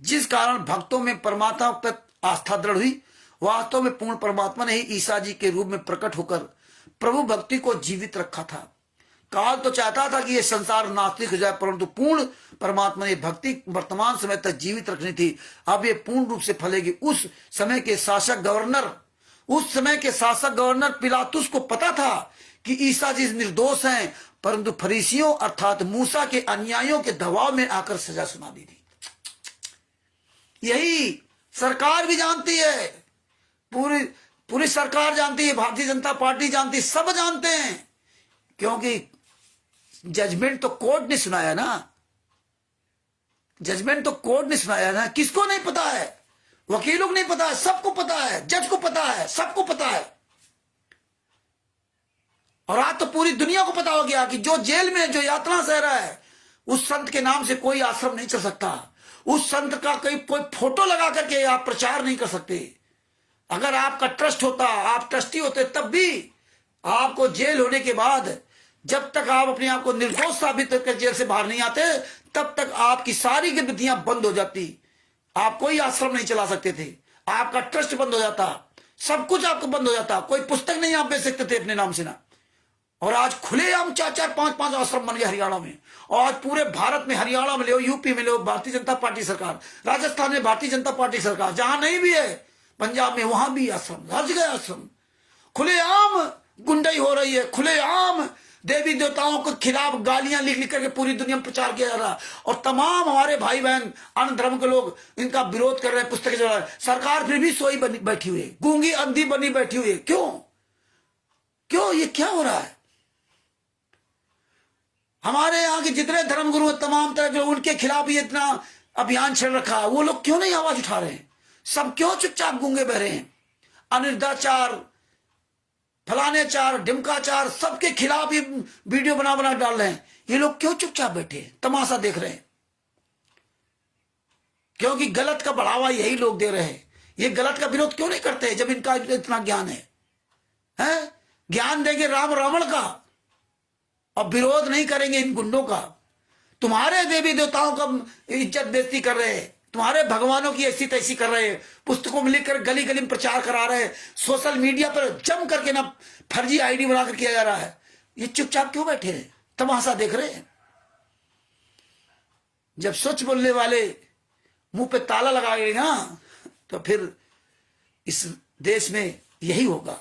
Speaker 1: जिस कारण भक्तों में परमात्मा पर आस्था दृढ़ हुई। वास्तव में पूर्ण परमात्मा ने ही ईसा जी के रूप में प्रकट होकर प्रभु भक्ति को जीवित रखा था। काल तो चाहता था कि यह संसार नास्तिक हो जाए, परंतु पूर्ण परमात्मा ने भक्ति वर्तमान समय तक जीवित रखनी थी। अब ये पूर्ण रूप से फलेगी। उस समय के शासक गवर्नर पिलातुस को पता था कि ईसा जी निर्दोष हैं, परंतु फरीसियों अर्थात मूसा के अनुयायियों के दबाव में आकर सजा सुना दी थी। यही सरकार भी जानती है, पूरी सरकार जानती है, भारतीय जनता पार्टी जानती है, सब जानते हैं। क्योंकि जजमेंट तो कोर्ट ने सुनाया ना, जजमेंट तो कोर्ट ने सुनाया ना। किसको नहीं पता है? वकीलों को नहीं पता है, सबको पता है। जज को पता है, सबको पता है। और आज तो पूरी दुनिया को पता हो गया कि जो जेल में जो यातना सह रहा है, उस संत के नाम से कोई आश्रम नहीं चल सकता। उस संत का कोई फोटो लगा करके आप प्रचार नहीं कर सकते। अगर आपका ट्रस्ट होता, आप ट्रस्टी होते, तब भी आपको जेल होने के बाद, जब तक आप अपने आप को निर्दोष साबित करके जेल से बाहर नहीं आते, तब तक आपकी सारी गतिविधियां बंद हो जाती। आप कोई आश्रम नहीं चला सकते थे, आपका ट्रस्ट बंद हो जाता, सब कुछ आपको बंद हो जाता, कोई पुस्तक नहीं आप बेच सकते थे अपने नाम से ना। और आज खुलेआम 4-4, 5-5 आश्रम बन गए हरियाणा में। और आज पूरे भारत में, हरियाणा में लो, यूपी में लो, भारतीय जनता पार्टी सरकार, राजस्थान में भारतीय जनता पार्टी सरकार, जहां नहीं भी है, पंजाब में वहां भी आश्रम, हर जगह आश्रम। खुलेआम गुंडाई हो रही है, खुलेआम देवी देवताओं के खिलाफ गालियां लिख लिख करके पूरी दुनिया में प्रचार किया जा रहा है। और तमाम हमारे भाई बहन अन्य धर्म के लोग इनका विरोध कर रहे हैं, पुस्तकें चला रहे हैं। सरकार फिर भी सोई बनी बैठी हुई है, गूंगी अंधी बनी बैठी हुई है। क्यों क्यों ये क्या हो रहा है? हमारे यहाँ के जितने धर्मगुरु तमाम तरह के, उनके खिलाफ ये इतना अभियान चल रखा है, वो लोग क्यों नहीं आवाज उठा रहे हैं? सब क्यों चुपचाप गूंगे बह रहे हैं? अनिर्दाचार, फलानेचार, ढिमकाचार, सबके खिलाफ ये वीडियो बना बना डाल रहे हैं। ये लोग क्यों चुपचाप बैठे हैं, तमाशा देख रहे हैं? क्योंकि गलत का बढ़ावा यही लोग दे रहे हैं। ये गलत का विरोध क्यों नहीं करते जब इनका इतना ज्ञान है? ज्ञान देंगे राम रावण का और विरोध नहीं करेंगे इन गुंडों का। तुम्हारे देवी देवताओं का इज्जत बेइज्जती कर रहे हैं, तुम्हारे भगवानों की ऐसी तैसी कर रहे हैं, पुस्तकों में लिखकर गली गली में प्रचार करा रहे हैं, सोशल मीडिया पर जम करके ना फर्जी आईडी बनाकर किया जा रहा है। ये चुपचाप क्यों बैठे हैं, तमाशा देख रहे हैं? जब सच बोलने वाले मुंह पे ताला लगाएगा ना, तो फिर इस देश में यही होगा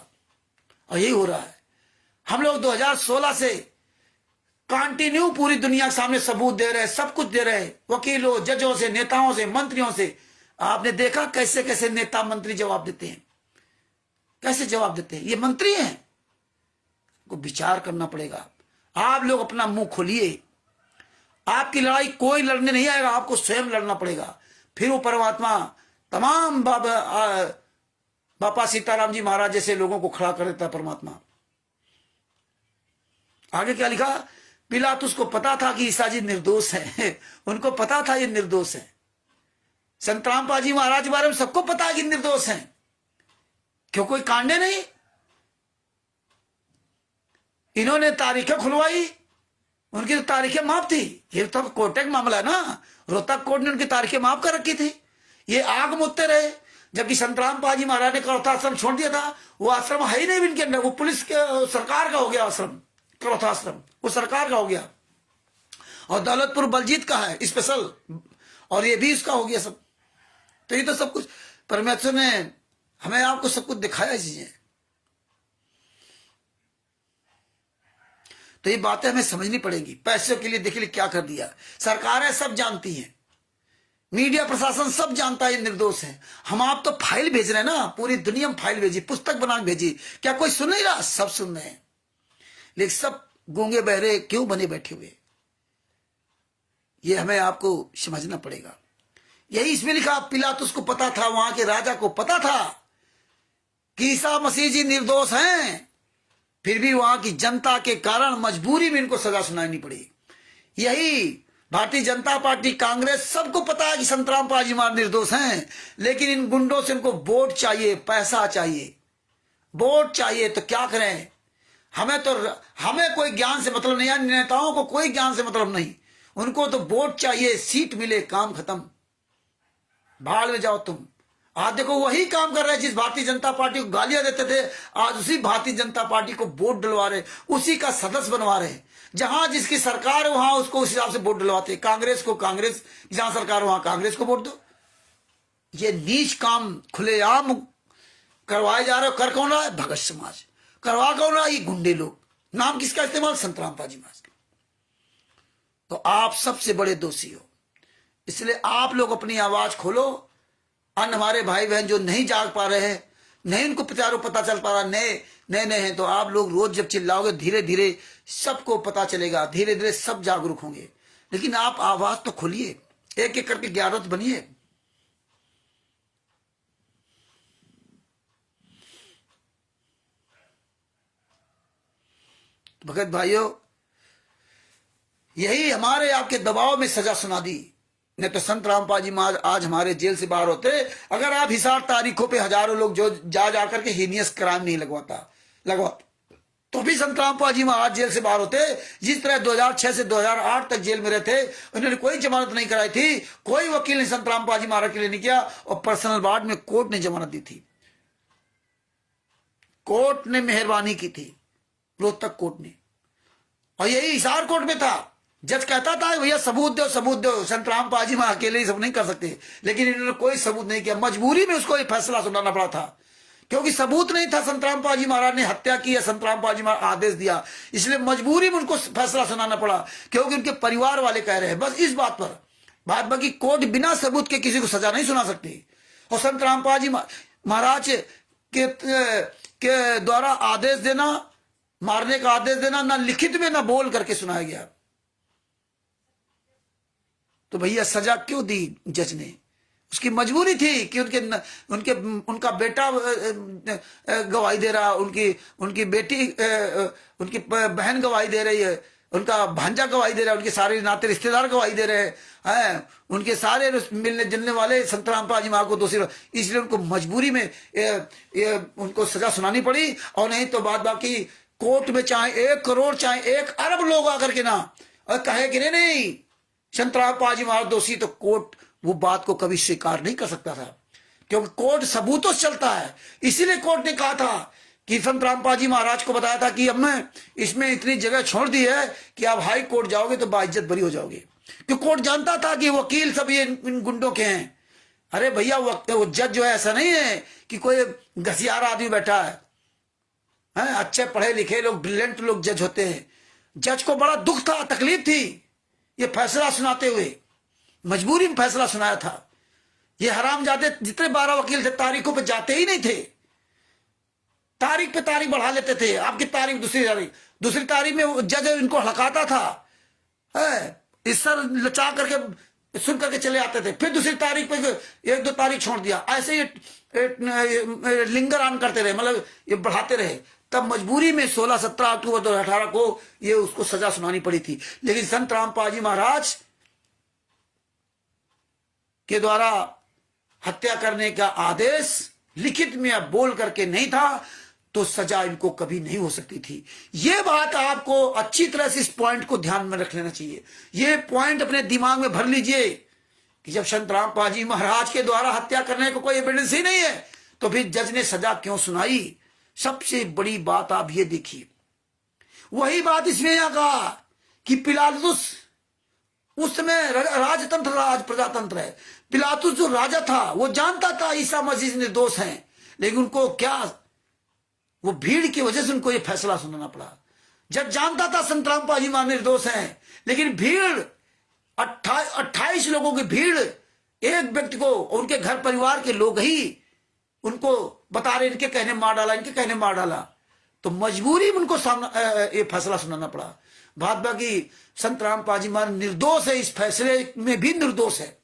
Speaker 1: और यही हो रहा है। हम लोग 2016 से कंटिन्यू पूरी दुनिया के सामने सबूत दे रहे हैं, सब कुछ दे रहे हैं, वकीलों, जजों से, नेताओं से, मंत्रियों से। आपने देखा कैसे कैसे नेता मंत्री जवाब देते हैं, कैसे जवाब देते हैं? ये मंत्री हैं, को विचार करना पड़ेगा। आप लोग अपना मुंह खोलिए। आपकी लड़ाई कोई लड़ने नहीं आएगा, आपको स्वयं लड़ना पड़ेगा। फिर वो परमात्मा तमाम बापा सीताराम जी महाराज जैसे लोगों को खड़ा कर देता परमात्मा। आगे क्या लिखा? पिलातुस को पता था कि ईसा जी निर्दोष है। उनको पता था ये निर्दोष है। संत रामपाल जी महाराज के बारे में सबको पता है कि निर्दोष हैं। क्यों कोई कांडे नहीं? इन्होंने तारीखें खुलवाई, उनकी तो तारीखें माफ थी। ये तो कोर्ट का मामला है ना, रोहतक कोर्ट ने उनकी तारीखें माफ कर रखी थी। ये आग मुझते रहे, जबकि संत रामपाल जी महाराज ने करौथा आश्रम छोड़ दिया था। वो आश्रम है ही नहीं इनके अंदर, वो पुलिस के सरकार का हो गया आश्रम, करौथा आश्रम वो सरकार का हो गया। और दौलतपुर बलजीत का है स्पेशल, और ये भी इसका हो गया सब। तो ये तो सब कुछ परमेश्वर ने हमें आपको सब कुछ दिखाया चीजें। तो ये बातें हमें समझनी पड़ेंगी। पैसों के लिए देखिए क्या कर दिया। सरकारें सब जानती हैं, मीडिया प्रशासन सब जानता है ये निर्दोष है। हम आप तो फाइल भेज रहे हैं ना, पूरी दुनिया में फाइल भेजी, पुस्तक बना के भेजी। क्या कोई सुन नहीं रहा? सब सुन रहे हैं, लेकिन सब गूंगे बहरे क्यों बने बैठे हुए? ये हमें आपको समझना पड़ेगा। यही इसमें लिखा, पिलातुस को पता था, वहां के राजा को पता था कि ईसा मसीह जी निर्दोष हैं, फिर भी वहां की जनता के कारण मजबूरी में इनको सजा सुनानी पड़ी। यही भारतीय जनता पार्टी, कांग्रेस, सबको पता है कि संत रामपाल जी महाराज निर्दोष हैं, लेकिन इन गुंडों से इनको वोट चाहिए, पैसा चाहिए, वोट चाहिए। तो क्या करें? हमें कोई ज्ञान से मतलब नहीं है, नेताओं को कोई ज्ञान से मतलब नहीं, उनको तो वोट चाहिए, सीट मिले, काम खत्म, भाड़ में जाओ तुम। आज देखो वही काम कर रहे हैं जिस भारतीय जनता पार्टी को गालियां देते थे, आज उसी भारतीय जनता पार्टी को वोट डलवा रहे, उसी का सदस्य बनवा रहे। जहां जिसकी सरकार है वहां उसको उस हिसाब से वोट डलवाते। कांग्रेस को कांग्रेस, जहां सरकार वहां कांग्रेस को वोट दो। ये नीच काम खुलेआम करवाए जा रहे हो। कर कौन रहा है? भगत समाज। करवा कौन रहा है? ये गुंडे लोग। नाम किसका इस्तेमाल? संत रामपाल जी महाराज। तो आप सबसे बड़े दोषी हो, इसलिए आप लोग अपनी आवाज खोलो। अन्य हमारे भाई बहन जो नहीं जाग पा रहे हैं, नहीं उनको प्रचारों पता चल पा रहा, नए हैं, तो आप लोग रोज जब चिल्लाओगे धीरे धीरे सबको पता चलेगा, धीरे धीरे सब जागरूक होंगे। लेकिन आप आवाज तो खोलिए, एक एक करके ज्ञानवंत बनिए। भगत भाइयों, यही हमारे आपके दबाव में सजा सुना दी। नहीं तो संत रामपाल जी महाराज आज हमारे जेल से बाहर होते। अगर आप हिसार तारीखों पे हजारों लोग जो जा करके हीनियस क्राइम नहीं लगवा तो भी संतराम पाजी महाराज जेल से बाहर होते। जिस तरह 2006 से 2008 तक जेल में रहे थे, उन्होंने कोई जमानत नहीं कराई थी, कोई वकील ने संतराम पाजी महाराज के लिए नहीं किया, और पर्सनल वार्ड में कोर्ट ने जमानत दी थी, कोर्ट ने मेहरबानी की थी, रोहतक कोर्ट ने। और यही हिसार कोर्ट में था, जज कहता था भैया सबूत दो सबूत दो, संतराम पाजी महाराज अकेले ही सब नहीं कर सकते, लेकिन इन्होंने कोई सबूत नहीं किया। मजबूरी में उसको ये फैसला सुनाना पड़ा था, क्योंकि सबूत नहीं था संतराम पाजी महाराज ने हत्या की या संतराम पाजी महाराज आदेश दिया, इसलिए मजबूरी में उनको फैसला सुनाना पड़ा, क्योंकि उनके परिवार वाले कह रहे हैं बस इस बात पर। बात बाकी कोर्ट बिना सबूत के किसी को सजा नहीं सुना सकती, और संतराम पाजी महाराज के द्वारा आदेश देना, मारने का आदेश देना, ना लिखित में ना बोल करके सुनाया गया। तो भैया सजा क्यों दी जज ने? उसकी मजबूरी थी कि उनका बेटा गवाही दे रहा, उनकी बेटी, उनकी बहन गवाही दे रही है, उनका भांजा गवाही दे रहा है, उनके सारे नाते रिश्तेदार गवाही दे रहे हैं, उनके सारे मिलने जुलने वाले संतराम पाजी महाराज को दोषी, इसलिए उनको मजबूरी में उनको सजा सुनानी पड़ी। और नहीं तो बाद बाकी कोर्ट में चाहे 1 करोड़ चाहे 1 अरब लोग आकर के ना और कहे कि नहीं संतराम पाजी महाराज दोषी, तो कोर्ट वो बात को कभी स्वीकार नहीं कर सकता था, क्योंकि कोर्ट सबूतों से चलता है। इसीलिए कोर्ट ने कहा था कि संतराम पाजी महाराज को बताया था कि अब मैं इसमें इतनी जगह छोड़ दी है कि आप हाई कोर्ट जाओगे तो बाइज्जत बरी हो जाओगे, क्योंकि कोर्ट जानता था कि वकील सब ये इन गुंडों के हैं। अरे भैया वो जज जो है ऐसा नहीं है कि कोई घसियार आदमी बैठा है, अच्छे पढ़े लिखे लोग, ब्रिलियंट लोग जज होते हैं। जज को बड़ा दुख था, तकलीफ थी ये फैसला सुनाते हुए, मजबूरी में फैसला सुनाया था। ये हरामजादे जितने 12 वकील थे तारीखों पे जाते ही नहीं थे, तारीख पे तारीख बढ़ा लेते थे, आपकी तारीख दूसरी तारीख में जज इनको हड़काता था, इस सर लचा करके सुन करके चले आते थे, फिर दूसरी तारीख पे 1-2 तारीख छोड़ दिया, ऐसे ये लिंगर ऑन करते रहे, मतलब ये बढ़ाते रहे। तब मजबूरी में 16-17 अक्टूबर 2018 को ये उसको सजा सुनानी पड़ी थी। लेकिन संतराम पाजी महाराज के द्वारा हत्या करने का आदेश लिखित में अब बोल करके नहीं था, तो सजा इनको कभी नहीं हो सकती थी। यह बात आपको अच्छी तरह से इस पॉइंट को ध्यान में रख लेना चाहिए। यह पॉइंट अपने दिमाग में भर लीजिए कि जब संतराम पाजी महाराज के द्वारा हत्या करने को कोई एविडेंस ही नहीं है, तो फिर जज ने सजा क्यों सुनाई? सबसे बड़ी बात आप ये देखिए, वही बात इसमें यहां कहा कि पिलातुस उस समय राजतंत्र, राज प्रजातंत्र है। पिलातुस जो राजा था वो जानता था ईसा मसीह निर्दोष हैं, लेकिन उनको क्या, वो भीड़ की वजह से उनको ये फैसला सुनाना पड़ा। जब जानता था संतराम पाजी महाराज निर्दोष हैं, लेकिन भीड़ 28 लोगों की भीड़ एक व्यक्ति को, उनके घर परिवार के लोग ही उनको बता रहे इनके कहने मार डाला, इनके कहने मार डाला, तो मजबूरी में उनको सामना ये फैसला सुनाना पड़ा। बात बाकी संतराम पाजी महाराज निर्दोष है, इस फैसले में भी निर्दोष है।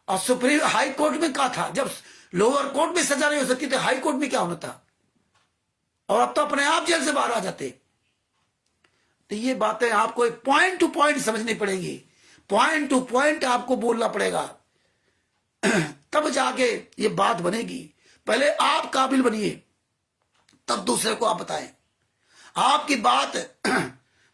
Speaker 1: और सुप्रीम हाई कोर्ट में कहा था, जब लोअर कोर्ट में सजा नहीं हो सकती तो हाई कोर्ट में क्या होना था, और अब तो अपने आप जेल से बाहर आ जाते। तो ये बातें आपको पॉइंट टू पॉइंट समझनी पड़ेंगी, पॉइंट टू पॉइंट आपको बोलना पड़ेगा, तब जाके ये बात बनेगी। पहले आप काबिल बनिए, तब दूसरे को आप बताएं। आपकी बात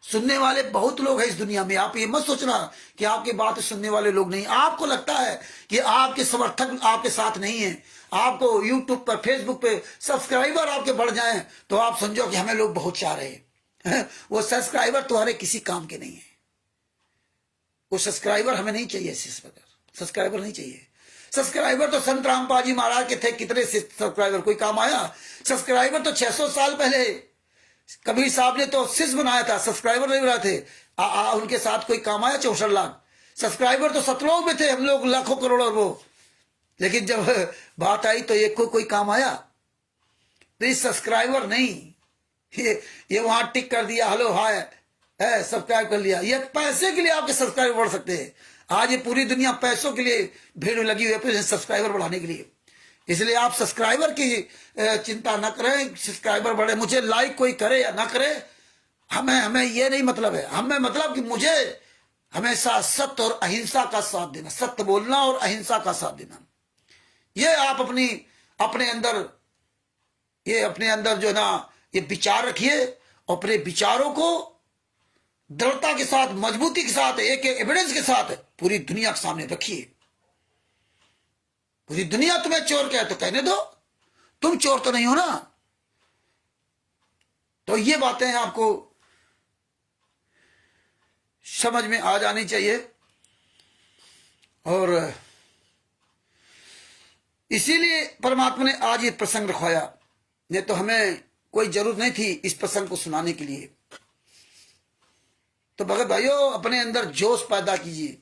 Speaker 1: सुनने वाले बहुत लोग हैं इस दुनिया में। आप ये मत सोचना कि आपकी बात सुनने वाले लोग नहीं। आपको लगता है कि आपके समर्थक आपके साथ नहीं है, आपको यूट्यूब पर, फेसबुक पे सब्सक्राइबर आपके बढ़ जाएं, तो आप समझो कि हमें लोग बहुत चाह रहे हैं। वो सब्सक्राइबर तुम्हारे किसी काम के नहीं है। वो सब्सक्राइबर हमें नहीं चाहिए, सब्सक्राइबर नहीं चाहिए। सब्सक्राइबर तो संतराम पाजी महाराज के थे, कितने सब्सक्राइबर कोई काम आया? सब्सक्राइबर तो 600 साल पहले कबीर साहब ने तो शिष्य बनाया था, सब्सक्राइबर नहीं बनाए थे। उनके साथ कोई काम आया? 64 लाख सब्सक्राइबर तो सतलोक में थे, हम लोग लाखों करोड़ों वो। लेकिन जब बात आई तो एक कोई काम आया? तो ये सब्सक्राइबर नहीं, ये वहां टिक कर दिया, हेलो हाय है, सब्सक्राइब कर लिया। ये पैसे के लिए आपके सब्सक्राइबर बढ़ सकते हैं। आज ये पूरी दुनिया पैसों के लिए भीड़ लगी हुई है सब्सक्राइबर बढ़ाने के लिए। इसलिए आप सब्सक्राइबर की चिंता न करें, सब्सक्राइबर बढ़े, मुझे लाइक कोई करे या ना करे, हमें ये नहीं मतलब है। हमें मतलब कि मुझे हमेशा सत्य और अहिंसा का साथ देना, सत्य बोलना और अहिंसा का साथ देना। ये आप अपने अंदर जो ना ये विचार रखिए अपने विचारों को दृढ़ता के साथ, मजबूती के साथ, एक एविडेंस के साथ पूरी दुनिया के सामने रखिए। पूरी दुनिया तुम्हें चोर कहे तो कहने दो, तुम चोर तो नहीं हो ना। तो ये बातें आपको समझ में आ जानी चाहिए। और इसीलिए परमात्मा ने आज ये प्रसंग रखवाया, नहीं तो हमें कोई जरूरत नहीं थी इस प्रसंग को सुनाने के लिए। तो भगत भाइयों, अपने अंदर जोश पैदा कीजिए।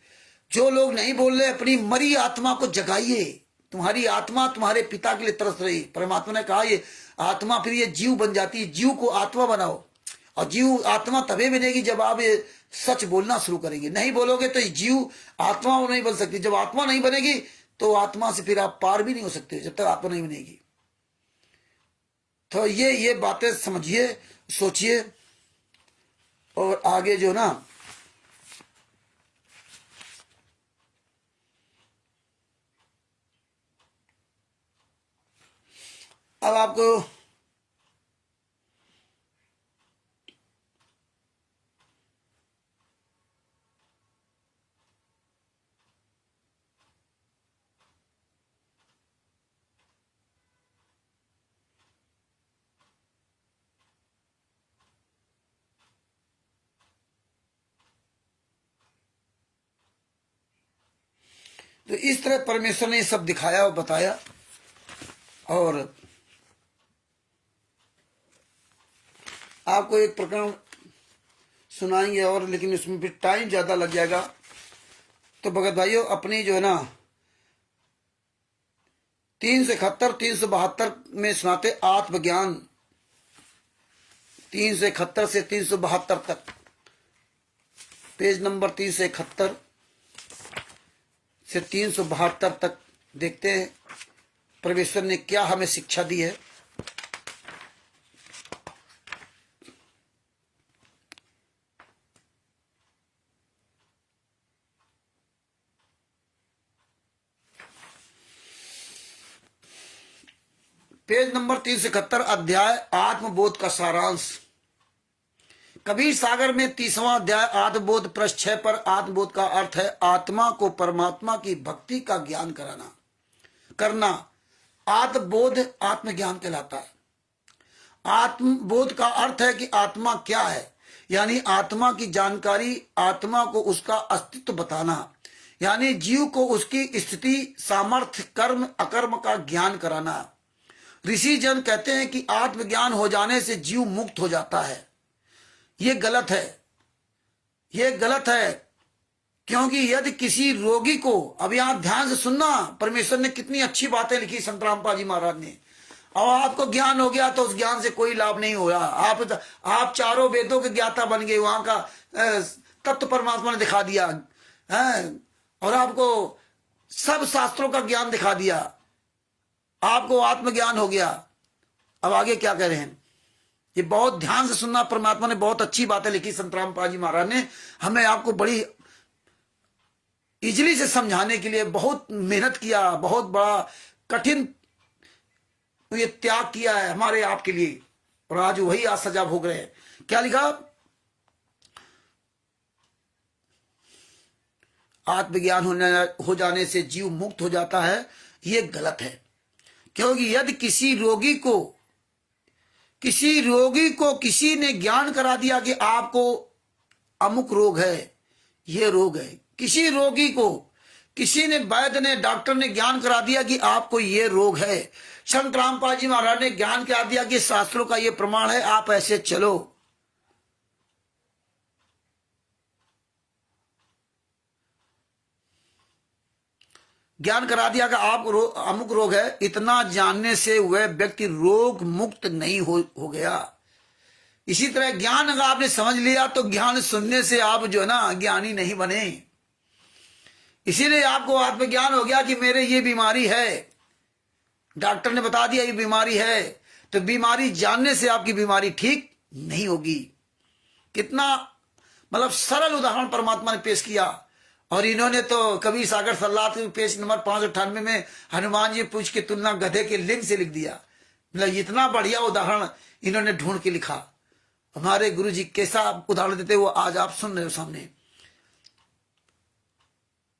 Speaker 1: जो लोग नहीं बोल रहे, अपनी मरी आत्मा को जगाइए। तुम्हारी आत्मा तुम्हारे पिता के लिए तरस रही। परमात्मा ने कहा ये आत्मा फिर ये जीव बन जाती है, जीव को आत्मा बनाओ। और जीव आत्मा तभी बनेगी जब आप ये सच बोलना शुरू करेंगे। नहीं बोलोगे तो जीव आत्मा नहीं बन सकती। जब आत्मा नहीं बनेगी तो आत्मा से फिर आप पार भी नहीं हो सकते, जब तक आत्मा नहीं बनेगी। तो ये बातें समझिए, सोचिए, और आगे जो ना अब आपको तो इस तरह परमेश्वर ने सब दिखाया और बताया। और आपको एक प्रकरण सुनाएंगे और, लेकिन उसमें भी टाइम ज्यादा लग जाएगा। तो भगत भाइयों, अपनी जो है ना 371 372 में सुनाते आत्मज्ञान, 371 से 372 तक, पेज नंबर 371 से 372 तक देखते हैं परमेश्वर ने क्या हमें शिक्षा दी है। पेज नंबर 371, अध्याय आत्मबोध का सारांश। कबीर सागर में 30वां अध्याय आत्मबोध पृष्ठ 6 पर आत्मबोध का अर्थ है आत्मा को परमात्मा की भक्ति का ज्ञान करना। आत्मबोध आत्मज्ञान कहलाता है। आत्मबोध का अर्थ है कि आत्मा क्या है, यानी आत्मा की जानकारी, आत्मा को उसका अस्तित्व बताना, यानी जीव को उसकी स्थिति, सामर्थ्य, कर्म अकर्म का ज्ञान कराना। ऋषि जन कहते हैं कि आत्मज्ञान हो जाने से जीव मुक्त हो जाता है। ये गलत है, ये गलत है। क्योंकि यदि किसी रोगी को, अब यहां ध्यान से सुनना, परमेश्वर ने कितनी अच्छी बातें लिखी संत रामपाल जी महाराज ने। और आपको ज्ञान हो गया तो उस ज्ञान से कोई लाभ नहीं होगा। आप चारों वेदों के ज्ञाता बन गए, वहां का तत्व परमात्मा ने दिखा दिया है, और आपको सब शास्त्रों का ज्ञान दिखा दिया, आपको आत्मज्ञान हो गया। अब आगे क्या कह रहे हैं, ये बहुत ध्यान से सुनना। परमात्मा ने बहुत अच्छी बातें लिखी संत रामपाल जी महाराज ने, हमें आपको बड़ी इजीली से समझाने के लिए बहुत मेहनत किया, बहुत बड़ा कठिन ये त्याग किया है हमारे आपके लिए, और आज वही आज सजा भोग रहे हैं। क्या लिखा, आत्मज्ञान हो जाने से जीव मुक्त हो जाता है। ये गलत है। क्योंकि यदि किसी रोगी को किसी ने ज्ञान करा दिया कि आपको अमुक रोग है, ये रोग है, किसी रोगी को किसी ने, वैद्य ने, डॉक्टर ने ज्ञान करा दिया कि आपको ये रोग है, संत रामपाल जी महाराज ने ज्ञान करा दिया कि शास्त्रों का ये प्रमाण है, आप ऐसे चलो, ज्ञान करा दिया कि आप अमुक रोग है, इतना जानने से वह व्यक्ति रोग मुक्त नहीं हो गया। इसी तरह ज्ञान अगर आपने समझ लिया तो ज्ञान सुनने से आप जो है ना ज्ञानी नहीं बने। इसीलिए आपको आत्मज्ञान हो गया कि मेरे ये बीमारी है, डॉक्टर ने बता दिया ये बीमारी है, तो बीमारी जानने से आपकी बीमारी ठीक नहीं होगी। कितना मतलब सरल उदाहरण परमात्मा ने पेश किया। और इन्होंने तो कबीर सागर सल्लाह पेज नंबर 598 में हनुमान जी पूछ के तुलना गधे के लिंग से लिख दिया। मतलब इतना बढ़िया उदाहरण इन्होंने ढूंढ के लिखा। हमारे गुरु जी कैसा उदाहरण देते वो आज आप सुन रहे हो सामने।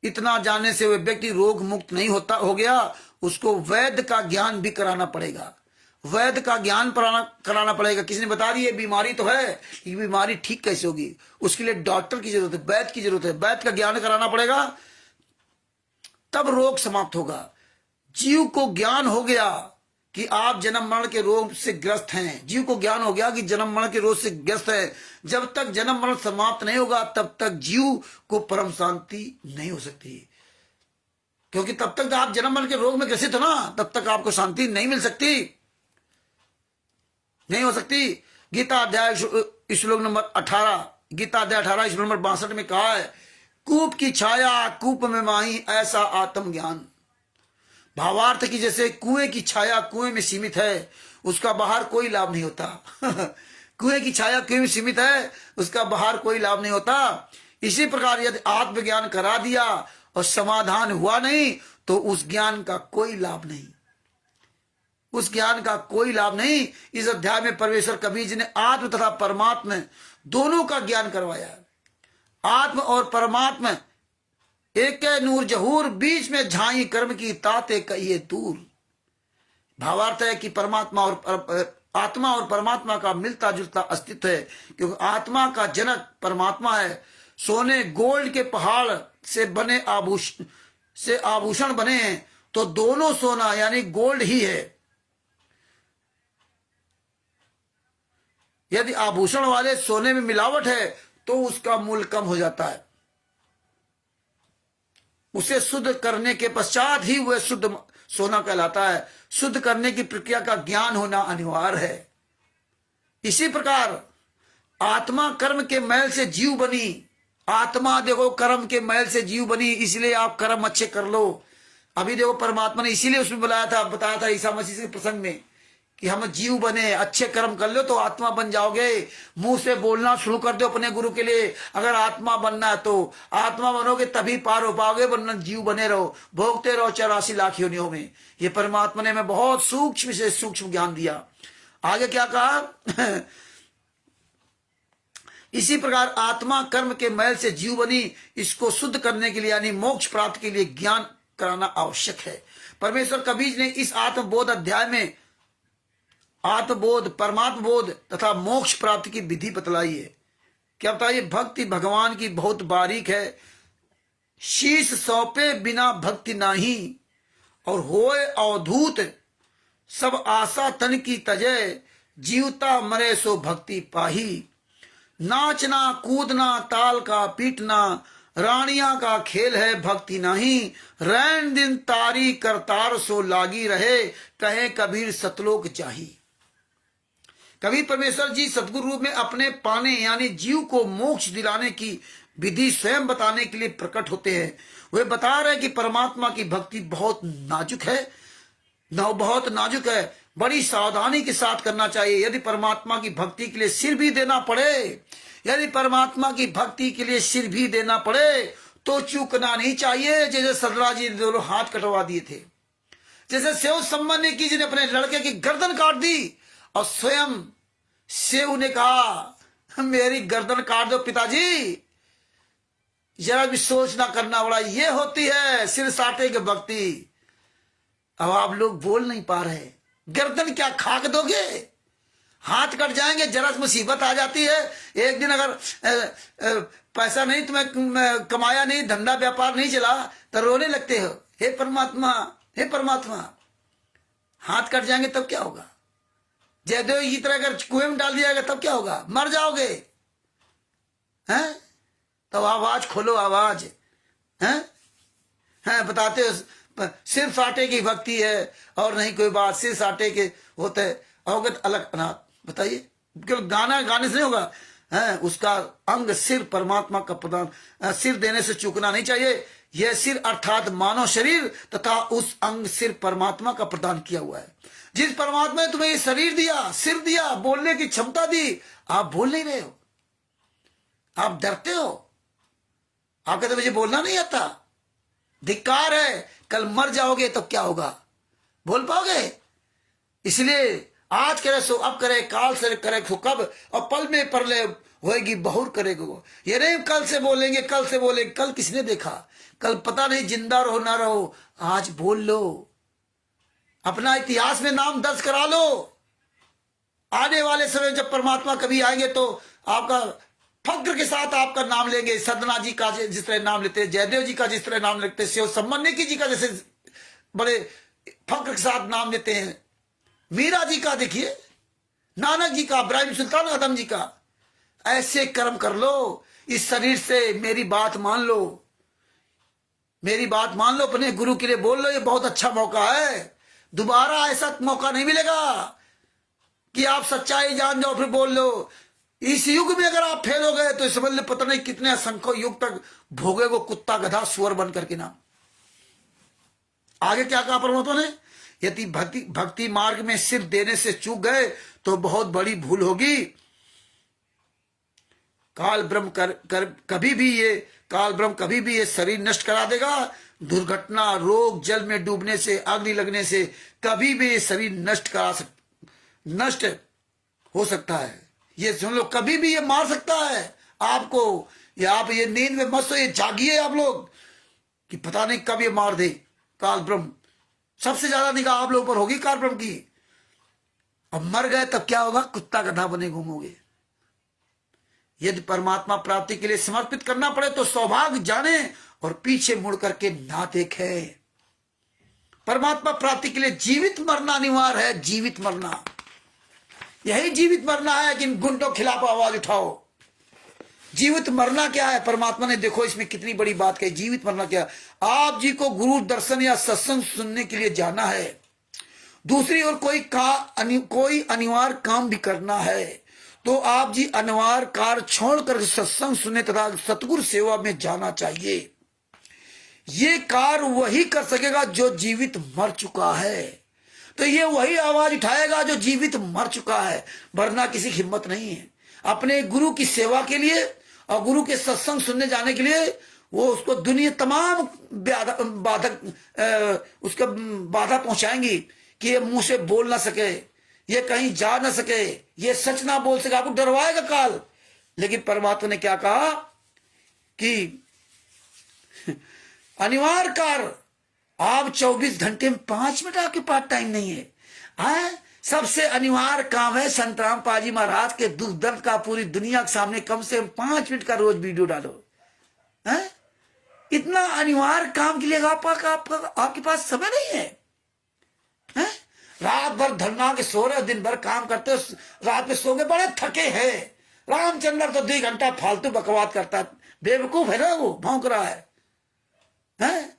Speaker 1: इतना जानने से वह व्यक्ति रोग मुक्त नहीं होता हो गया, उसको वैद्य का ज्ञान भी कराना पड़ेगा। वैद्य का ज्ञान कराना पड़ेगा। किसी ने बता दी ये बीमारी तो है, ये बीमारी ठीक कैसे होगी, उसके लिए डॉक्टर की जरूरत है, वैद्य की जरूरत है। वैद्य का ज्ञान कराना पड़ेगा, तब रोग समाप्त होगा। जीव को ज्ञान हो गया कि आप जन्म मरण के रोग से ग्रस्त हैं। जीव को ज्ञान हो गया कि जन्म मरण के रोग से ग्रस्त है। जब तक जन्म मरण समाप्त नहीं होगा तब तक जीव को परम शांति नहीं हो सकती, क्योंकि तब तक आप जन्म मरण के रोग में ग्रसित हो ना, तब तक आपको शांति नहीं मिल सकती, नहीं हो सकती। गीता अध्याय श्लोक नंबर 18, गीता अध्याय 18 श्लोक नंबर 62 में कहा है, कूप की छाया कूप में माही ऐसा आत्म ज्ञान। भावार्थ की जैसे कुएं की छाया कुएं में सीमित है, उसका बाहर कोई लाभ नहीं होता। कुएं की छाया कुएं में सीमित है, उसका बाहर कोई लाभ नहीं होता। इसी प्रकार यदि आत्मज्ञान करा दिया और समाधान हुआ नहीं तो उस ज्ञान का कोई लाभ नहीं, उस ज्ञान का कोई लाभ नहीं। इस अध्याय में परमेश्वर कबीर जी ने आत्म तथा परमात्मा दोनों का ज्ञान करवाया। आत्म और परमात्मा एक नूर जहूर, बीच में झाई कर्म की ताते कहिए दूर। भावार्थ है कि परमात्मा और आत्मा और परमात्मा का मिलता जुलता अस्तित्व है, क्योंकि आत्मा का जनक परमात्मा है। सोने गोल्ड के पहाड़ से बने आभूषण बने हैं, तो दोनों सोना यानी गोल्ड ही है। यदि आभूषण वाले सोने में मिलावट है तो उसका मूल्य कम हो जाता है। उसे शुद्ध करने के पश्चात ही वह शुद्ध सोना कहलाता है। शुद्ध करने की प्रक्रिया का ज्ञान होना अनिवार्य है। इसी प्रकार आत्मा कर्म के मैल से जीव बनी। आत्मा देखो कर्म के मैल से जीव बनी, इसलिए आप कर्म अच्छे कर लो। अभी देखो परमात्मा ने इसीलिए उसमें बताया था ईसा मसीह के प्रसंग में कि हम जीव बने, अच्छे कर्म कर लो तो आत्मा बन जाओगे। मुंह से बोलना शुरू कर दो अपने गुरु के लिए, अगर आत्मा बनना है तो आत्मा बनोगे तभी पार हो पाओगे, वरना जीव बने रहो, भोगते रहो 84 लाख योनियों में। ये परमात्मा ने हमें बहुत सूक्ष्म से सूक्ष्म ज्ञान दिया। आगे क्या कहा? इसी प्रकार आत्मा कर्म के मैल से जीव बनी। इसको शुद्ध करने के लिए यानी मोक्ष प्राप्ति के लिए ज्ञान कराना आवश्यक है। परमेश्वर कबीर ने इस आत्मबोध अध्याय में आत्मबोध, परमात्म बोध तथा मोक्ष प्राप्ति की विधि बतलाई है। क्या बताइए? भक्ति भगवान की बहुत बारीक है। शीश सौंपे बिना भक्ति नाही, और होए अवधूत सब आशा तन की तजय, जीवता मरे सो भक्ति पाही। नाचना कूदना ताल का पीटना, रानिया का खेल है भक्ति नहीं। रैन दिन तारी करतार सो लागी रहे, कहे कबीर सतलोक चाही। कबीर परमेश्वर जी सतगुरु रूप में अपने पाने यानी जीव को मोक्ष दिलाने की विधि स्वयं बताने के लिए प्रकट होते हैं। वे बता रहे हैं कि परमात्मा की भक्ति बहुत नाजुक है, बहुत नाजुक है, बड़ी सावधानी के साथ करना चाहिए। यदि परमात्मा की भक्ति के लिए सिर भी देना पड़े, यदि परमात्मा की भक्ति के लिए सिर भी देना पड़े तो चूकना नहीं चाहिए। जैसे सरला जी ने दोनों हाथ कटवा दिए थे, जैसे सेव सम्मान की जी ने अपने लड़के की गर्दन काट दी और स्वयं सेव ने कहा मेरी गर्दन काट दो पिताजी, जरा भी सोच ना करना पड़ा। ये होती है सिर साटे की भक्ति। अब आप लोग बोल नहीं पा रहे, गर्दन क्या खाक दोगे? हाथ कट जाएंगे, जरा मुसीबत आ जाती है। एक दिन अगर पैसा नहीं तुम्हें कमाया नहीं, धंधा व्यापार नहीं चला तो रोने लगते हो, हे परमात्मा हे परमात्मा। हाथ कट जाएंगे तब क्या होगा? जयदेव की तरह अगर कुएं में डाल दिया जाएगा तब क्या होगा? मर जाओगे। हैं? तो आवाज खोलो, आवाज हैं बताते हो सिर्फ साटे की भक्ति है और नहीं कोई बात, सिर्फ साटे के होते अवगत अलग अनाथ। बताइए, केवल गाना गाने से नहीं होगा, है उसका अंग सिर परमात्मा का प्रदान, सिर देने से चूकना नहीं चाहिए। यह सिर अर्थात मानव शरीर तथा उस अंग सिर परमात्मा का प्रदान किया हुआ है। जिस परमात्मा ने तुम्हें ये शरीर दिया, सिर दिया, बोलने की क्षमता दी, आप बोल नहीं रहे हो, आप डरते हो, आप कहते मुझे बोलना नहीं आता। धिक्कार है, कल मर जाओगे तो क्या होगा? बोल पाओगे? इसलिए आज करे सो अब करे, काल से करे सो कब, और पल में परले होएगी बहुर करेगो। ये नहीं कल से बोलेंगे, कल से बोलेंगे, कल किसने देखा, कल पता नहीं, जिंदा रहो ना रहो, आज बोल लो, अपना इतिहास में नाम दर्ज करा लो। आने वाले समय जब परमात्मा कभी आएंगे तो आपका फक्र के साथ आपका नाम लेंगे। सदना जी का जिस तरह नाम लेते हैं, जयदेव जी का जिस तरह नाम लेते हैं, शिव सम्मानिकी जी का जैसे बड़े फक्र के साथ नाम लेते हैं, मीरा जी का देखिए, नानक जी का, इब्राहिम सुल्तान आदम जी का। ऐसे कर्म कर लो, इस शरीर से मेरी बात मान लो, मेरी बात मान लो, अपने गुरु के लिए बोल लो। ये बहुत अच्छा मौका है, दोबारा ऐसा मौका नहीं मिलेगा कि आप सच्चाई जान जाओ फिर बोल लो। इस युग में अगर आप फेल हो गए तो समझ ले पता नहीं कितने असंख्य युग तक भोगे वो कुत्ता गधा सुअर बन करके ना। आगे क्या कहा परमात्मा ने, यदि भक्ति मार्ग में सिर देने से चूक गए तो बहुत बड़ी भूल होगी। काल ब्रह्म कभी भी ये शरीर नष्ट करा देगा। दुर्घटना, रोग, जल में डूबने से, अग्नि लगने से कभी भी ये शरीर नष्ट हो सकता है। ये सुन लो, कभी भी ये मार सकता है आपको। या आप ये नींद में मत सो, ये जागिए आप लोग कि पता नहीं कब ये मार दे काल ब्रह्म। सबसे ज्यादा निगाह आप लोगों पर होगी काल ब्रह्म की। अब मर गए तब क्या होगा, कुत्ता गधा बने घूमोगे। यदि परमात्मा प्राप्ति के लिए समर्पित करना पड़े तो सौभाग्य जाने और पीछे मुड़ करके ना देखे। परमात्मा प्राप्ति के लिए जीवित मरना अनिवार्य है, जीवित मरना। यही जीवित मरना है कि गुंडों के खिलाफ आवाज उठाओ। जीवित मरना क्या है, परमात्मा ने देखो इसमें कितनी बड़ी बात कही। जीवित मरना क्या है, आप जी को गुरु दर्शन या सत्संग सुनने के लिए जाना है, दूसरी ओर कोई अनिवार्य काम भी करना है, तो आप जी अनिवार्य कार्य छोड़कर सत्संग सुनने तथा सतगुरु सेवा में जाना चाहिए। ये कार्य वही कर सकेगा जो जीवित मर चुका है। तो ये वही आवाज उठाएगा जो जीवित मर चुका है, वरना किसी की हिम्मत नहीं है। अपने गुरु की सेवा के लिए और गुरु के सत्संग सुनने जाने के लिए वो उसको दुनिया तमाम उसका बाधा पहुंचाएंगी कि ये मुंह से बोल ना सके, ये कहीं जा ना सके, ये सच ना बोल सके, आपको डरवाएगा काल। लेकिन परमात्मा ने क्या कहा कि अनिवार्य कार्य, आप 24 घंटे में 5 मिनट आपके पास टाइम नहीं है। सबसे अनिवार्य काम है संतराम पाजी महाराज के दुख दर्द का पूरी दुनिया के सामने कम से कम 5 मिनट का रोज वीडियो डालो। है? इतना अनिवार्य काम के लिए आपके पास समय नहीं है? रात भर धरना के सो रहे, दिन भर काम करते हो, रात में सो गए, बड़े थके हैं। रामचंद्र तो 2 घंटा फालतू बकवास करता है, बेवकूफ है ना, वो भौंक रहा है।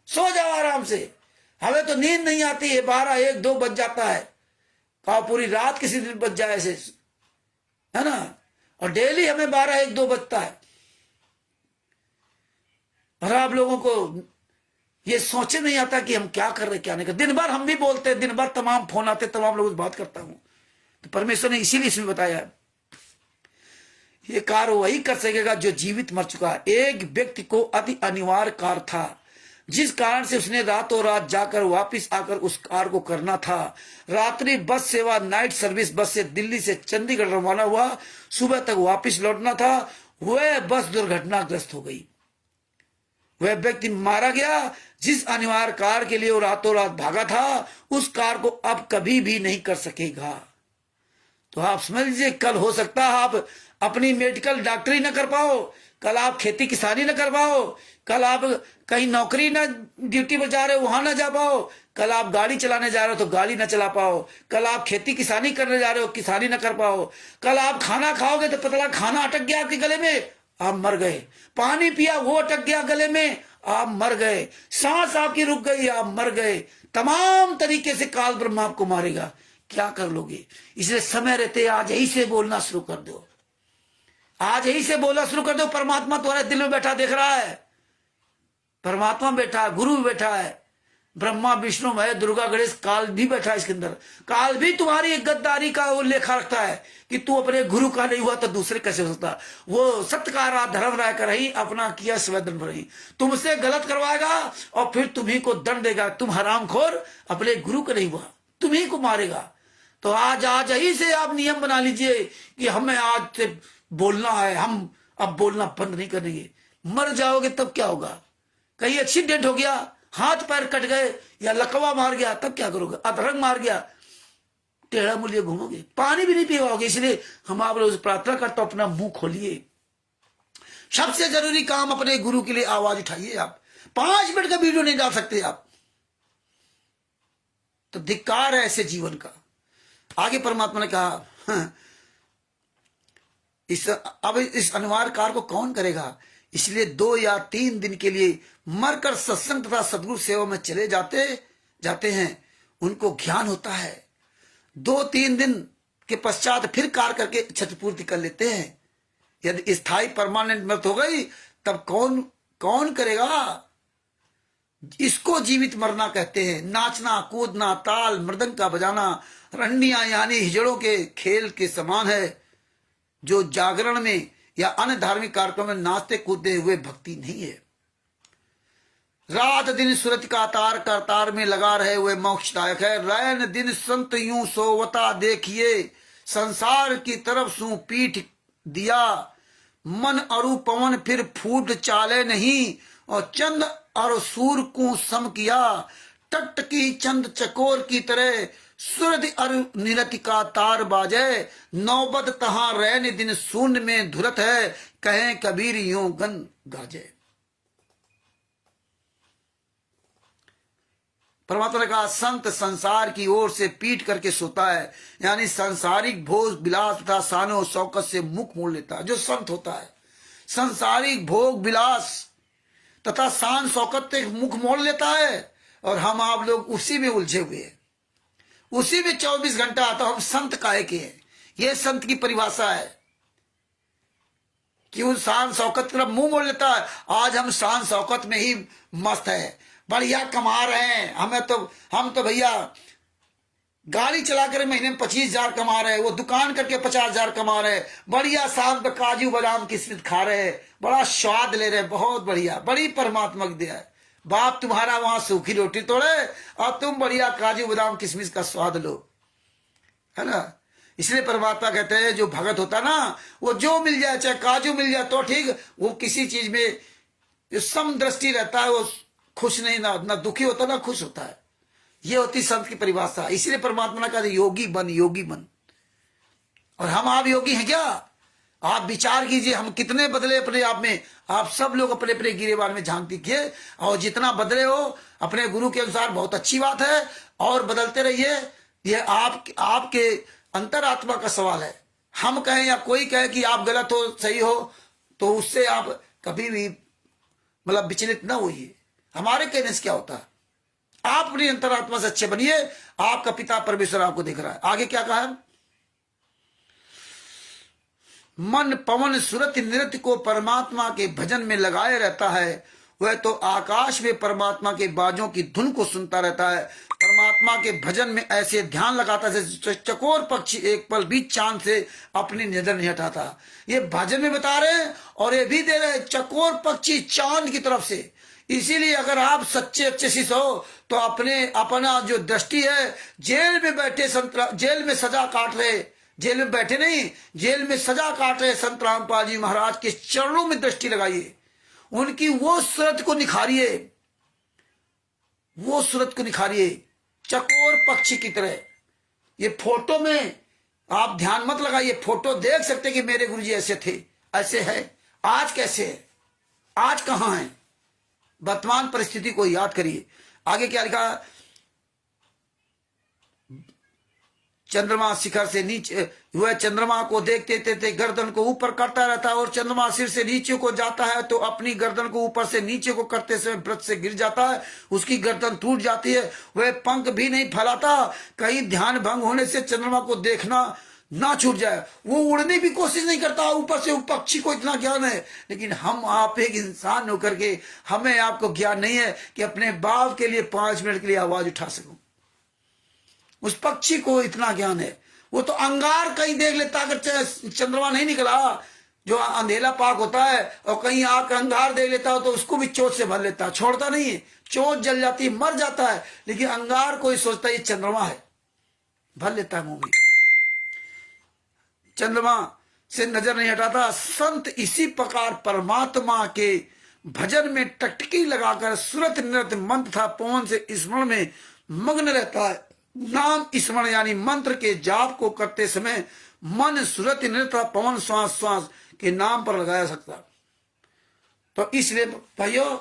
Speaker 1: सो जाओ आराम से। हमें तो नींद नहीं आती है, 12, 1, 2 बज जाता है। कहा पूरी रात किसी दिन बज जाए ऐसे, है ना, और डेली हमें 12, 1, 2 बजता है। और आप लोगों को ये सोचे नहीं आता कि हम क्या कर रहे क्या नहीं कर। दिन भर हम भी बोलते हैं, दिन भर तमाम फोन आते, तमाम लोगों से बात करता हूं। तो परमेश्वर ने इसीलिए इसमें बताया ये कार्य वही कर सकेगा जो जीवित मर चुका है। एक व्यक्ति को अति अनिवार्य कार्य था, जिस कारण से उसने रातों रात जाकर वापस आकर उस कार्य को करना था। रात्रि बस सेवा, नाइट सर्विस बस से दिल्ली से चंडीगढ़ रवाना हुआ, सुबह तक वापस लौटना था। वह बस दुर्घटनाग्रस्त हो गई, वह व्यक्ति मारा गया। जिस अनिवार्य कार्य के लिए वो रातों रात भागा था, उस कार्य को अब कभी भी नहीं कर सकेगा। तो आप समझ लीजिए, कल हो सकता है आप अपनी मेडिकल डॉक्टरी न कर पाओ, कल आप खेती किसानी न कर पाओ, कल आप कहीं नौकरी ना ड्यूटी पर जा रहे हो वहां ना जा पाओ, कल आप गाड़ी चलाने जा रहे हो तो गाड़ी ना चला पाओ, कल आप खेती किसानी करने जा रहे हो किसानी ना कर पाओ, कल आप खाना खाओगे तो पता लगा खाना अटक गया आपके गले में, आप मर गए। पानी पिया वो अटक गया गले में, आप मर गए। सांस आपकी रुक गई, आप मर गए। तमाम तरीके से काल ब्रह्म आपको मारेगा। क्या कर लोगे? इसलिए समय रहते आज यही से बोलना शुरू कर दो, आज यही से बोलना शुरू कर दो। परमात्मा तुम्हारे दिल में बैठा देख रहा है, परमात्मा बैठा है, गुरु भी बैठा है, ब्रह्मा विष्णु महेश दुर्गा गणेश काल भी बैठा है इसके अंदर। काल भी तुम्हारी एक गद्दारी का वो लेखा रखता है कि तू अपने गुरु का नहीं हुआ तो दूसरे कैसे हो सकता। वो सत्यकारा धर्म राय कर रही, अपना किया स्वदन रही, तुमसे गलत करवाएगा और फिर तुम्ही को दंड देगा। तुम हरामखोर अपने गुरु का नहीं हुआ, तुम्ही को मारेगा। तो आज ही से आप नियम बना लीजिए कि हमें आज से बोलना है, हम अब बोलना बंद नहीं करेंगे। मर जाओगे तब क्या होगा? कहीं एक्सीडेंट हो गया, हाथ पैर कट गए या लकवा मार गया, तब क्या करोगे? अधरंग मार गया, टेढ़ा मुलिया घूमोगे, पानी भी नहीं पी पाओगे। इसलिए हम आप लोग प्रार्थना करते हो, अपना मुंह खोलिए। सबसे जरूरी काम, अपने गुरु के लिए आवाज उठाइए। आप 5 मिनट का वीडियो नहीं डाल सकते आप, तो धिक्कार है ऐसे जीवन का। आगे परमात्मा ने कहा, अब इस अनिवार्य कार्य को कौन करेगा? इसलिए 2 या 3 दिन के लिए मरकर सत्संग तथा सदगुरु सेवा में चले जाते हैं, उनको ज्ञान होता है। 2-3 दिन के पश्चात फिर कार्य करके क्षतिपूर्ति कर लेते हैं। यदि स्थायी परमानेंट मृत्यु हो गई तब कौन करेगा? इसको जीवित मरना कहते हैं। नाचना, कूदना, ताल मृदंग का बजाना, रंडियां यानी हिजड़ों के खेल के समान है, जो जागरण में या अन्य धार्मिक कार्यक्रम में नाचते कूदते हुए भक्ति नहीं है। रात दिन सूरज का तार करतार में लगा रहे हुए मोक्षदायक है। रैन दिन संत यूं सोवता देखिए, संसार की तरफ सू पीठ दिया, मन अरु पवन फिर फूट चाले नहीं, और चंद और सूर को सम किया, टट की चंद चकोर की तरह सूरज अर निरति का तार बाजे, नौबत तहां रैन दिन शून्य में धुरत है, कहें कबीर यूं गन गाजे। परमात्मा ने कहा, संत संसार की ओर से पीट करके सोता है, यानी सांसारिक भोग विलास तथा शानो शौकत से मुख मोड़ लेता है। जो संत होता है सांसारिक भोग विलास तथा शान शौकत से मुख मोड़ लेता है, और हम आप लोग उसी में उलझे हुए हैं, उसी में 24 घंटा आता। हम संत काहे के हैं? ये संत की परिभाषा है कि उन शान शौकत तरफ मुंह मोड़ लेता है। आज हम शान शौकत में ही मस्त है, बढ़िया कमा रहे हैं। हम तो भैया गाड़ी चलाकर महीने में 25,000 कमा रहे हैं, वो दुकान करके 50,000 कमा रहे हैं, बढ़िया शाम पे काजू बादाम किस्मत खा रहे हैं, बड़ा स्वाद ले रहे हैं, बहुत बढ़िया, बड़ी परमात्मा की दया है। बाप तुम्हारा वहां सूखी रोटी तोड़े और तुम बढ़िया काजू बादाम किशमिश का स्वाद लो, है ना। इसलिए परमात्मा कहते हैं जो भगत होता ना, वो जो मिल जाए, चाहे काजू मिल जाए तो ठीक, वो किसी चीज में जो सम दृष्टि रहता है, वो खुश नहीं, ना दुखी होता ना खुश होता है। ये होती संत की परिभाषा। इसलिए परमात्मा ने कहा योगी बन, योगी बन। और हम आप योगी हैं क्या? आप विचार कीजिए, हम कितने बदले अपने आप में। आप सब लोग अपने अपने गिरेबान में झांक दीजिए, और जितना बदले हो अपने गुरु के अनुसार बहुत अच्छी बात है, और बदलते रहिए। ये आपके अंतरात्मा का सवाल है। हम कहें या कोई कहे कि आप गलत हो, सही हो, तो उससे आप कभी भी मतलब विचलित ना होइए। हमारे कहने से क्या होता है? आप अपनी अंतरात्मा से अच्छे बनिए, आपका पिता परमेश्वर आपको देख रहा है। आगे क्या कहा? मन पवन सुरति नृत्य को परमात्मा के भजन में लगाए रहता है, वह तो आकाश में परमात्मा के बाजों की धुन को सुनता रहता है। परमात्मा के भजन में ऐसे ध्यान लगाता जैसे चकोर पक्षी एक पल भी चांद से अपनी नजर नहीं हटाता। ये भजन में बता रहे हैं और ये भी दे रहे हैं, चकोर पक्षी चांद की तरफ से। इसीलिए अगर आप सच्चे अच्छे शिष्य हो तो अपना जो दृष्टि है, जेल में बैठे जेल में सजा काट रहे, जेल में बैठे नहीं, जेल में सजा काट रहे संत रामपाल जी महाराज के चरणों में दृष्टि लगाइए, उनकी वो सूरत को निखारिए, वो सूरत को निखारिए चकोर पक्षी की तरह। ये फोटो में आप ध्यान मत लगाइए, फोटो देख सकते कि मेरे गुरुजी ऐसे थे, ऐसे है, आज कैसे है, आज कहां है। वर्तमान परिस्थिति को याद करिए। आगे क्या लिखा? चंद्रमा शिखर से नीचे, वह चंद्रमा को देखते थे गर्दन को ऊपर करता रहता है, और चंद्रमा सिर से नीचे को जाता है तो अपनी गर्दन को ऊपर से नीचे को करते समय व्रत से गिर जाता है, उसकी गर्दन टूट जाती है, वह पंख भी नहीं फैलाता, कहीं ध्यान भंग होने से चंद्रमा को देखना ना छूट जाए, वो उड़ने की कोशिश नहीं करता। ऊपर से पक्षी को इतना ज्ञान है, लेकिन हम आप एक इंसान होकर के हमें आपको ज्ञान नहीं है कि अपने बाप के लिए 5 मिनट के लिए आवाज उठा सकूं। उस पक्षी को इतना ज्ञान है, वो तो अंगार कहीं देख लेता, अगर चंद्रमा नहीं निकला, जो अंधेला पाक होता है, और कहीं आकर अंगार देख लेता हो तो उसको भी चोट से भर लेता, छोड़ता नहीं है, चोट जल जाती, मर जाता है, लेकिन अंगार कोई सोचता है ये चंद्रमा है, भर लेता है मुंह में। चंद्रमा से नजर नहीं हटाता। संत इसी प्रकार परमात्मा के भजन में टकटकी लगाकर सुरत निरत मंत्र था पवन से स्मरण में मग्न रहता है। नाम स्मरण यानी मंत्र के जाप को करते समय मन सुरत निरत पवन श्वास श्वास के नाम पर लगाया सकता। तो इसलिए भाइयों,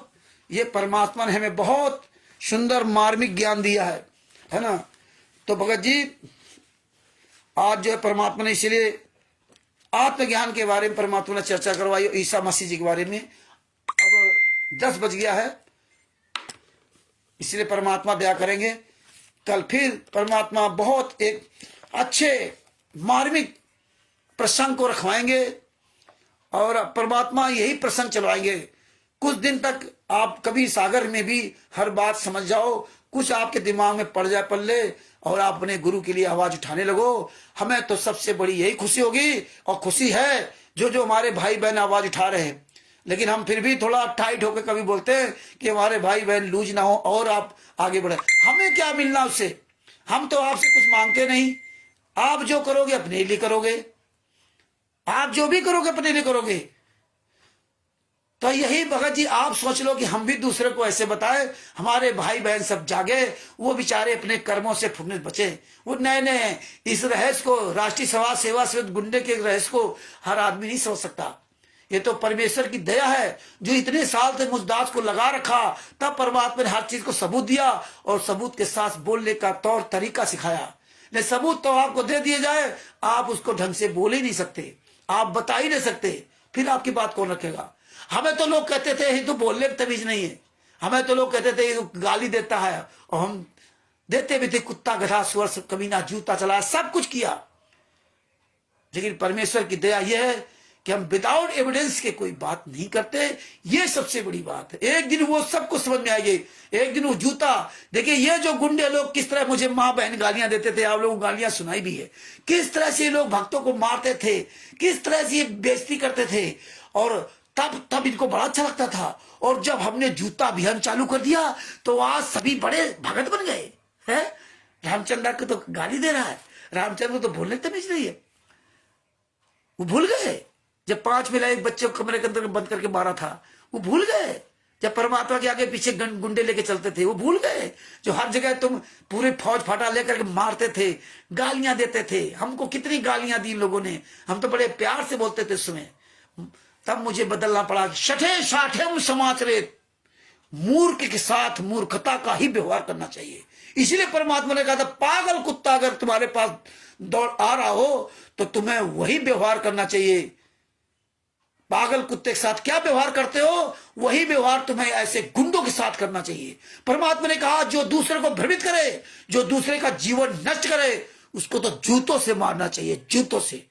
Speaker 1: ये परमात्मा ने हमें बहुत सुंदर मार्मिक ज्ञान दिया है ना। तो भगत जी आज जो है परमात्मा ने इसलिए आत्मज्ञान के बारे में परमात्मा ने चर्चा करवाई, ईसा मसीह जी के बारे में। अब 10 बज गया है, इसलिए परमात्मा दया करेंगे। कल फिर परमात्मा बहुत एक अच्छे मार्मिक प्रसंग को रखवाएंगे और परमात्मा यही प्रसंग चलवाएंगे। कुछ दिन तक आप कभी सागर में भी हर बात समझ जाओ, कुछ आपके दिमाग में पड़ जाए पल्ले और आप अपने गुरु के लिए आवाज उठाने लगो। हमें तो सबसे बड़ी यही खुशी होगी और खुशी है जो हमारे भाई बहन आवाज उठा रहे हैं। लेकिन हम फिर भी थोड़ा टाइट होकर कभी बोलते हैं कि हमारे भाई बहन लूज ना हो और आप आगे बढ़े। हमें क्या मिलना उससे? हम तो आपसे कुछ मांगते नहीं। आप जो करोगे अपने लिए करोगे, आप जो भी करोगे अपने लिए करोगे। तो यही भगत जी आप सोच लो कि हम भी दूसरे को ऐसे बताएं, हमारे भाई बहन सब जागे, वो बेचारे अपने कर्मों से फुर्सत बचे। वो नए नए इस रहस्य को, राष्ट्रीय समाज सेवा से गुंडे के रहस्य को हर आदमी नहीं समझ सकता। ये तो परमेश्वर की दया है जो इतने साल से मुझदास को लगा रखा। तब परमात्मा ने हर चीज को सबूत दिया और सबूत के साथ बोलने का तौर तरीका सिखाया। नहीं, सबूत तो आपको दे दिए जाए, आप उसको ढंग से बोल ही नहीं सकते, आप बता ही नहीं सकते, फिर आपकी बात कौन रखेगा? हमें तो लोग कहते थे ये तो बोलने की तमीज नहीं है। हमें तो लोग कहते थे ये तो गाली देता है, और हम देते भी थे। कुत्ता, गधा, सुअर, कमीना, जूता चलाया, सब कुछ किया। लेकिन परमेश्वर की दया यह है कि हम विदाउट एविडेंस के कोई बात नहीं करते। ये सबसे बड़ी बात है। एक दिन वो सबको समझ में आएगी। एक दिन वो जूता देखिए, ये जो गुंडे लोग किस तरह मुझे माँ बहन गालियां देते थे, आप लोगों को गालियां सुनाई भी है, किस तरह से ये लोग भक्तों को मारते थे, किस तरह से ये बेइज्जती करते थे। और तब इनको बड़ा अच्छा लगता था। और जब हमने जूता अभियान चालू कर दिया तो आज सभी बड़े भगत बन गए हैं। रामचंद्र को तो गाली दे रहा है, रामचंद्र को तो बोलने तमीज नहीं है। वो भूल गए जब 5 मिला एक बच्चे को कमरे के अंदर बंद करके मारा था। वो भूल गए जब परमात्मा के आगे पीछे गुंडे लेके चलते थे। वो भूल गए जो हर जगह तुम पूरे फौज फाटा लेकर के मारते थे, गालियां देते थे। हमको कितनी गालियां दी लोगों ने, हम तो बड़े प्यार से बोलते थे उस समय। तब मुझे बदलना पड़ा। छठे साठे समाचरे, मूर्ख के साथ मूर्खता का ही व्यवहार करना चाहिए। इसीलिए परमात्मा ने कहा था पागल कुत्ता अगर तुम्हारे पास दौड़ आ रहा हो तो तुम्हें वही व्यवहार करना चाहिए। पागल कुत्ते के साथ क्या व्यवहार करते हो, वही व्यवहार तुम्हें ऐसे गुंडों के साथ करना चाहिए। परमात्मा ने कहा जो दूसरे को भ्रमित करे, जो दूसरे का जीवन नष्ट करे, उसको तो जूतों से मारना चाहिए, जूतों से।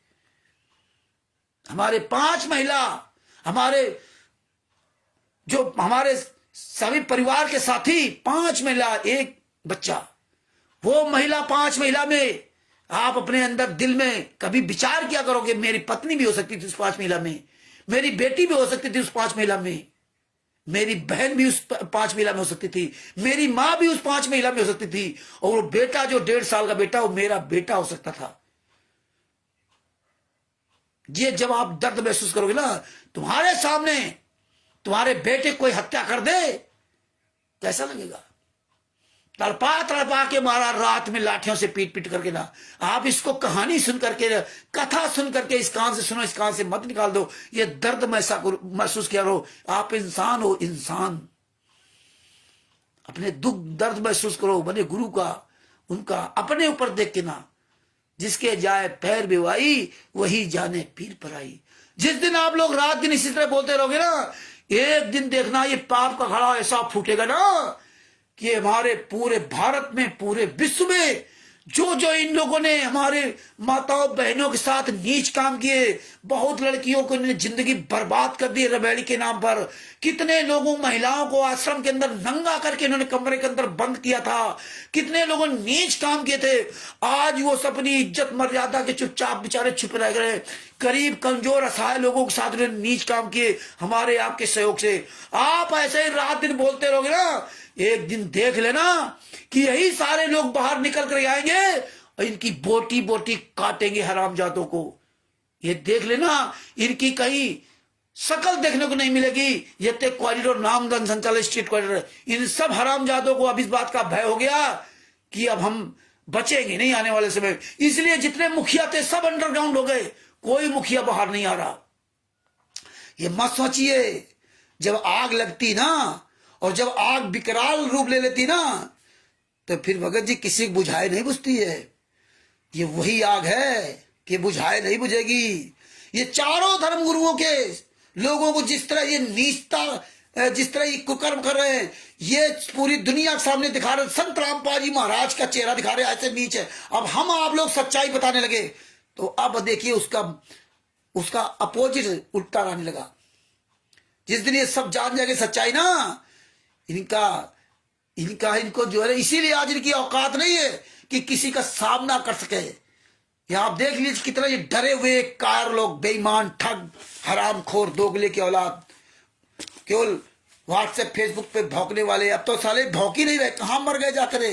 Speaker 1: हमारे 5 महिला, हमारे सभी परिवार के साथी, 5 महिला 1 बच्चा। वो महिला 5 महिला में आप अपने अंदर दिल में कभी विचार किया करोगे, मेरी पत्नी भी हो सकती थी उस 5 महिला में, मेरी बेटी भी हो सकती थी उस 5 महिला में, मेरी बहन भी उस 5 महिला में हो सकती थी, मेरी माँ भी उस 5 महिला में हो सकती थी, और वो बेटा जो 1.5 साल का बेटा, वो मेरा बेटा हो सकता था। ये जब आप दर्द महसूस करोगे ना, तुम्हारे सामने तुम्हारे बेटे कोई हत्या कर दे, कैसा लगेगा? तड़पा के मारा रात में लाठियों से पीट करके ना। आप इसको कहानी सुन करके, कथा सुन करके, इस कान से सुनो, इस कान से मत निकाल दो। ये दर्द महसूस किया करो। आप इंसान हो, इंसान। अपने दुख दर्द महसूस करो, बने गुरु का, उनका अपने ऊपर देख के ना। जिसके जाए पैर बेवाई, वही जाने पीर पराई। जिस दिन आप लोग रात दिन इसी तरह बोलते रहोगे ना, एक दिन देखना ये पाप का घड़ा ऐसा फूटेगा ना कि हमारे पूरे भारत में, पूरे विश्व में जो इन लोगों ने हमारे माताओं बहनों के साथ नीच काम किए, बहुत लड़कियों को इन्होंने जिंदगी बर्बाद कर दी रबेड़ी के नाम पर। कितने लोगों, महिलाओं को आश्रम के अंदर नंगा करके इन्होंने कमरे के अंदर बंद किया था। कितने लोगों ने नीच काम किए थे। आज वो अपनी इज्जत मर्यादा के चुपचाप बेचारे छुप रह गए। गरीब कमजोर असहाय लोगों के साथ उन्होंने नीच काम किए हमारे आपके सहयोग से। आप ऐसे ही रात दिन बोलते रहोगे ना, एक दिन देख लेना कि यही सारे लोग बाहर निकल कर आएंगे और इनकी बोटी बोटी काटेंगे हरामजादों को। ये देख लेना, इनकी कहीं शकल देखने को नहीं मिलेगी। ये ते कॉरिडोर नामदान संचालक स्ट्रीट कॉरिडोर, इन सब हरामजादों को अब इस बात का भय हो गया कि अब हम बचेंगे नहीं आने वाले समय। इसलिए जितने मुखिया थे सब अंडरग्राउंड हो गए, कोई मुखिया बाहर नहीं आ रहा। ये मत सोचिए, जब आग लगती ना और जब आग विकराल रूप ले लेती ना, तो फिर भगत जी किसी को बुझाए नहीं बुझती है। ये वही आग है कि बुझाए नहीं बुझेगी। ये चारों धर्म गुरुओं के लोगों को जिस तरह ये नीचता, जिस तरह ये कुकर्म कर रहे हैं, ये पूरी दुनिया के सामने दिखा रहे। संत रामपाल जी महाराज का चेहरा दिखा रहे, ऐसे नीच है। अब हम आप लोग सच्चाई बताने लगे तो अब देखिए उसका अपोजिट उल्टा आने लगा। जिस दिन ये सब जान जाएंगे सच्चाई ना, इनको जो है, इसीलिए आज इनकी औकात नहीं है कि किसी का सामना कर सके। ये आप देख लीजिए कितना ये डरे हुए कार लोग, बेईमान, ठग, हरामखोर, दोगले की औलाद, केवल व्हाट्सएप फेसबुक पे भौंकने वाले। अब तो साले भौंक ही नहीं रहे। कहां मर गए जाकर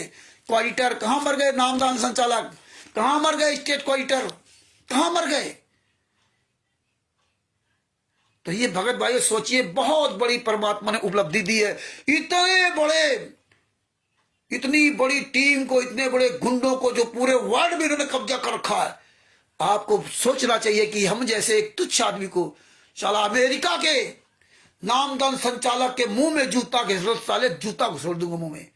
Speaker 1: क्वालिटर, कहां मर गए नामदान संचालक, कहां मर गए स्टेट क्वालिटर, कहां मर गए। तो ये भगत भाई सोचिए, बहुत बड़ी परमात्मा ने उपलब्धि दी है। इतनी बड़ी टीम को, इतने बड़े गुंडों को जो पूरे वर्ल्ड में इन्होंने कब्जा कर रखा है। आपको सोचना चाहिए कि हम जैसे एक तुच्छ आदमी को साला अमेरिका के नामदान संचालक के मुंह में जूता घुसो, साले जूता घुसोड़ दूंगा मुंह में।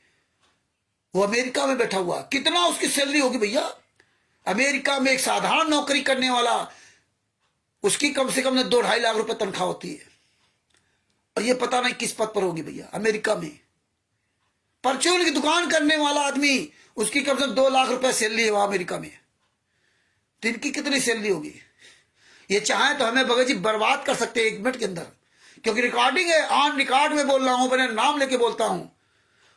Speaker 1: वो अमेरिका में बैठा हुआ, कितना उसकी सैलरी होगी भैया। अमेरिका में एक साधारण नौकरी करने वाला, उसकी कम से कम 2-2.5 लाख रुपए तनख्वाह होती है। और ये पता नहीं किस पद पर होगी भैया अमेरिका में। परचून की दुकान करने वाला आदमी, उसकी कम से कम 2 लाख रुपए सैलरी है वहां अमेरिका में। तो इनकी कितनी सैलरी होगी। ये चाहे तो हमें भगत जी बर्बाद कर सकते हैं 1 मिनट के अंदर, क्योंकि रिकॉर्डिंग है, ऑन रिकॉर्ड में बोल रहा हूं, अपने नाम लेके बोलता हूं।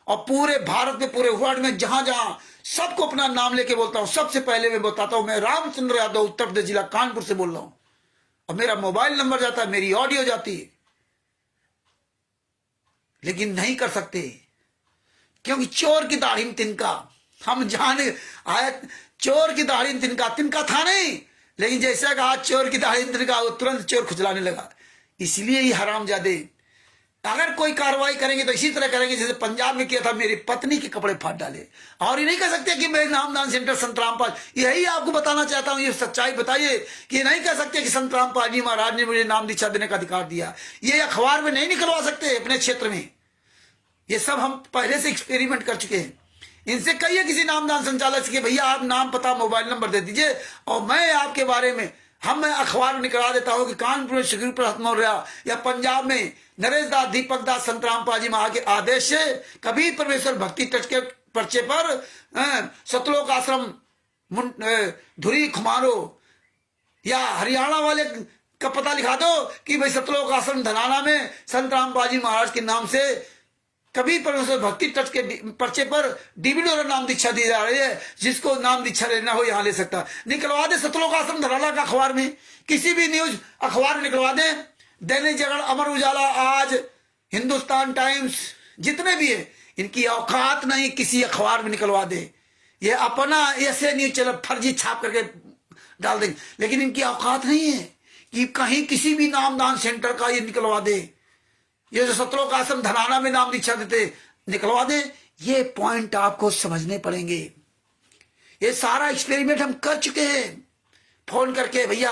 Speaker 1: और पूरे भारत में, पूरे वर्ल्ड में जहां जहां सबको अपना नाम लेके बोलता हूं। सबसे पहले मैं बताता हूं, मैं रामचंद्र यादव, उत्तर प्रदेश जिला कानपुर से बोल रहा हूं। और मेरा मोबाइल नंबर जाता है, मेरी ऑडियो जाती है, लेकिन नहीं कर सकते क्योंकि चोर की दाढ़ी में तिनका। हम जाने आए, चोर की दाढ़ी में तिनका, तिनका था नहीं, लेकिन जैसा कहा चोर की दाढ़ी में तिनका, वो तुरंत चोर खुजलाने लगा। इसलिए ये हरामजादे अगर कोई कार्रवाई करेंगे तो इसी तरह करेंगे जैसे पंजाब में किया था, मेरी पत्नी के कपड़े फाड़ डाले। और ये नहीं कह सकते कि मेरे नामदान सेंटर संत रामपाल, यही आपको बताना चाहता हूं, ये सच्चाई बताइए कि ये नहीं कह सकते कि संत रामपाल जी महाराज ने मुझे नाम दीक्षा देने का अधिकार दिया। ये अखबार में नहीं निकलवा सकते अपने क्षेत्र में। ये सब हम पहले से एक्सपेरिमेंट कर चुके हैं। इनसे कहिए किसी नामदान संचालक से कि भैया आप नाम, पता, मोबाइल नंबर दे दीजिए और मैं आपके बारे में मैं अखबार में निकलवा देता हूं कि कानपुर में सुखबीर प्रसाद मौर्य या पंजाब में नरेश दास, दीपक दास, संत रामपाल जी महाराज के आदेश से कबीर परमेश्वर भक्ति टच के पर्चे पर सतलोक आश्रम धुरी खुमारो या हरियाणा वाले का पता लिखा दो कि भाई सतलोक आश्रम धनाना में संत रामपाल जी महाराज के नाम से कबीर परमेश्वर भक्ति टच के पर्चे पर डीवीडी और नाम दीक्षा दी जा रही है। जिसको नाम दीक्षा लेना हो यहां ले सकता। निकलवा दे सतलोक आश्रम धराला का अखबार में, किसी भी न्यूज अखबार में निकलवा दे। दैनिक जागरण, अमर उजाला, आज, हिंदुस्तान टाइम्स, जितने भी है, इनकी औकात नहीं किसी अखबार में निकलवा दे। ये अपना ऐसे न्यूज चैनल फर्जी छाप करके डाल देंगे, लेकिन इनकी औकात नहीं है कि कहीं किसी भी नामदान सेंटर का ये निकलवा दे। ये जो सतलोक आश्रम धनाना में नाम दीक्षा देते निकलवा दे। ये पॉइंट आपको समझने पड़ेंगे। ये सारा एक्सपेरिमेंट हम कर चुके हैं। फोन करके भैया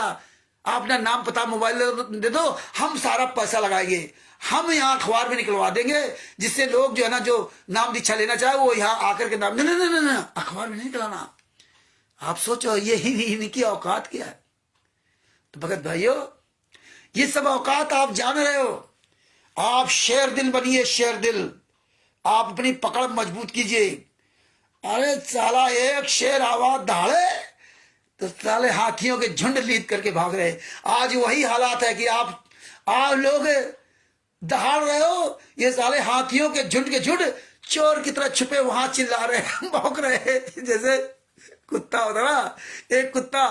Speaker 1: आपने नाम, पता, मोबाइल दे दो, हम सारा पैसा लगाएंगे, हम यहाँ अखबार में निकलवा देंगे, जिससे लोग जो है ना, जो नाम दीक्षा लेना चाहे वो यहाँ आकर के नाम, नहीं, अखबार में नहीं निकलाना। आप सोचो ये इनकी औकात क्या है। तो भगत भाइयों, ये सब औकात आप जान रहे हो। आप शेर दिल बनिए, शेर दिल। आप अपनी पकड़ मजबूत कीजिए। अरे साला एक शेर आवाज दहाड़े तो साले हाथियों के झुंड लीद करके भाग रहे। आज वही हालात है कि आप लोग दहाड़ रहे हो, ये साले हाथियों के झुंड चोर की तरह छुपे वहां चिल्ला रहे हैं, भौंक रहे हैं। जैसे कुत्ता होता ना, एक कुत्ता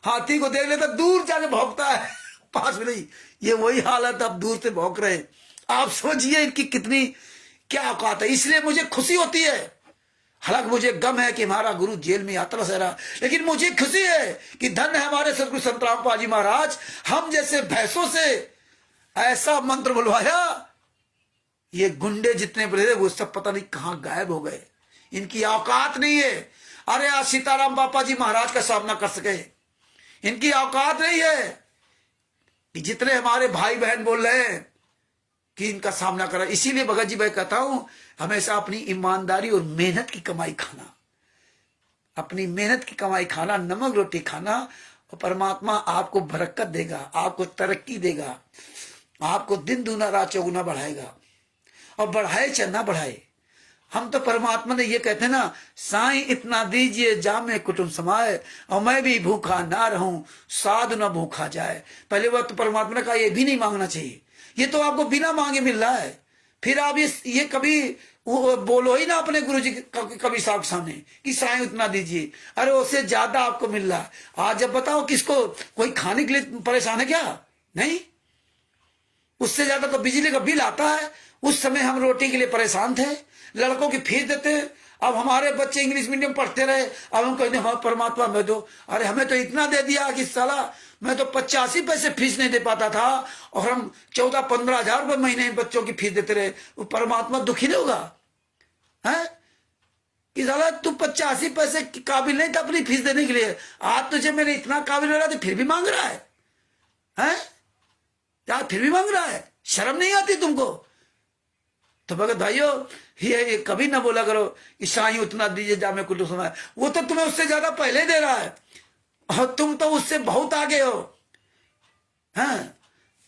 Speaker 1: हाथी को देख लेता दूर जाके भौंकता है, पास में नहीं। ये वही हालत, अब दूर से भौंक रहे हैं। आप समझिए इनकी कितनी क्या औकात है। इसलिए मुझे खुशी होती है, हालांकि मुझे गम है कि हमारा गुरु जेल में यात्रा सह रहा, लेकिन मुझे खुशी है कि धन्य है हमारे सदगुरु संत रामपाल जी महाराज, हम जैसे भैंसों से ऐसा मंत्र बुलवाया, ये गुंडे जितने बड़े थे वो सब पता नहीं कहां गायब हो गए। इनकी औकात नहीं है, अरे आज सीताराम बापा जी महाराज का सामना कर सके, इनकी औकात नहीं है कि जितने हमारे भाई बहन बोल रहे हैं कि इनका सामना करा। इसीलिए भगत जी भाई कहता हूं, हमेशा अपनी ईमानदारी और मेहनत की कमाई खाना, अपनी मेहनत की कमाई खाना, नमक रोटी खाना, और परमात्मा आपको बरकत देगा, आपको तरक्की देगा, आपको दिन दूना रात चौगुना बढ़ाएगा। और बढ़ाए चाहे ना बढ़ाए, हम तो परमात्मा ने ये कहते हैं ना, साईं इतना दीजिए जामे कुटुंब समाए, और मैं भी भूखा ना रहूं साधु न भूखा जाए। पहले वक्त तो परमात्मा ने कहा ये भी नहीं मांगना चाहिए, ये तो आपको बिना मांगे मिल रहा है। फिर आप ये कभी बोलो ही ना अपने गुरु जी कभी साहब सामने कि साईं उतना दीजिए, अरे उससे ज्यादा आपको मिल रहा है। आज जब बताओ किसको कोई खाने के लिए परेशान है क्या? नहीं, उससे ज्यादा तो बिजली का बिल आता है। उस समय हम रोटी के लिए परेशान थे, लड़कों की फीस देते, अब हमारे बच्चे इंग्लिश मीडियम पढ़ते रहे, अब हम कहते हैं परमात्मा में दो, अरे हमें तो इतना दे दिया कि साला मैं तो 85 पैसे फीस नहीं दे पाता था, और हम 14-15 हजार रुपये महीने बच्चों की फीस देते रहे। वो परमात्मा दुखी नहीं होगा है कि साला तू 85 पैसे काबिल नहीं था अपनी फीस देने के लिए, आज तुझे मैंने इतना काबिल रहा तो फिर भी मांग रहा है यार, फिर भी मांग रहा है, शर्म नहीं आती तुमको? तो भगत भाइयों, ये कभी ना बोला करो कि साईं उतना दीजिए जामे कुटुंब समाए, वो तो तुम्हें उससे ज्यादा पहले दे रहा है और तुम तो उससे बहुत आगे हो। हाँ,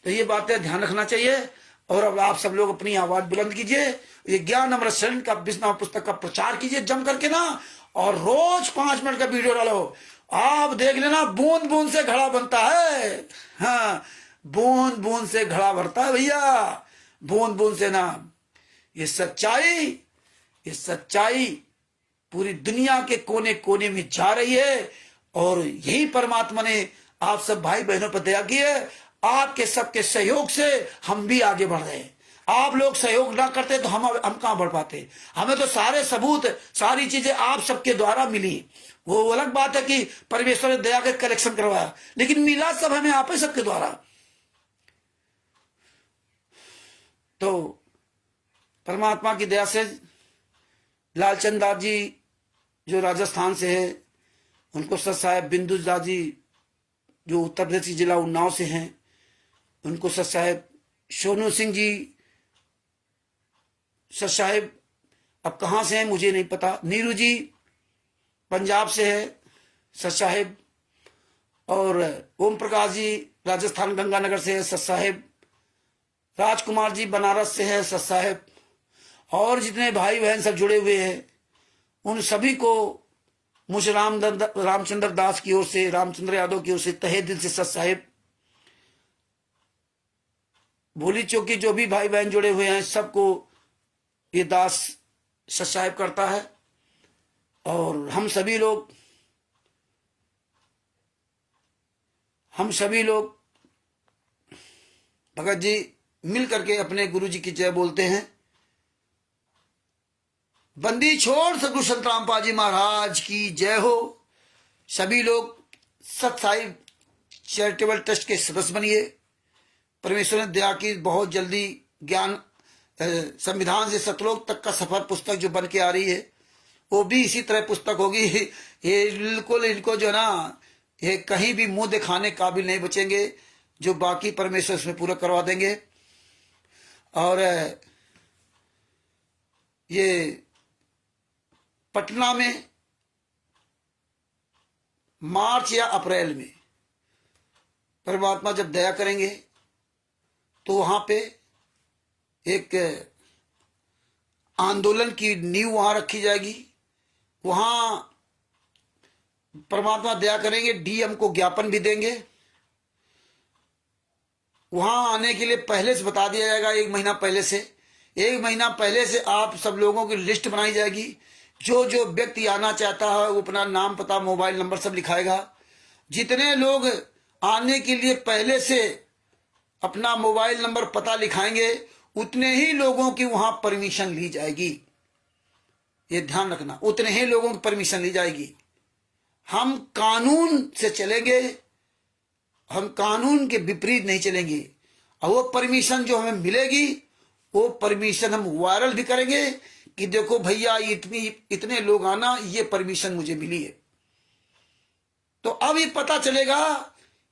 Speaker 1: तो ये बातें ध्यान रखना चाहिए। और अब आप सब लोग अपनी आवाज बुलंद कीजिए, ये ज्ञान अमृत शरण का 20 पुस्तक का प्रचार कीजिए जम करके ना, और रोज 5 मिनट का वीडियो डालो। आप देख लेना, बूंद बूंद से घड़ा बनता है। हाँ, बूंद बूंद से घड़ा भरता है भैया, बूंद बूंद से ना। ये सच्चाई पूरी दुनिया के कोने कोने में जा रही है, और यही परमात्मा ने आप सब भाई बहनों पर दया की है। आपके सबके सहयोग से हम भी आगे बढ़ रहे हैं। आप लोग सहयोग ना करते तो हम कहां बढ़ पाते? हमें तो सारे सबूत, सारी चीजें आप सबके द्वारा मिली। वो अलग बात है कि परमेश्वर ने दया कर कलेक्शन करवाया, लेकिन मिला सब हमें आप ही सबके द्वारा। तो परमात्मा की दया से लालचंद दास जी जो राजस्थान से है, उनको सत साहेब बिंदु दास जी जो उत्तर प्रदेश जिला उन्नाव से हैं, उनको सत साहेब सोनू सिंह जी, सत साहेब अब कहाँ से हैं मुझे नहीं पता, नीरू जी पंजाब से है सत साहेब, और ओम प्रकाश जी राजस्थान गंगानगर से है सत साहेब, राजकुमार जी बनारस से है सत साहेब, और जितने भाई बहन सब जुड़े हुए हैं उन सभी को मुझे रामचंद्र दास की ओर से, रामचंद्र यादव की ओर से तहे दिल से सत साहेब। भोली चौकी जो भी भाई बहन जुड़े हुए हैं सबको ये दास सत साहेब करता है। और हम सभी लोग भगत जी मिल करके अपने गुरु जी की जय बोलते हैं। बंदी छोड़ सदगुरु संत रामपाल जी महाराज की जय हो। सभी लोग सत साई चैरिटेबल ट्रस्ट के सदस्य बनिए। परमेश्वर ने दया की, बहुत जल्दी ज्ञान संविधान से सतलोक तक का सफर पुस्तक जो बन के आ रही है वो भी इसी तरह पुस्तक होगी। ये बिल्कुल इनको जो ना, ये कहीं भी मुंह दिखाने काबिल नहीं बचेंगे, जो बाकी परमेश्वर इसमें पूरा करवा देंगे। और ये पटना में मार्च या अप्रैल में परमात्मा जब दया करेंगे तो वहां पे एक आंदोलन की नींव वहां रखी जाएगी। वहां परमात्मा दया करेंगे, डीएम को ज्ञापन भी देंगे। वहां आने के लिए पहले से बता दिया जाएगा, 1 महीना पहले से। 1 महीना पहले से आप सब लोगों की लिस्ट बनाई जाएगी। जो जो व्यक्ति आना चाहता है वो अपना नाम, पता, मोबाइल नंबर सब लिखाएगा। जितने लोग आने के लिए पहले से अपना मोबाइल नंबर, पता लिखाएंगे, उतने ही लोगों की वहां परमिशन ली जाएगी। ये ध्यान रखना, उतने ही लोगों की परमिशन ली जाएगी। हम कानून से चलेंगे, हम कानून के विपरीत नहीं चलेंगे। और वो परमिशन जो हमें मिलेगी, वो परमिशन हम वायरल भी करेंगे कि देखो भैया इतने लोग आना, ये परमिशन मुझे मिली है। तो अब ये पता चलेगा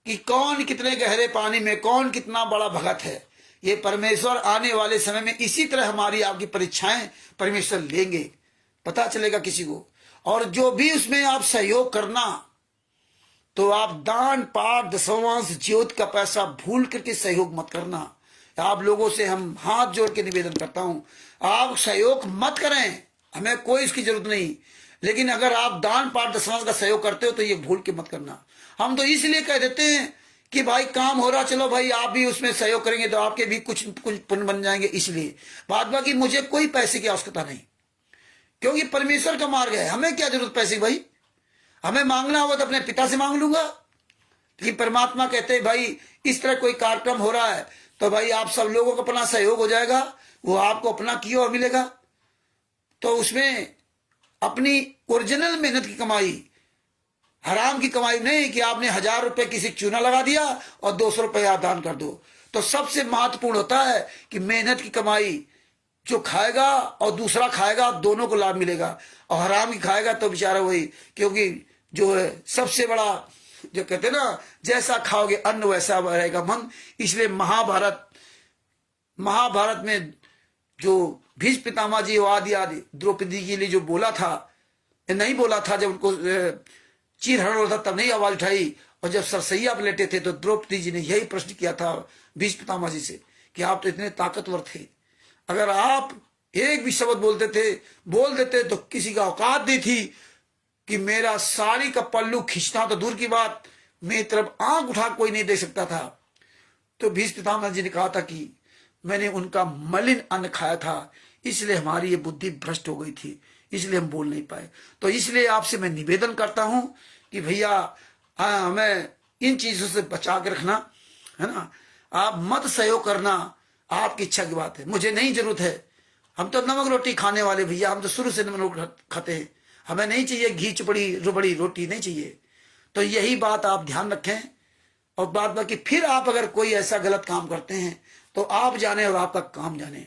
Speaker 1: कि कौन कितने गहरे पानी में, कौन कितना बड़ा भगत है। ये परमेश्वर आने वाले समय में इसी तरह हमारी आपकी परीक्षाएं परमेश्वर लेंगे, पता चलेगा किसी को। और जो भी उसमें आप सहयोग करना, तो आप दान पाठ दशमांश ज्योत का पैसा भूल करके सहयोग मत करना। आप लोगों से हम हाथ जोड़ के निवेदन करता हूं, आप सहयोग मत करें, हमें कोई इसकी जरूरत नहीं। लेकिन अगर आप दान पाठ दशमांश का सहयोग करते हो तो ये भूल के मत करना। हम तो इसलिए कह देते हैं कि भाई काम हो रहा, चलो भाई आप भी उसमें सहयोग करेंगे तो आपके भी कुछ पुण्य बन जाएंगे, इसलिए। बाद बाकी मुझे कोई पैसे की आवश्यकता नहीं, क्योंकि परमेश्वर का मार्ग है। हमें क्या जरूरत पैसे की भाई, हमें मांगना होगा तो अपने पिता से मांग लूंगा। लेकिन परमात्मा कहते हैं भाई इस तरह कोई कार्यक्रम हो रहा है तो भाई आप सब लोगों को अपना सहयोग हो जाएगा, वो आपको अपना किया और मिलेगा। तो उसमें अपनी ओरिजिनल मेहनत की कमाई, हराम की कमाई नहीं कि आपने 1000 रुपए किसी चूना लगा दिया और 200 रुपए आप दान कर दो। तो सबसे महत्वपूर्ण होता है कि मेहनत की कमाई, जो खाएगा और दूसरा खाएगा, दोनों को लाभ मिलेगा। और हराम की खाएगा तो बेचारा वही, क्योंकि जो है सबसे बड़ा, जो कहते हैं ना, जैसा खाओगे अन्न वैसा रहेगा मन। इसलिए महाभारत में जो भीष्म पितामह जी आदि आदि द्रौपदी के लिए जो बोला था, नहीं बोला था, जब उनको चीरहरण होता तब नहीं आवाज उठाई, और जब सरसैया पर लेटे थे तो द्रौपदी जी ने यही प्रश्न किया था भीष्म पितामह जी से कि आप तो इतने ताकतवर थे, अगर आप एक भी शब्द बोल देते तो किसी का औकात नहीं थी कि मेरा साड़ी का पल्लू खींचना तो दूर की बात, मेरी तरफ आंख उठा कोई नहीं दे सकता था। तो भीष्म पितामह जी ने कहा था कि मैंने उनका मलिन अन्न खाया था, इसलिए हमारी ये बुद्धि भ्रष्ट हो गई थी, इसलिए हम बोल नहीं पाए। तो इसलिए आपसे मैं निवेदन करता हूं कि भैया हमें इन चीजों से बचा के रखना है ना। आप मत सहयोग करना, आपकी इच्छा की बात है, मुझे नहीं जरूरत है। हम तो नमक रोटी खाने वाले भैया, हम तो शुरू से नमक खाते हैं, हमें नहीं चाहिए घी चुपड़ी रुबड़ी रोटी नहीं चाहिए। तो यही बात आप ध्यान रखें। और बात बाकी फिर आप अगर कोई ऐसा गलत काम करते हैं तो आप जाने और आपका काम जाने।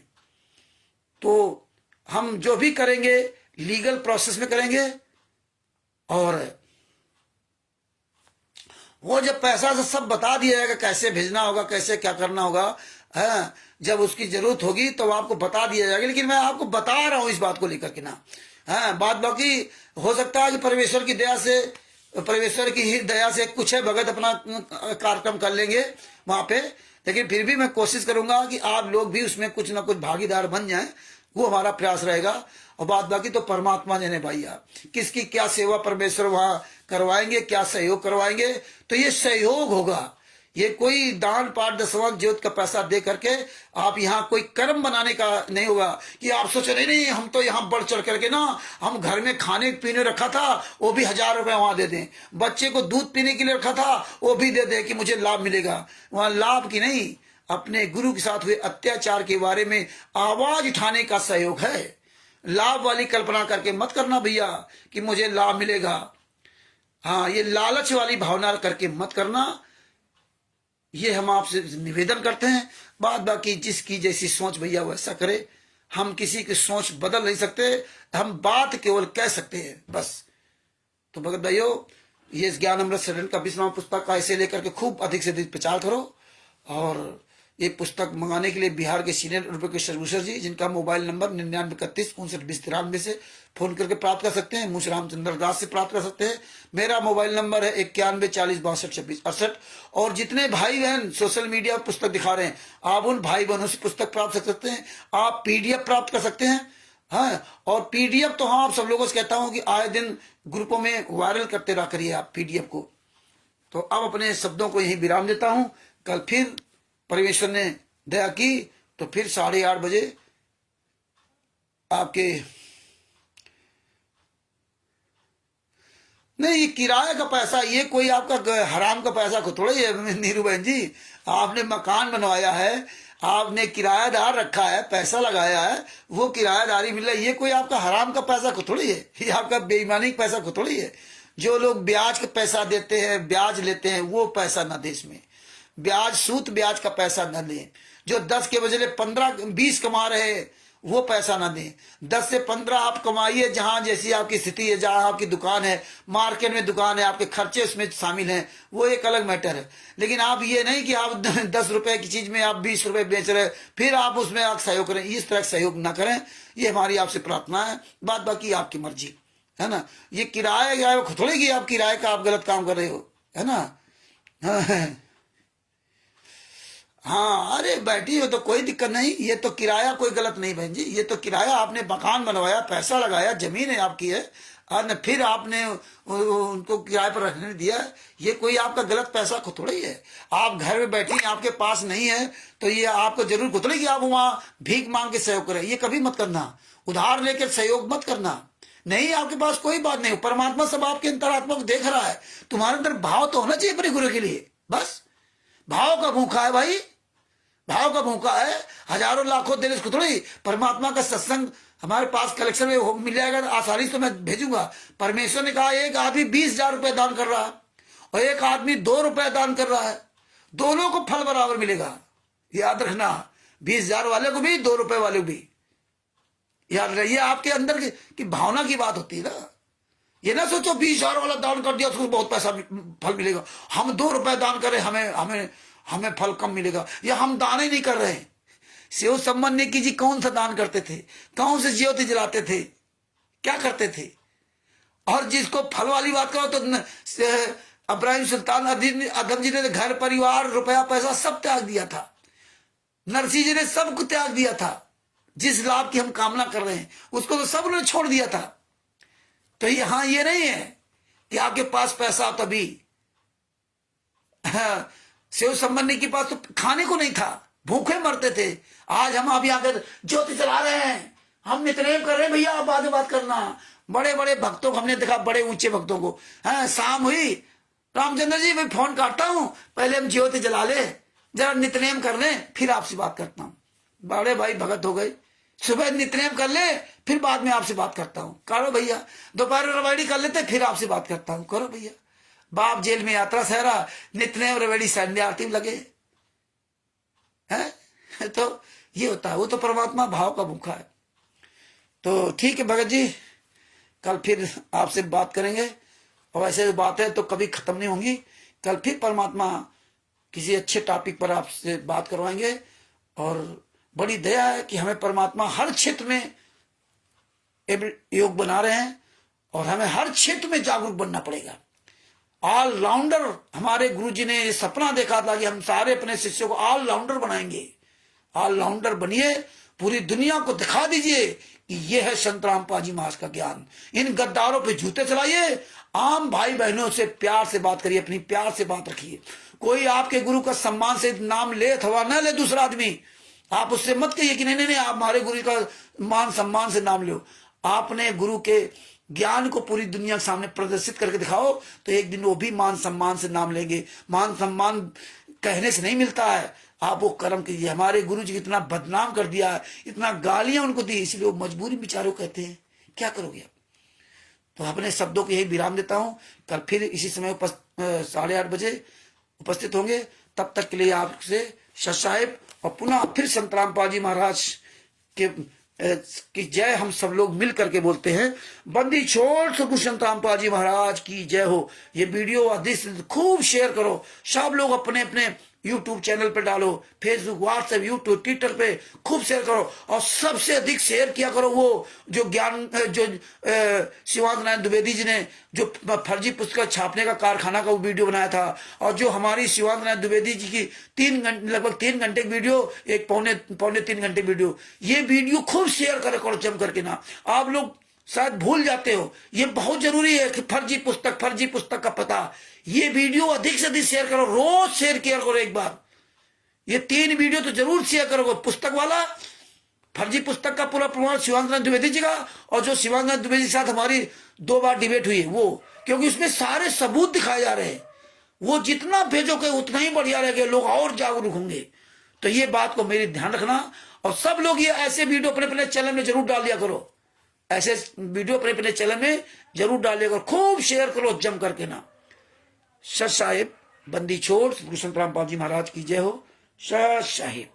Speaker 1: तो हम जो भी करेंगे लीगल प्रोसेस में करेंगे, और वो जब पैसा से सब बता दिया जाएगा कैसे भेजना होगा, कैसे क्या करना होगा, है जब उसकी जरूरत होगी तो आपको बता दिया जाएगा। लेकिन मैं आपको बता रहा हूं इस बात को लेकर के ना, है बात बाकी हो सकता है कि परमेश्वर की दया से, परमेश्वर की ही दया से कुछ है भगत अपना कार्यक्रम कर लेंगे वहां पे, लेकिन फिर भी मैं कोशिश करूंगा कि आप लोग भी उसमें कुछ ना कुछ भागीदार बन जाएं, वो हमारा प्रयास रहेगा। और बात बाकी तो परमात्मा जाने भैया किसकी क्या सेवा परमेश्वर वहां करवाएंगे, क्या सहयोग करवाएंगे। तो ये सहयोग होगा, ये कोई दान पाठ दशमांश ज्योत का पैसा दे करके आप यहाँ कोई कर्म बनाने का नहीं होगा कि आप सोच रहे नहीं हम तो यहाँ बढ़ चढ़ करके ना, हम घर में खाने पीने रखा था वो भी 1000 रुपए वहां दे दें, बच्चे को दूध पीने के लिए रखा था वो भी दे दें कि मुझे लाभ मिलेगा। वहां लाभ की नहीं, अपने गुरु के साथ हुए अत्याचार के बारे में आवाज उठाने का सहयोग है। लाभ वाली कल्पना करके मत करना भैया कि मुझे लाभ मिलेगा, हाँ ये लालच वाली भावना करके मत करना। ये हम आपसे निवेदन करते हैं। बात बाकी जिसकी जैसी सोच भैया वैसा करे, हम किसी की सोच बदल नहीं सकते, हम बात केवल कह सकते हैं बस। तो भगत भाइयों, ये ज्ञान अमृत सदन का 20वां पुस्तक का ऐसे लेकर के खूब अधिक से अधिक प्रचार करो। और ये पुस्तक मंगाने के लिए बिहार के सीनियर एडवोकेट भूषण जी, जिनका मोबाइल नंबर 9931592093 से फोन करके प्राप्त कर सकते हैं, मुझ रामचंद्र दास से प्राप्त कर सकते हैं। मेरा मोबाइल नंबर है 9140626268। और जितने भाई बहन सोशल मीडिया पर पुस्तक दिखा रहे हैं, आप उन भाई बहनों से पुस्तक प्राप्त कर सकते हैं, आप PDF प्राप्त कर सकते हैं। हाँ, और PDF तो हाँ आप सब लोगों से कहता हूं कि आए दिन ग्रुपों में वायरल करते रहा करिए आप PDF को। तो अब अपने शब्दों को यही विराम देता हूं। कल फिर परमेश्वर ने दया की तो फिर 8:30 बजे आपके, नहीं ये किराए का पैसा, ये कोई आपका हराम का पैसा को थोड़ा ही है नीरू बहन जी। आपने मकान बनवाया है, आपने किरायादार रखा है, पैसा लगाया है, वो किरायादारी मिल रहा है। ये कोई आपका हराम का पैसा को थोड़ी है, ये आपका बेईमानी का पैसा को थोड़ी है। जो लोग ब्याज का पैसा देते हैं, ब्याज लेते हैं, वो पैसा ना दे इसमें। ब्याज, सूद ब्याज का पैसा न दें। जो 10 के बदले 15-20 कमा रहे हैं, वो पैसा ना दें। 10 से 15 आप कमाइए, जहां जैसी आपकी स्थिति है, जहां आपकी दुकान है, मार्केट में दुकान है, आपके खर्चे उसमें शामिल हैं, वो एक अलग मैटर है। लेकिन आप ये नहीं कि आप 10 रुपए की चीज में आप 20 रुपए बेच रहे, फिर आप उसमें आप सहयोग करें। इस तरह सहयोग ना करें, ये हमारी आपसे प्रार्थना है। बात बाकी आपकी मर्जी है ना। ये किराया थोड़ी कि आप किराए का आप गलत काम कर रहे हो, है ना। हाँ, अरे बैठी हो तो कोई दिक्कत नहीं। ये तो किराया कोई गलत नहीं बहन जी, ये तो किराया, आपने मकान बनवाया, पैसा लगाया, जमीन है आपकी है, और फिर आपने उनको किराए पर रखने दिया। ये कोई आपका गलत पैसा खुथड़ा ही है। आप घर में बैठी, आपके पास नहीं है, तो ये आपको जरूर खुथड़े कि आप वहां भीख मांग के सहयोग करें। ये कभी मत करना, उधार लेकर सहयोग मत करना। नहीं, आपके पास कोई बात नहीं, परमात्मा सब आपके अंतरात्मा को देख रहा है। तुम्हारे अंदर भाव तो होना चाहिए अपने गुरु के लिए। बस भाव का भूखा है भाई, भाव का भूखा है। हजारों लाखों देने को थोड़ी परमात्मा का सत्संग हमारे पास कलेक्शन में मिल जाएगा आसानी से, तो मैं भेजूंगा। परमेश्वर ने कहा एक आदमी 20,000 रुपए दान कर रहा है और एक आदमी 2 रुपए दान कर रहा है, दोनों को फल बराबर मिलेगा। याद रखना, 20,000 वाले को भी, 2 रुपए वाले को भी। याद रहिए, आपके अंदर की भावना की बात होती है ना। ये ना सोचो 20,000 वाला दान कर दिया उसको बहुत पैसा फल मिलेगा, हम 2 रुपए दान करें हमें हमें हमें फल कम मिलेगा। या हम दान ही नहीं कर रहे। शिव संबंधी की जी कौन सा दान करते थे, कौन से ज्योति जलाते थे, क्या करते थे। और जिसको फल वाली बात करो तो इब्राहिम सुल्तान अदम जी ने घर परिवार रुपया पैसा सब त्याग दिया था। नरसिंह जी ने सब कुछ त्याग दिया था। जिस लाभ की हम कामना कर रहे हैं उसको तो सब ने छोड़ दिया था। तो यहां ये नहीं है कि आपके पास पैसा तभी। शिव संबंधी के पास तो खाने को नहीं था, भूखे मरते थे। आज हम अभी आकर ज्योति चला रहे हैं, हम नितनेम कर रहे हैं। भैया आप बाद में बात करना। बड़े बड़े भक्तों को हमने देखा, बड़े ऊंचे भक्तों को। शाम हुई, रामचंद्र जी मैं फोन काटता हूं, पहले हम ज्योति जला ले, जरा नितनेम कर ले, फिर आपसे बात करता हूं। बड़े भाई भगत हो गए, सुबह नितनेम कर ले, फिर बाद में आपसे बात करता हूं। करो भैया, दोपहर रवाड़ी कर लेते, फिर आपसे बात करता हूं। करो भैया। बाप जेल में यात्रा सहरा, नितनेम रवेड़ी संध्या आरती में लगे हैं। तो ये होता है, वो तो परमात्मा भाव का भूखा है। तो ठीक है भगत जी, कल फिर आपसे बात करेंगे। और ऐसे बातें तो कभी खत्म नहीं होंगी। कल फिर परमात्मा किसी अच्छे टॉपिक पर आपसे बात करवाएंगे। और बड़ी दया है कि हमें परमात्मा हर क्षेत्र में योग बना रहे हैं और हमें हर क्षेत्र में जागरूक बनना पड़ेगा। ऑलराउंडर हमारे गुरुजी ने ये सपना देखा था कि हम सारे अपने शिष्यों को ऑलराउंडर बनाएंगे। ऑलराउंडर बनिए, पूरी दुनिया को दिखा दीजिए कि ये है संत रामपाल जी महाराज का ज्ञान। इन गद्दारों पे जूते चलाइए, आम भाई बहनों से प्यार से बात करिए, अपनी प्यार से बात रखिए। कोई आपके गुरु का सम्मान से नाम ले अथवा न ले दूसरा आदमी, आप उससे मत कहिए कि नहीं नहीं नहीं आप हमारे गुरु का मान सम्मान से नाम लो। आपने गुरु के ज्ञान को पूरी दुनिया के सामने प्रदर्शित करके दिखाओ, तो एक दिन वो भी मान सम्मान से नाम लेंगे। मान सम्मान कहने से नहीं मिलता है, आप वो कर्म कीजिए। हमारे गुरु जी इतना बदनाम कर दिया, इतना गालियां उनको दी, इसलिए वो मजबूरी बेचारों कहते हैं। क्या करोगे आप। तो अपने शब्दों को यही विराम देता हूं। कल फिर इसी समय 8:30 बजे उपस्थित होंगे। तब तक के लिए आपसे सत साहिब और पुनः फिर संत रामपाल जी महाराज के की जय हम सब लोग मिल करके बोलते हैं। बंदी छोड़ सतगुरु संत रामपाल जी महाराज की जय हो। ये वीडियो अधिक से खूब शेयर करो, सब लोग अपने अपने यूट्यूब चैनल पे डालो, फेसबुक, व्हाट्सएप, यूट्यूब, ट्विटर पे खूब शेयर करो। और सबसे अधिक शेयर किया करो वो जो ज्ञान जो शिवानंद नारायण द्विवेदी जी ने जो फर्जी पुस्तक छापने का कारखाना का वो वीडियो बनाया था, और जो हमारी शिवानंद नारायण द्विवेदी जी की लगभग 3 घंटे की वीडियो, एक पौने 3 घंटे वीडियो, ये वीडियो खूब शेयर करो जम करके ना। आप लोग शायद भूल जाते हो, ये बहुत जरूरी है कि फर्जी पुस्तक का पता। ये वीडियो अधिक से अधिक शेयर करो, रोज शेयर किया करो। एक बार ये 3 वीडियो तो जरूर शेयर करोगे। पुस्तक वाला, फर्जी पुस्तक का पूरा प्रमाण शिवानंद नारायण द्विवेदी जी का, और जो शिवानंद नारायण द्विवेदी के साथ हमारी 2 बार डिबेट हुई है वो, क्योंकि उसमें सारे सबूत दिखाए जा रहे हैं। वो जितना भेजोगे उतना ही बढ़िया रहेगा, लोग और जागरूक होंगे। तो ये बात को मेरी ध्यान रखना, और सब लोग ये ऐसे वीडियो अपने अपने चैनल में जरूर डाल दिया करो, ऐसे वीडियो अपने अपने चैनल में जरूर डाल दिया करो, खूब शेयर करो जम करके ना। सत साहिब बंदी छोड़, गुरु संत रामपाल जी महाराज की जय हो। सत साहिब।